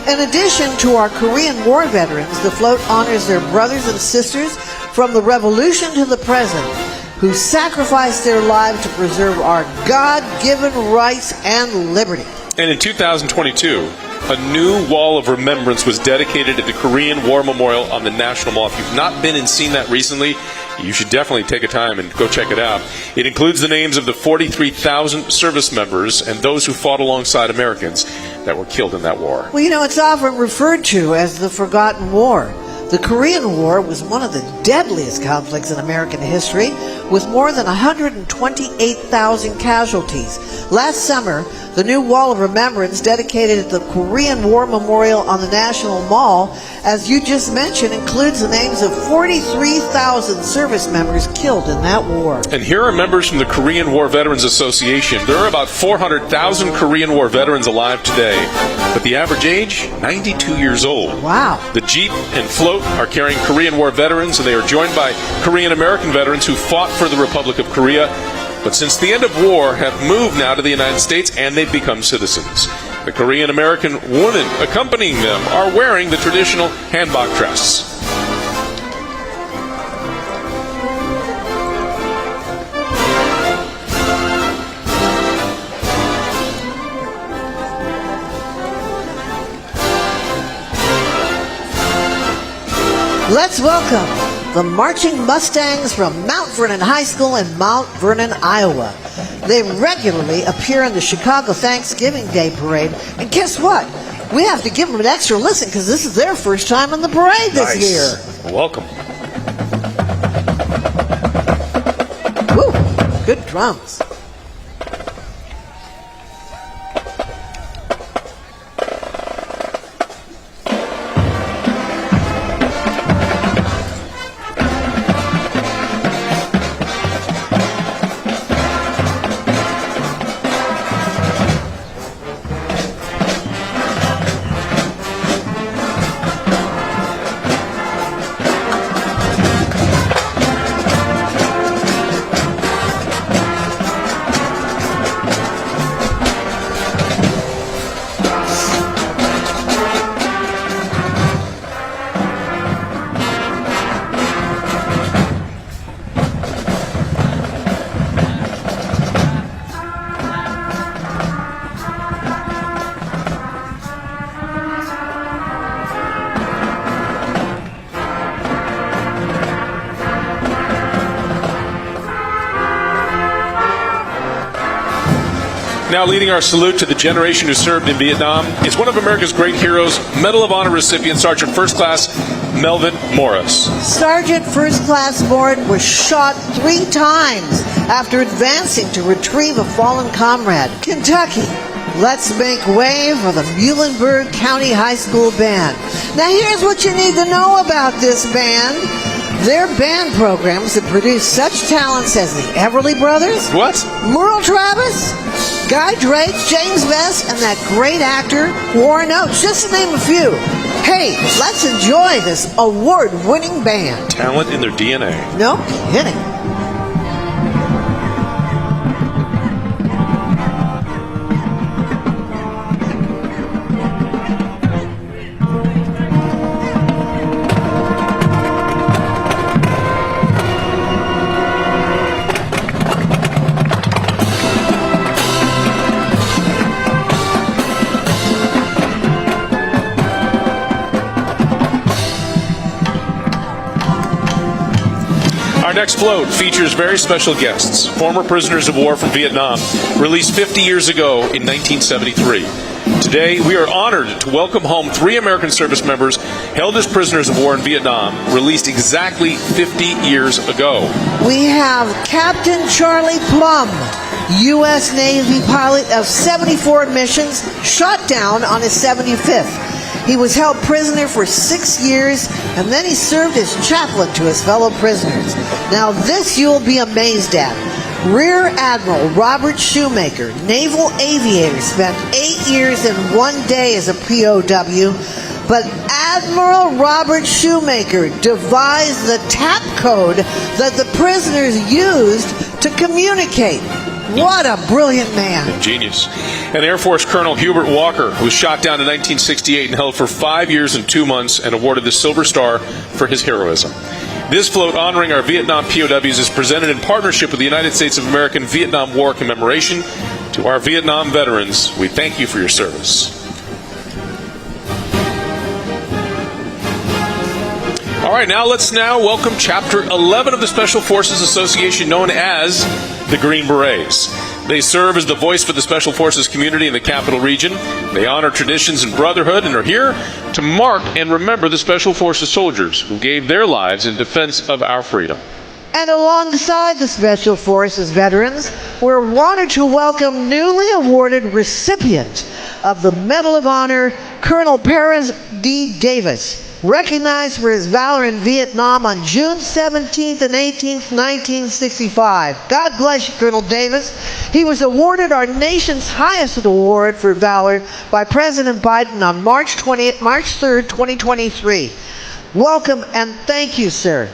In addition to our Korean War veterans, the float honors their brothers and sisters from the Revolution to the present, who sacrificed their lives to preserve our God-given rights and liberty. And in 2022, a new wall of remembrance was dedicated at the Korean War Memorial on the National Mall. If you've not been and seen that recently, you should definitely take a time and go check it out. It includes the names of the 43,000 service members and those who fought alongside Americans that were killed in that war. Well, you know, it's often referred to as the Forgotten War. The Korean War was one of the deadliest conflicts in American history, with more than 128,000 casualties. Last summer, the new Wall of Remembrance dedicated at the Korean War Memorial on the National Mall, as you just mentioned, includes the names of 43,000 service members killed in that war. And here are members from the Korean War Veterans Association. There are about 400,000 Korean War veterans alive today, but the average age, 92 years old. Wow. The Jeep and float are carrying Korean War veterans, and they are joined by Korean American veterans who fought for the Republic of Korea, but since the end of war have moved now to the United States, and they've become citizens. The Korean American women accompanying them are wearing the traditional hanbok dress. Let's welcome the Marching Mustangs from Mount Vernon High School in Mount Vernon, Iowa. They regularly appear in the Chicago Thanksgiving Day Parade. And guess what? We have to give them an extra listen because this is their first time in the parade this year. Welcome. Woo, good drums. Now leading our salute to the generation who served in Vietnam is one of America's great heroes, Medal of Honor recipient, Sergeant First Class Melvin Morris. Sergeant First Class Morris was shot 3 times after advancing to retrieve a fallen comrade. Kentucky, let's make way for the Muhlenberg County High School Band. Now here's what you need to know about this band. Their band programs have produced such talents as the Everly Brothers, Merle Travis, Guy Drake, James Best, and that great actor Warren Oates, just to name a few. Hey, let's enjoy this award-winning band. Talent in their DNA. No kidding. Our next float features very special guests, former prisoners of war from Vietnam, released 50 years ago in 1973. Today, we are honored to welcome home 3 American service members held as prisoners of war in Vietnam, released exactly 50 years ago. We have Captain Charlie Plum, U.S. Navy pilot of 74 missions, shot down on his 75th. He was held prisoner for 6 years, and then he served as chaplain to his fellow prisoners. Now this you'll be amazed at. Rear Admiral Robert Shoemaker, naval aviator, spent 8 years and 1 day as a POW, but Admiral Robert Shoemaker devised the tap code that the prisoners used to communicate. What a brilliant man. Genius. And Air Force Colonel Hubert Walker was shot down in 1968 and held for 5 years and 2 months and awarded the Silver Star for his heroism. This float honoring our Vietnam POWs is presented in partnership with the United States of America Vietnam War Commemoration. To our Vietnam veterans, we thank you for your service. All right, let's welcome Chapter 11 of the Special Forces Association, known as the Green Berets. They serve as the voice for the Special Forces community in the Capital Region. They honor traditions and brotherhood and are here to mark and remember the Special Forces soldiers who gave their lives in defense of our freedom. And alongside the Special Forces veterans, we're honored to welcome newly awarded recipient of the Medal of Honor, Colonel Perez D. Davis, recognized for his valor in Vietnam on June 17th and 18th, 1965. God bless you, Colonel Davis. He was awarded our nation's highest award for valor by President Biden on March 3rd, 2023. Welcome and thank you, sir.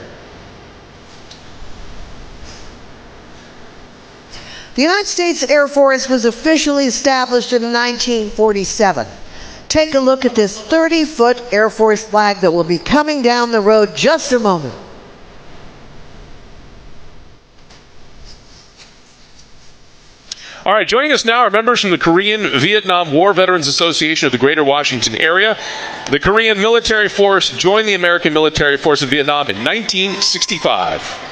The United States Air Force was officially established in 1947. Take a look at this 30-foot Air Force flag that will be coming down the road just a moment. All right, joining us now are members from the Korean-Vietnam War Veterans Association of the Greater Washington area. The Korean military force joined the American military force of Vietnam in 1965.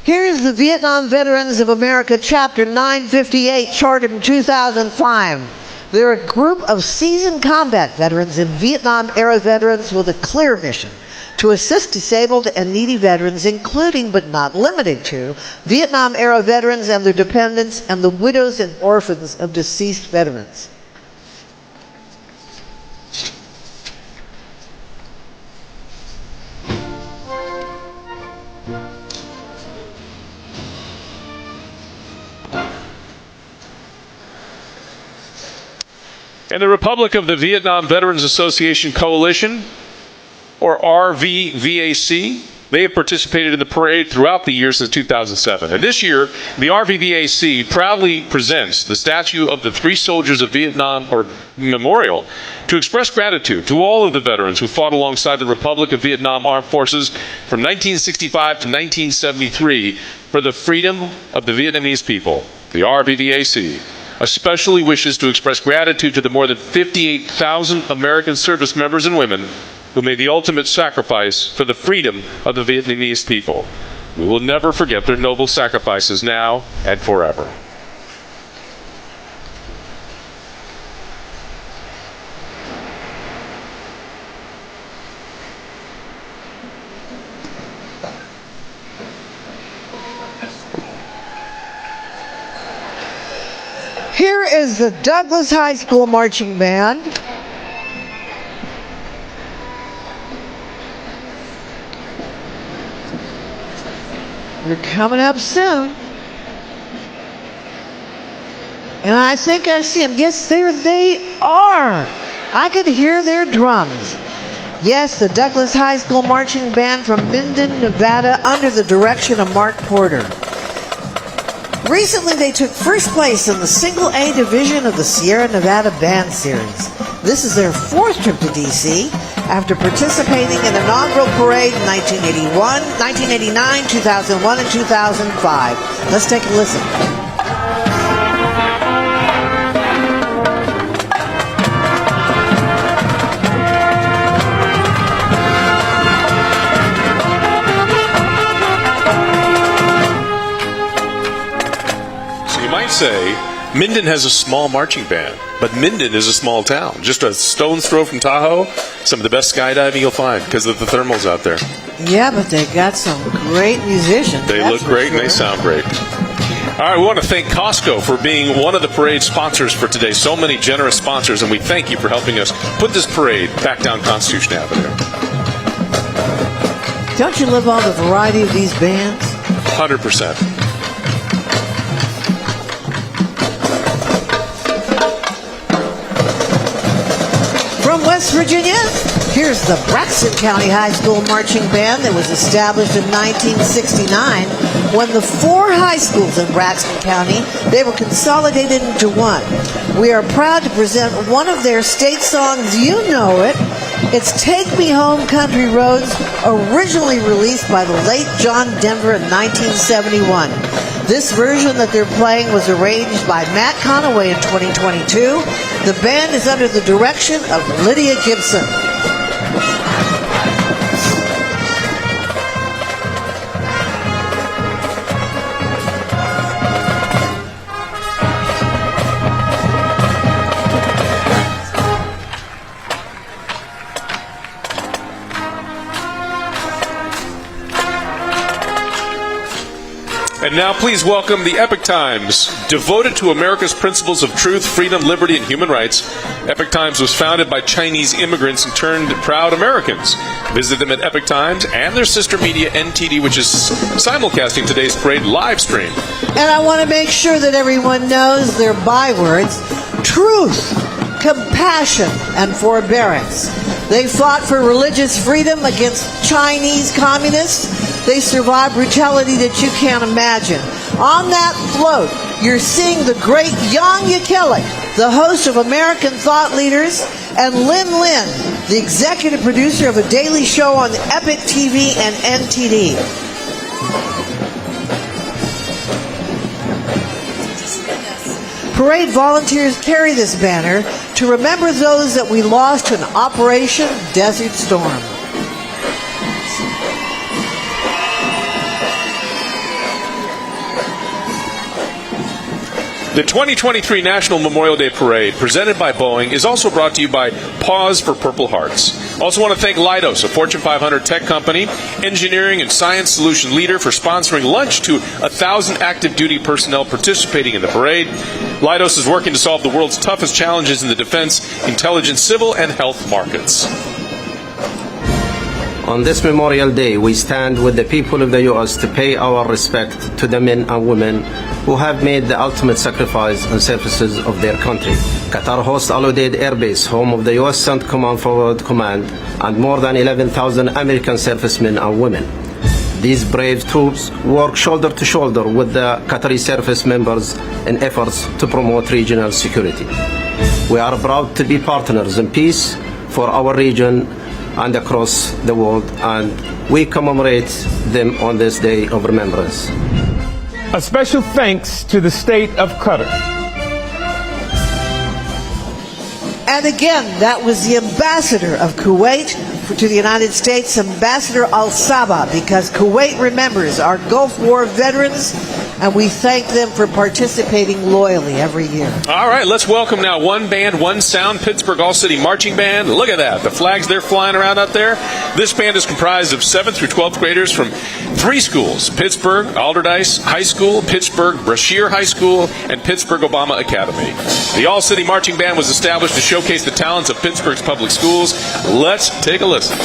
Here is the Vietnam Veterans of America, Chapter 958, chartered in 2005. They're a group of seasoned combat veterans and Vietnam-era veterans with a clear mission to assist disabled and needy veterans, including but not limited to Vietnam-era veterans and their dependents and the widows and orphans of deceased veterans. And the Republic of the Vietnam Veterans Association Coalition, or RVVAC, they have participated in the parade throughout the year since 2007. And this year, the RVVAC proudly presents the statue of the Three Soldiers of Vietnam, or memorial, to express gratitude to all of the veterans who fought alongside the Republic of Vietnam Armed Forces from 1965 to 1973 for the freedom of the Vietnamese people. The RVVAC especially wishes to express gratitude to the more than 58,000 American service members and women who made the ultimate sacrifice for the freedom of the Vietnamese people. We will never forget their noble sacrifices now and forever. Here is the Douglas High School Marching Band. They're coming up soon. And I think I see them. Yes, there they are. I could hear their drums. Yes, the Douglas High School Marching Band from Minden, Nevada, under the direction of Mark Porter. Recently, they took first place in the Single A division of the Sierra Nevada Band Series. This is their fourth trip to D.C. after participating in the inaugural parade in 1981, 1989, 2001, and 2005. Let's take a listen. Say Minden has a small marching band, but Minden is a small town, just a stone's throw from Tahoe. Some of the best skydiving you'll find because of the thermals out there. Yeah, but they got some great musicians. They look great and they sound great. All right, we want to thank Costco for being one of the parade sponsors for today. So many generous sponsors, and we thank you for helping us put this parade back down Constitution Avenue. Don't you love all the variety of these bands? 100%. From West Virginia, here's the Braxton County High School Marching Band that was established in 1969 when the four high schools in Braxton County, they were consolidated into one. We are proud to present one of their state songs. You know it. It's Take Me Home Country Roads, originally released by the late John Denver in 1971. This version that they're playing was arranged by Matt Conaway in 2022. The band is under the direction of Lydia Gibson. And now please welcome the Epic Times, devoted to America's principles of truth, freedom, liberty, and human rights. Epic Times was founded by Chinese immigrants and turned proud Americans. Visit them at Epic Times and their sister media NTD, which is simulcasting today's parade live stream. And I want to make sure that everyone knows their bywords: truth, compassion, and forbearance. They fought for religious freedom against Chinese communists. They survived brutality that you can't imagine. On that float you're seeing the great Jan Jekielek, the host of American Thought Leaders, and Lin Lin, the executive producer of a daily show on Epic TV and NTD. Parade volunteers carry this banner to remember those that we lost in Operation Desert Storm. The 2023 National Memorial Day Parade, presented by Boeing, is also brought to you by Pause for Purple Hearts. Also want to thank Leidos, a Fortune 500 tech company, engineering and science solution leader, for sponsoring lunch to 1,000 active duty personnel participating in the parade. Leidos is working to solve the world's toughest challenges in the defense, intelligence, civil, and health markets. On this Memorial Day, we stand with the people of the U.S. to pay our respect to the men and women who have made the ultimate sacrifice in services of their country. Qatar hosts Al Udeid Air Base, home of the U.S. Central Command Forward Command, and more than 11,000 American servicemen and women. These brave troops work shoulder to shoulder with the Qatari service members in efforts to promote regional security. We are proud to be partners in peace for our region and across the world, and we commemorate them on this day of remembrance. A special thanks to the state of Qatar. And again, that was the ambassador of Kuwait to the United States, Ambassador Al-Saba, because Kuwait remembers our Gulf War veterans, and we thank them for participating loyally every year. All right, let's welcome now One Band, One Sound, Pittsburgh All-City Marching Band. Look at that, the flags they're flying around out there. This band is comprised of 7th through 12th graders from 3 schools: Pittsburgh Alderdice High School, Pittsburgh Brashear High School, and Pittsburgh Obama Academy. The All-City Marching Band was established to showcase the talents of Pittsburgh's public schools. Let's take a listen.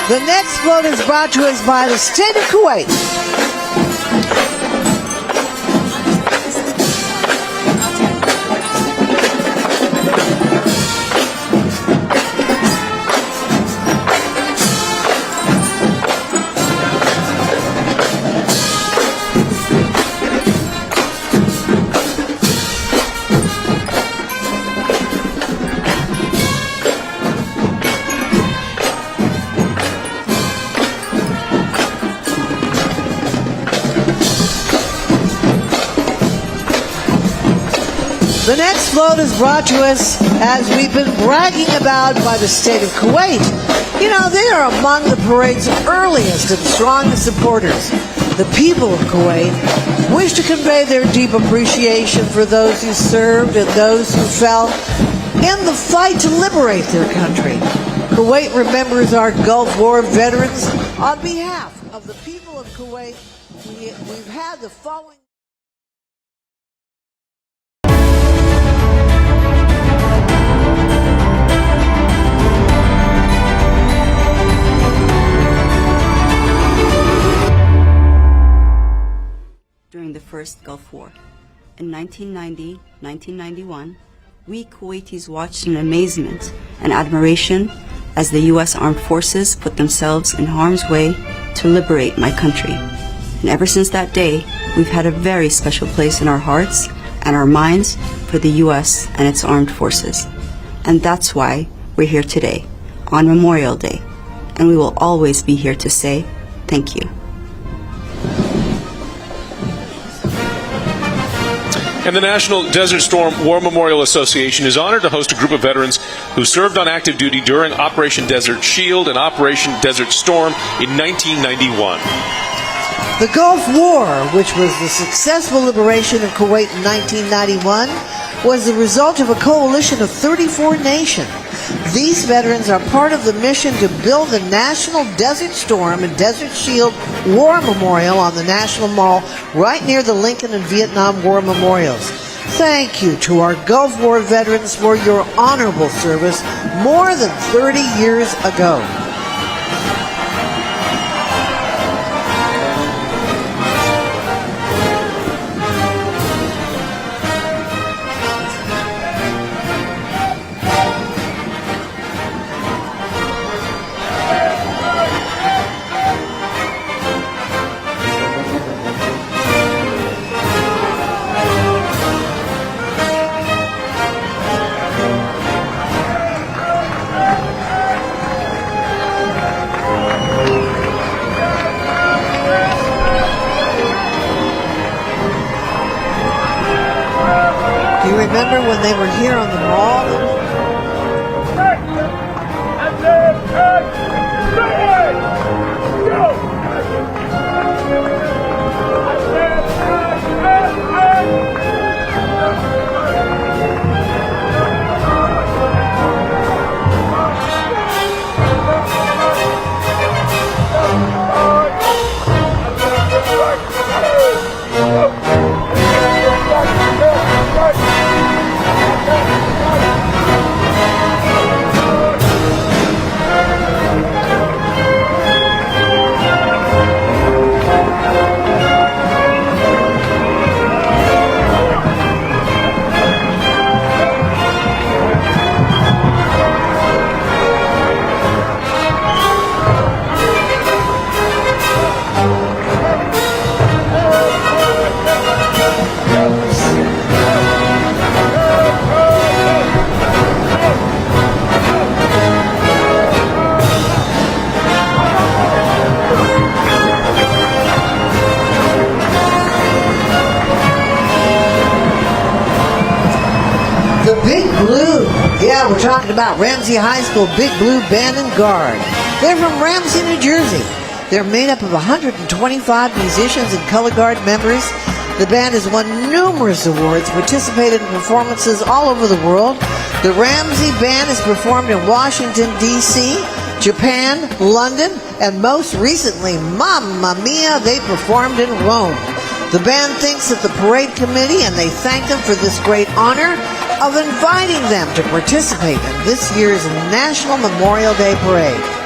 The next float is brought to us by the state of Kuwait. The next float is brought to us, as we've been bragging about, by the state of Kuwait. You know, they are among the parade's earliest and strongest supporters. The people of Kuwait wish to convey their deep appreciation for those who served and those who fell in the fight to liberate their country. Kuwait remembers our Gulf War veterans. On behalf of the people of Kuwait, we've had the following... During the first Gulf War. In 1990-1991, we Kuwaitis watched in amazement and admiration as the U.S. Armed Forces put themselves in harm's way to liberate my country. And ever since that day, we've had a very special place in our hearts and our minds for the U.S. and its armed forces. And that's why we're here today, on Memorial Day. And we will always be here to say thank you. And the National Desert Storm War Memorial Association is honored to host a group of veterans who served on active duty during Operation Desert Shield and Operation Desert Storm in 1991. The Gulf War, which was the successful liberation of Kuwait in 1991, was the result of a coalition of 34 nations. These veterans are part of the mission to build the National Desert Storm and Desert Shield War Memorial on the National Mall right near the Lincoln and Vietnam War memorials. Thank you to our Gulf War veterans for your honorable service more than 30 years ago. Do you remember when they were here on the mall? The Big Blue. Yeah, we're talking about Ramsey High School Big Blue Band and Guard. They're from Ramsey, New Jersey. They're made up of 125 musicians and color guard members. The band has won numerous awards, participated in performances all over the world. The Ramsey Band has performed in Washington, D.C., Japan, London, and most recently, Mamma Mia, they performed in Rome. The band thanks the parade committee, and they thank them for this great honor of inviting them to participate in this year's National Memorial Day Parade.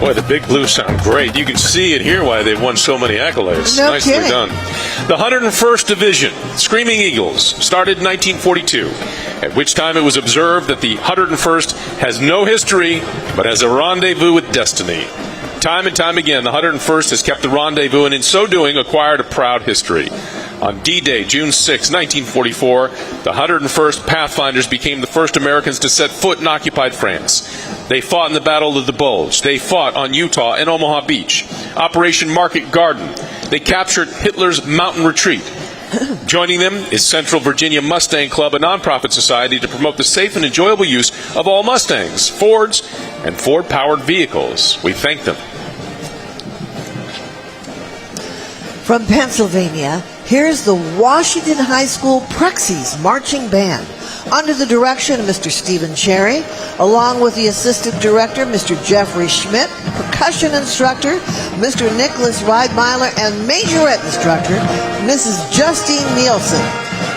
Boy, the Big Blues sound great. You can see and hear why they've won so many accolades. No Nicely kidding. done. The 101st Division, Screaming Eagles, started in 1942, at which time it was observed that the 101st has no history, but has a rendezvous with destiny. Time and time again, the 101st has kept the rendezvous, and in so doing, acquired a proud history. On D-Day, June 6, 1944, the 101st Pathfinders became the first Americans to set foot in occupied France. They fought in the Battle of the Bulge. They fought on Utah and Omaha Beach. Operation Market Garden. They captured Hitler's mountain retreat. Joining them is Central Virginia Mustang Club, a nonprofit society to promote the safe and enjoyable use of all Mustangs, Fords, and Ford-powered vehicles. We thank them. From Pennsylvania, here's the Washington High School Prexies Marching Band, under the direction of Mr. Stephen Cherry, along with the Assistant Director, Mr. Jeffrey Schmidt, Percussion Instructor, Mr. Nicholas Riedmeiler, and Majorette Instructor, Mrs. Justine Nielsen.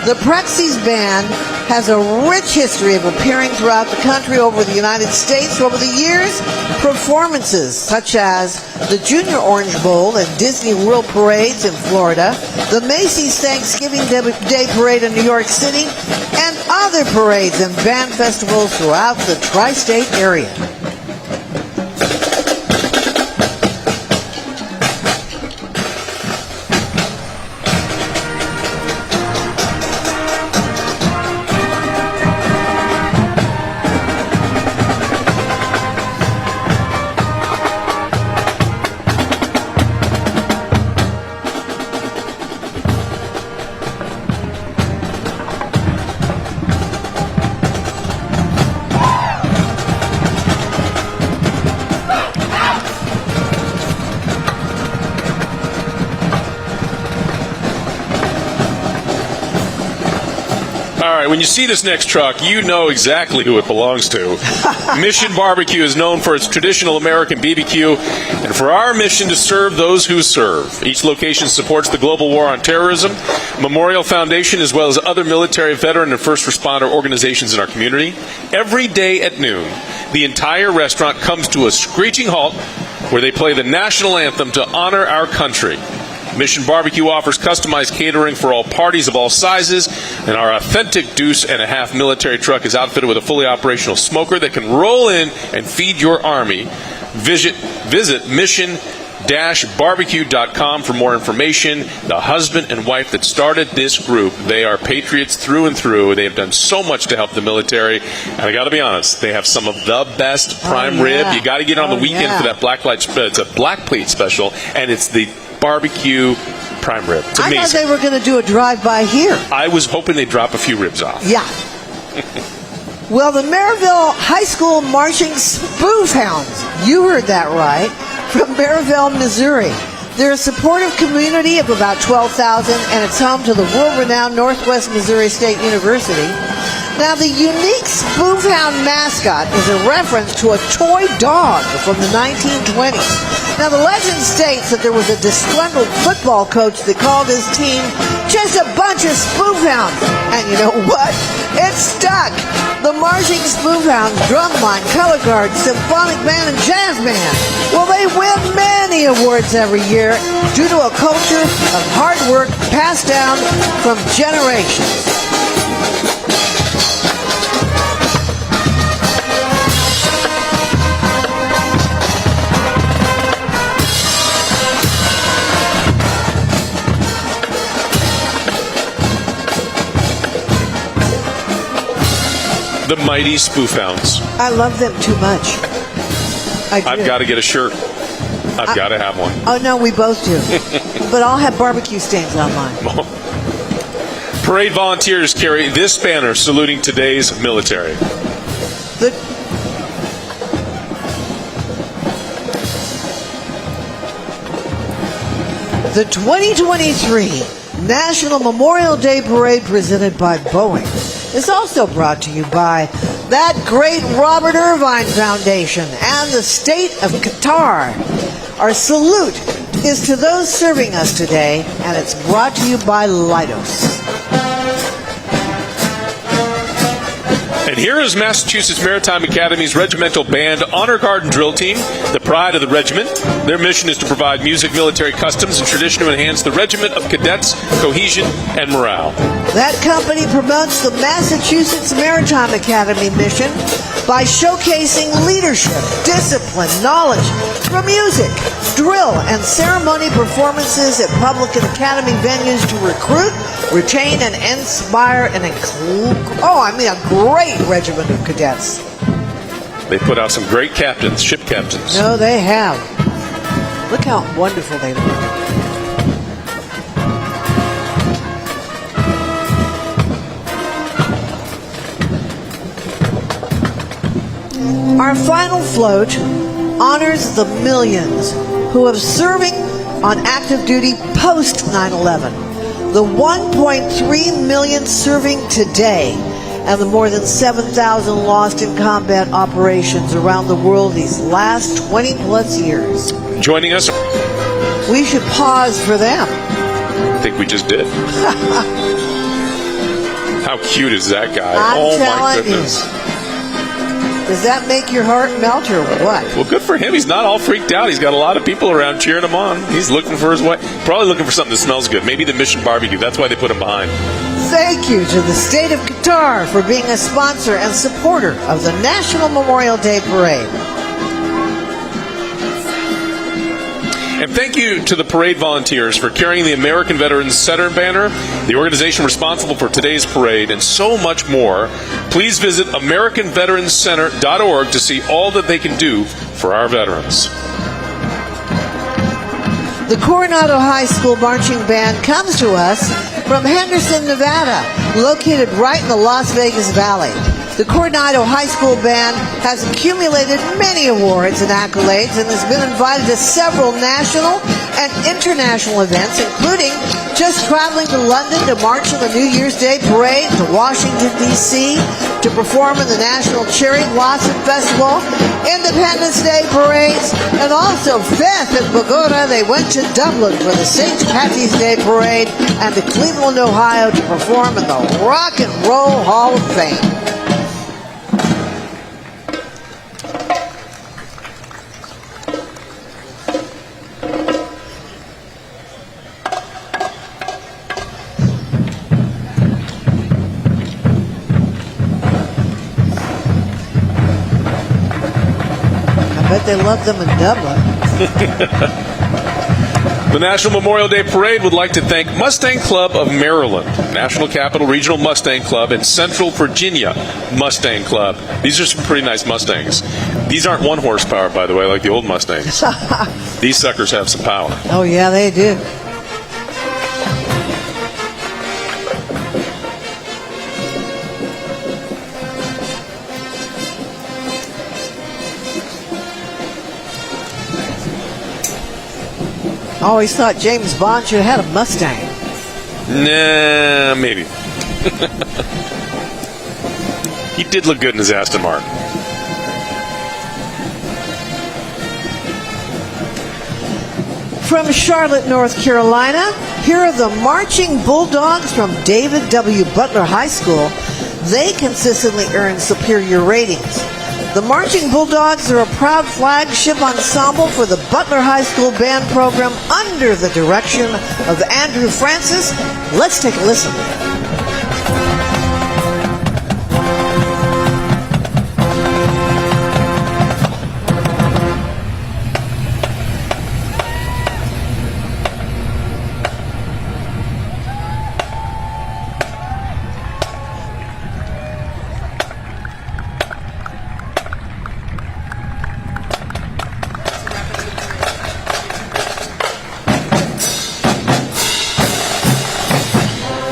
The Prexies Band has a rich history of appearing throughout the country over the United States over the years. Performances such as the Junior Orange Bowl and Disney World Parades in Florida, the Macy's Thanksgiving Day Parade in New York City, and other parades and band festivals throughout the tri-state area. When you see this next truck, you know exactly who it belongs to. Mission Barbecue is known for its traditional American BBQ and for our mission to serve those who serve. Each location supports the global war on terrorism, Memorial Foundation, as well as other military, veteran, and first responder organizations in our community. Every day at noon, the entire restaurant comes to a screeching halt where they play the national anthem to honor our country. Mission Barbecue offers customized catering for all parties of all sizes, and our authentic deuce-and-a-half military truck is outfitted with a fully operational smoker that can roll in and feed your army. Visit mission-barbecue.com for more information. The husband and wife that started this group, they are patriots through and through. They have done so much to help the military, and I got to be honest, they have some of the best prime rib. You got to get on the weekend for that it's a black plate special, and it's the barbecue prime rib. It's amazing. I thought they were going to do a drive-by here. I was hoping they'd drop a few ribs off. Yeah. Well, the Maryville High School Marching Spoof Hounds, you heard that right, from Maryville, Missouri. They're a supportive community of about 12,000, and it's home to the world-renowned Northwest Missouri State University. Now, the unique Spoof Hound mascot is a reference to a toy dog from the 1920s. Now, the legend states that there was a disgruntled football coach that called his team just a bunch of Spoof Hounds. And you know what? It stuck. The Marching Spoof Hounds, drumline, color guard, symphonic band, and jazz band. Well, they win many awards every year due to a culture of hard work passed down from generations. The mighty Spoof Hounds. I love them too much. I've got to get a shirt. I've got to have one. Oh, no, we both do. But I'll have barbecue stains on mine. Parade volunteers carry this banner saluting today's military. The 2023 National Memorial Day Parade presented by Boeing is also brought to you by that great Robert Irvine Foundation and the state of Qatar. Our salute is to those serving us today, and it's brought to you by Leidos. And here is Massachusetts Maritime Academy's Regimental Band Honor Guard and Drill Team, the pride of the regiment. Their mission is to provide music, military customs, and tradition to enhance the regiment of cadets, cohesion, and morale. That company promotes the Massachusetts Maritime Academy mission by showcasing leadership, discipline, knowledge through music, drill, and ceremony performances at public and academy venues to recruit, retain, and inspire a great regiment of cadets. They put out some great captains, ship captains. No, they have. Look how wonderful they look. Our final float honors the millions who have serving on active duty post 9/11, the 1.3 million serving today, and the more than 7,000 lost in combat operations around the world these last 20 plus years. Joining us. We should pause for them. I think we just did. How cute is that guy? I'm my telling goodness. you. Does that make your heart melt or what? Well, good for him. He's not all freaked out. He's got a lot of people around cheering him on. He's looking for his wife. Probably looking for something that smells good. Maybe the Mission Barbecue. That's why they put him behind. Thank you to the state of Qatar for being a sponsor and supporter of the National Memorial Day Parade. And thank you to the parade volunteers for carrying the American Veterans Center banner, the organization responsible for today's parade, and so much more. Please visit AmericanVeteransCenter.org to see all that they can do for our veterans. The Coronado High School Marching Band comes to us from Henderson, Nevada, located right in the Las Vegas Valley. The Coronado High School Band has accumulated many awards and accolades and has been invited to several national and international events, including just traveling to London to march in the New Year's Day Parade, to Washington, D.C., to perform in the National Cherry Blossom Festival, Independence Day parades, and also 5th in Bogota. They went to Dublin for the St. Patty's Day Parade and to Cleveland, Ohio to perform in the Rock and Roll Hall of Fame. Bet they love them in Dublin. The National Memorial Day Parade would like to thank Mustang Club of Maryland, National Capital Regional Mustang Club, and Central Virginia Mustang Club. These are some pretty nice Mustangs. These aren't 1 horsepower, by the way, like the old Mustangs. These suckers have some power. Oh, yeah, they do. I always thought James Bond should have had a Mustang. Nah, maybe. He did look good in his Aston Martin. From Charlotte, North Carolina, here are the Marching Bulldogs from David W. Butler High School. They consistently earn superior ratings. The Marching Bulldogs are a proud flagship ensemble for the Butler High School Band program under the direction of Andrew Francis. Let's take a listen.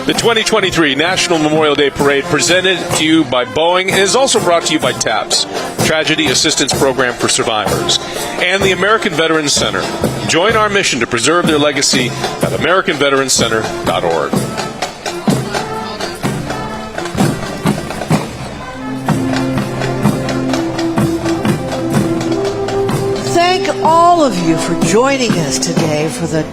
The 2023 National Memorial Day Parade, presented to you by Boeing, is also brought to you by TAPS, Tragedy Assistance Program for Survivors, and the American Veterans Center. Join our mission to preserve their legacy at AmericanVeteransCenter.org. Thank all of you for joining us today for the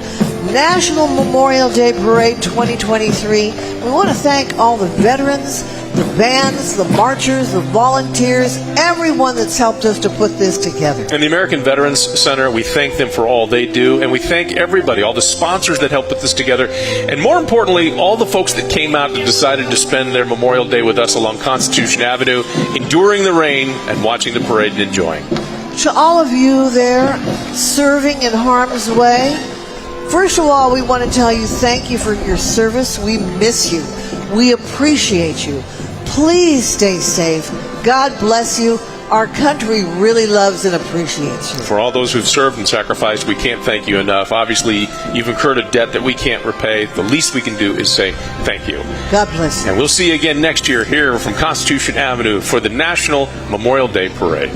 National Memorial Day Parade 2023. We want to thank all the veterans, the bands, the marchers, the volunteers, everyone that's helped us to put this together. And the American Veterans Center, we thank them for all they do, and we thank everybody, all the sponsors that helped put this together, and more importantly, all the folks that came out and decided to spend their Memorial Day with us along Constitution Avenue, enduring the rain and watching the parade and enjoying. To all of you there serving in harm's way, first of all, we want to tell you thank you for your service. We miss you. We appreciate you. Please stay safe. God bless you. Our country really loves and appreciates you. For all those who've served and sacrificed, we can't thank you enough. Obviously, you've incurred a debt that we can't repay. The least we can do is say thank you. God bless you. And we'll see you again next year here from Constitution Avenue for the National Memorial Day Parade.